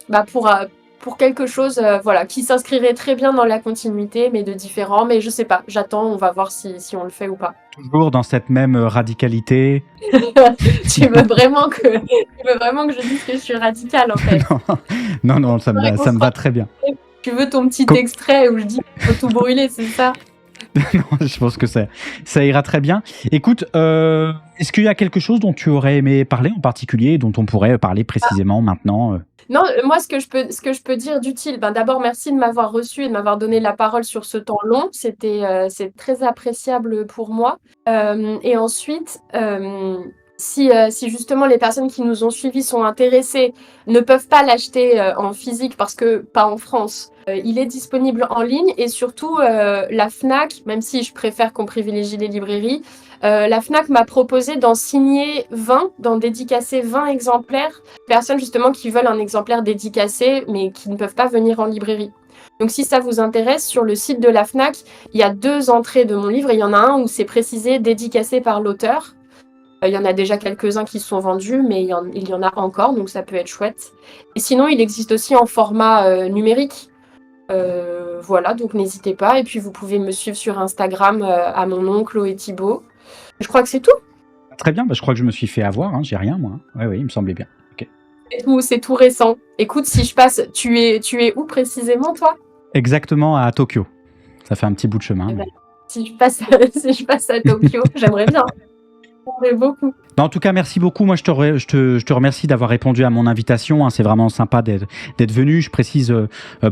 bah, pour quelque chose voilà, qui s'inscrirait très bien dans la continuité, mais de différent. Mais je sais pas, j'attends, on va voir si on le fait ou pas. Toujours dans cette même radicalité. Tu veux vraiment que je dise que je suis radicale en fait. Non, non, ça Faudrait qu'on me se va très bien. Tu veux ton petit Co- extrait où je dis faut tout brûler, c'est ça? Non, je pense que ça ira très bien. Écoute, est-ce qu'il y a quelque chose dont tu aurais aimé parler en particulier, dont on pourrait parler précisément maintenant? Non, moi, ce que je peux dire d'utile, ben, d'abord, merci de m'avoir reçu et de m'avoir donné la parole sur ce temps long. C'est très appréciable pour moi. Et ensuite, si justement les personnes qui nous ont suivis sont intéressées, ne peuvent pas l'acheter en physique parce que pas en France, il est disponible en ligne et surtout la Fnac, même si je préfère qu'on privilégie les librairies, la Fnac m'a proposé d'en signer 20, d'en dédicacer 20 exemplaires, personnes justement qui veulent un exemplaire dédicacé mais qui ne peuvent pas venir en librairie. Donc si ça vous intéresse, sur le site de la Fnac, il y a 2 entrées de mon livre et il y en a un où c'est précisé dédicacé par l'auteur. Il y en a déjà quelques-uns qui sont vendus, mais il y en a encore, donc ça peut être chouette. Et sinon, il existe aussi en format numérique. Voilà, donc n'hésitez pas. Et puis vous pouvez me suivre sur Instagram à mon nom, Chloé Thibault. Je crois que c'est tout. Très bien, bah, je crois que je me suis fait avoir, hein, j'ai rien moi. Oui, oui, il me semblait bien. Ok. C'est tout récent. Écoute, si je passe, tu es où précisément, toi? Exactement à Tokyo. Ça fait un petit bout de chemin. Eh ben, Mais... si je passe à Tokyo, j'aimerais bien. J'aimerais beaucoup. En tout cas, merci beaucoup. Moi, je te remercie d'avoir répondu à mon invitation. C'est vraiment sympa d'être venu. Je précise,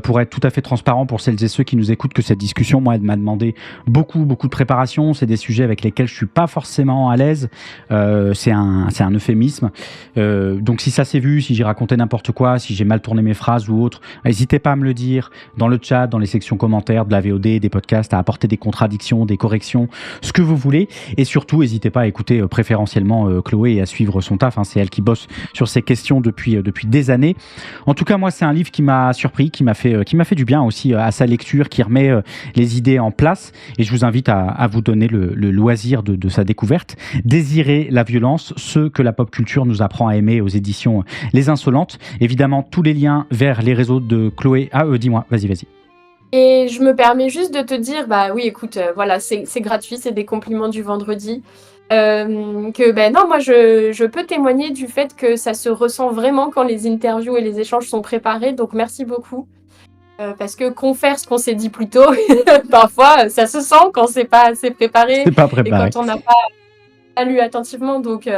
pour être tout à fait transparent pour celles et ceux qui nous écoutent, que cette discussion, moi, elle m'a demandé beaucoup de préparation. C'est des sujets avec lesquels je suis pas forcément à l'aise. C'est un euphémisme. Donc, si ça s'est vu, si j'ai raconté n'importe quoi, si j'ai mal tourné mes phrases ou autre, n'hésitez pas à me le dire dans le chat, dans les sections commentaires de la VOD, des podcasts, à apporter des contradictions, des corrections, ce que vous voulez. Et surtout, n'hésitez pas à écouter préférentiellement Chloé et à suivre son taf. C'est elle qui bosse sur ces questions depuis des années. En tout cas, moi, c'est un livre qui m'a surpris, qui m'a fait du bien aussi à sa lecture, qui remet les idées en place. Et je vous invite à vous donner le loisir de sa découverte. Désirer la violence, ce que la pop culture nous apprend à aimer, aux éditions Les Insolentes. Évidemment, tous les liens vers les réseaux de Chloé. Dis-moi, vas-y. Et je me permets juste de te dire, oui, écoute, voilà, c'est gratuit, c'est des compliments du vendredi. Non, moi je peux témoigner du fait que ça se ressent vraiment quand les interviews et les échanges sont préparés, donc merci beaucoup. Parce que confère ce qu'on s'est dit plus tôt, parfois ça se sent quand c'est pas assez préparé, C'est pas préparé. et quand on n'a pas lu attentivement, donc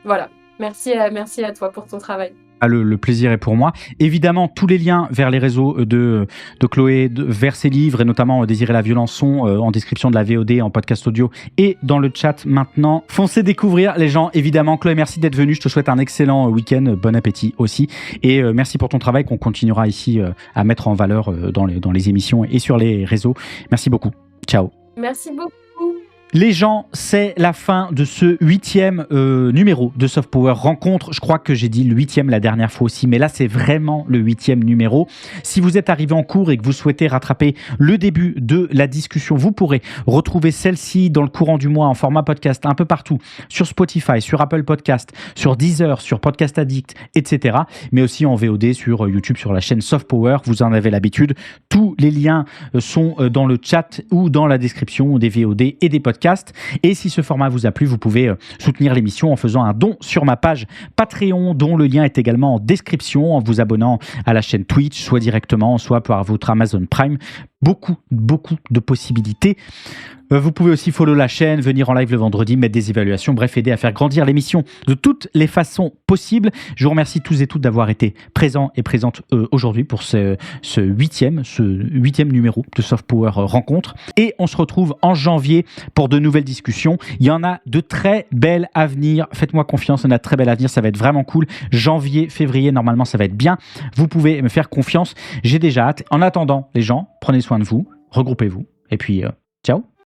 voilà, merci à toi pour ton travail. Le plaisir est pour moi. Évidemment, tous les liens vers les réseaux de Chloé, vers ses livres, et notamment Désirer la violence, sont en description de la VOD, en podcast audio et dans le chat maintenant. Foncez découvrir les gens, évidemment. Chloé, merci d'être venue. Je te souhaite un excellent week-end. Bon appétit aussi. Et merci pour ton travail qu'on continuera ici à mettre en valeur dans les émissions et sur les réseaux. Merci beaucoup. Ciao. Merci beaucoup. Les gens, c'est la fin de ce 8e numéro de Soft Power Rencontre. Je crois que j'ai dit le 8e la dernière fois aussi, mais là, c'est vraiment le 8e numéro. Si vous êtes arrivé en cours et que vous souhaitez rattraper le début de la discussion, vous pourrez retrouver celle-ci dans le courant du mois en format podcast un peu partout, sur Spotify, sur Apple Podcast, sur Deezer, sur Podcast Addict, etc. Mais aussi en VOD sur YouTube, sur la chaîne Soft Power. Vous en avez l'habitude. Tous les liens sont dans le chat ou dans la description des VOD et des podcasts. Et si ce format vous a plu, vous pouvez soutenir l'émission en faisant un don sur ma page Patreon, dont le lien est également en description, en vous abonnant à la chaîne Twitch, soit directement, soit par votre Amazon Prime. Beaucoup de possibilités. Vous pouvez aussi follow la chaîne, venir en live le vendredi, mettre des évaluations, bref, aider à faire grandir l'émission de toutes les façons possibles. Je vous remercie tous et toutes d'avoir été présents et présentes aujourd'hui pour ce 8e numéro de Soft Power Rencontre. Et on se retrouve en janvier pour de nouvelles discussions. Il y en a de très belles à venir. Faites-moi confiance, il y en a de très belles à venir. Ça va être vraiment cool. Janvier, février, normalement, ça va être bien. Vous pouvez me faire confiance. J'ai déjà hâte. En attendant, les gens, prenez soin de vous, regroupez-vous. Et puis, ciao.